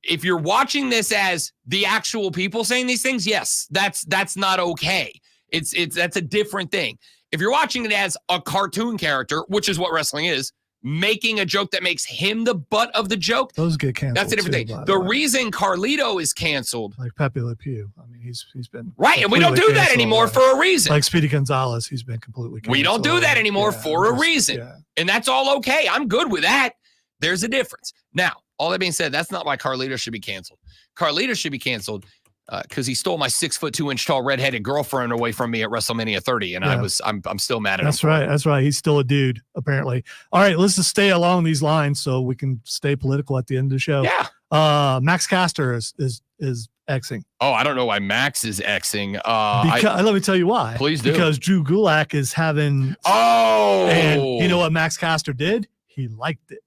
B: if you're watching this as the actual people saying these things, yes, that's not okay. That's a different thing. If you're watching it as a cartoon character, which is what wrestling is, making a joke that makes him the butt of the joke,
A: those get canceled.
B: That's a different thing. The reason Carlito is canceled,
A: like Pepe Le Pew, I mean, he's been
B: right, and we don't do that anymore for a reason.
A: Like Speedy Gonzalez, he's been completely canceled.
B: We don't do that anymore for a reason, and that's all okay. I'm good with that. There's a difference. Now, all that being said, that's not why Carlito should be canceled. Carlito should be canceled because he stole my 6'2" tall redheaded girlfriend away from me at WrestleMania 30, and I'm still mad at him.
A: That's right. He's still a dude, apparently. All right, let's just stay along these lines so we can stay political at the end of the show.
B: Yeah.
A: Max Caster is Xing.
B: Oh, I don't know why Max is Xing.
A: Let me tell you why.
B: Please do.
A: Because Drew Gulak is having.
B: Oh.
A: And you know what Max Caster did? He liked it.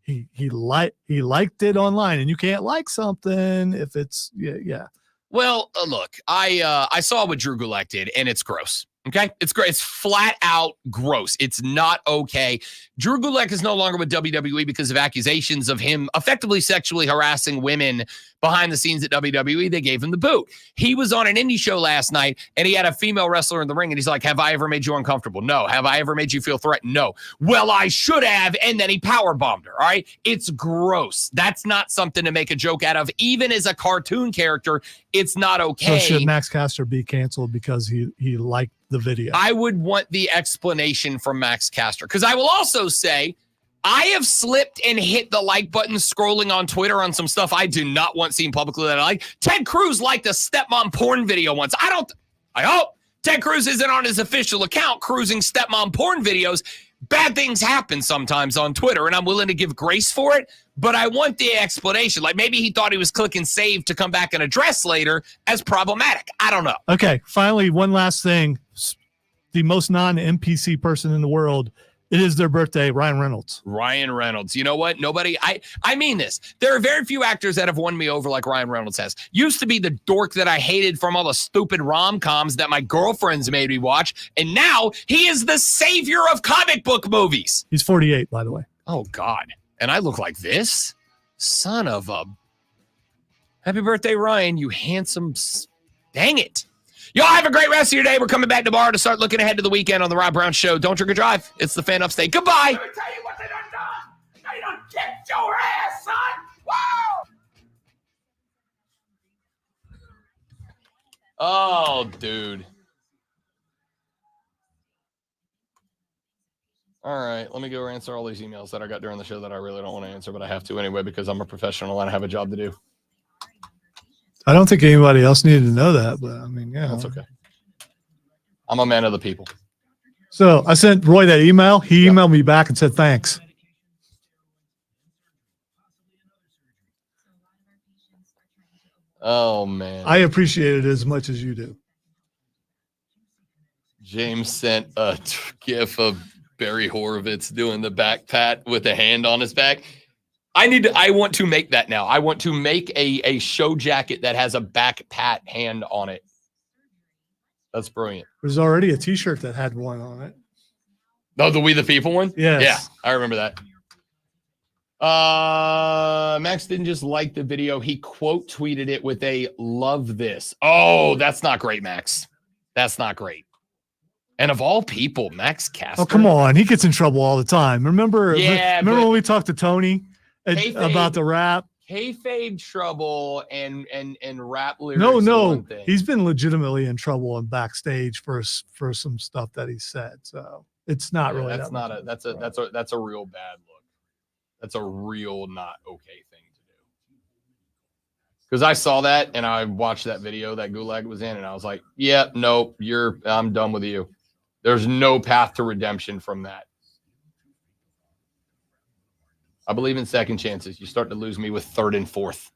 A: He liked it online, and you can't like something if it's yeah.
B: Well, look, I saw what Drew Gulak did, and it's gross. Okay, it's great. It's flat out gross. It's not okay. Drew Gulak is no longer with WWE because of accusations of him effectively sexually harassing women behind the scenes at WWE. They gave him the boot. He was on an indie show last night, and he had a female wrestler in the ring, and he's like, "Have I ever made you uncomfortable? No. Have I ever made you feel threatened? No. Well, I should have." And then he powerbombed her. All right, it's gross. That's not something to make a joke out of, even as a cartoon character. It's not okay.
A: So should Max Caster be canceled because he liked the video?
B: I would want the explanation from Max Caster, because I will also say I have slipped and hit the like button scrolling on Twitter on some stuff I do not want seen publicly that I like. Ted Cruz liked a stepmom porn video once. I hope Ted Cruz isn't on his official account cruising stepmom porn videos. Bad things happen sometimes on Twitter, and I'm willing to give grace for it, but I want the explanation. Like maybe he thought he was clicking save to come back and address later as problematic. I don't know.
A: Okay, finally, one last thing. The most non-NPC person in the world, it is their birthday, Ryan Reynolds.
B: Ryan Reynolds. You know what? Nobody, I mean this. There are very few actors that have won me over like Ryan Reynolds has. Used to be the dork that I hated from all the stupid rom-coms that my girlfriends made me watch, and now he is the savior of comic book movies.
A: He's 48, by the way.
B: Oh, God. And I look like this? Son of a... Happy birthday, Ryan, you handsome... Dang it. Y'all have a great rest of your day. We're coming back tomorrow to start looking ahead to the weekend on the Rob Brown Show. Don't drink or drive. It's the Fan Upstate. Goodbye.
I: Let me tell you what they done done. They done kicked your ass, son. Woo!
B: Oh, dude. All right, let me go answer all these emails that I got during the show that I really don't want to answer, but I have to anyway because I'm a professional and I have a job to do.
A: I don't think anybody else needed to know that, but I mean, yeah.
B: That's okay. I'm a man of the people.
A: So I sent Roy that email. He emailed me back and said, thanks.
B: Oh, man.
A: I appreciate it as much as you do.
B: James sent a gif of Barry Horowitz doing the back pat with a hand on his back. I want to make that now. I want to make a show jacket that has a back pat hand on it. That's brilliant.
A: There's already a t-shirt that had one on it.
B: Oh, the We the People one?
A: Yes.
B: Yeah, I remember that. Max didn't just like the video. He quote tweeted it with a love this. Oh, that's not great, Max. That's not great. And of all people, Max Casper.
A: Oh, come on. He gets in trouble all the time. Remember
B: Yeah,
A: when we talked to Tony about the rap?
B: Kayfabe trouble and rap lyrics. are
A: No.
B: one thing.
A: He's been legitimately in trouble and backstage for some stuff that he said. So it's not really
B: That's
A: that
B: not
A: much.
B: that's a real bad look. That's a real not okay thing to do. Because I saw that and I watched that video that Gulag was in, and I was like, yeah, no, I'm done with you. There's no path to redemption from that. I believe in second chances. You start to lose me with third and fourth.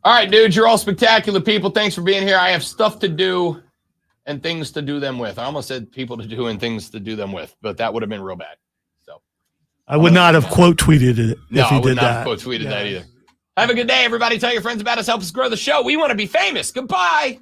B: All right, dudes, you're all spectacular people. Thanks for being here. I have stuff to do and things to do them with. I almost said people to do and things to do them with, but that would have been real bad. So
A: I would not have quote tweeted it
B: no,
A: if he
B: I would
A: did
B: not
A: that.
B: have quote tweeted that either. Have a good day, everybody. Tell your friends about us. Help us grow the show. We want to be famous. Goodbye.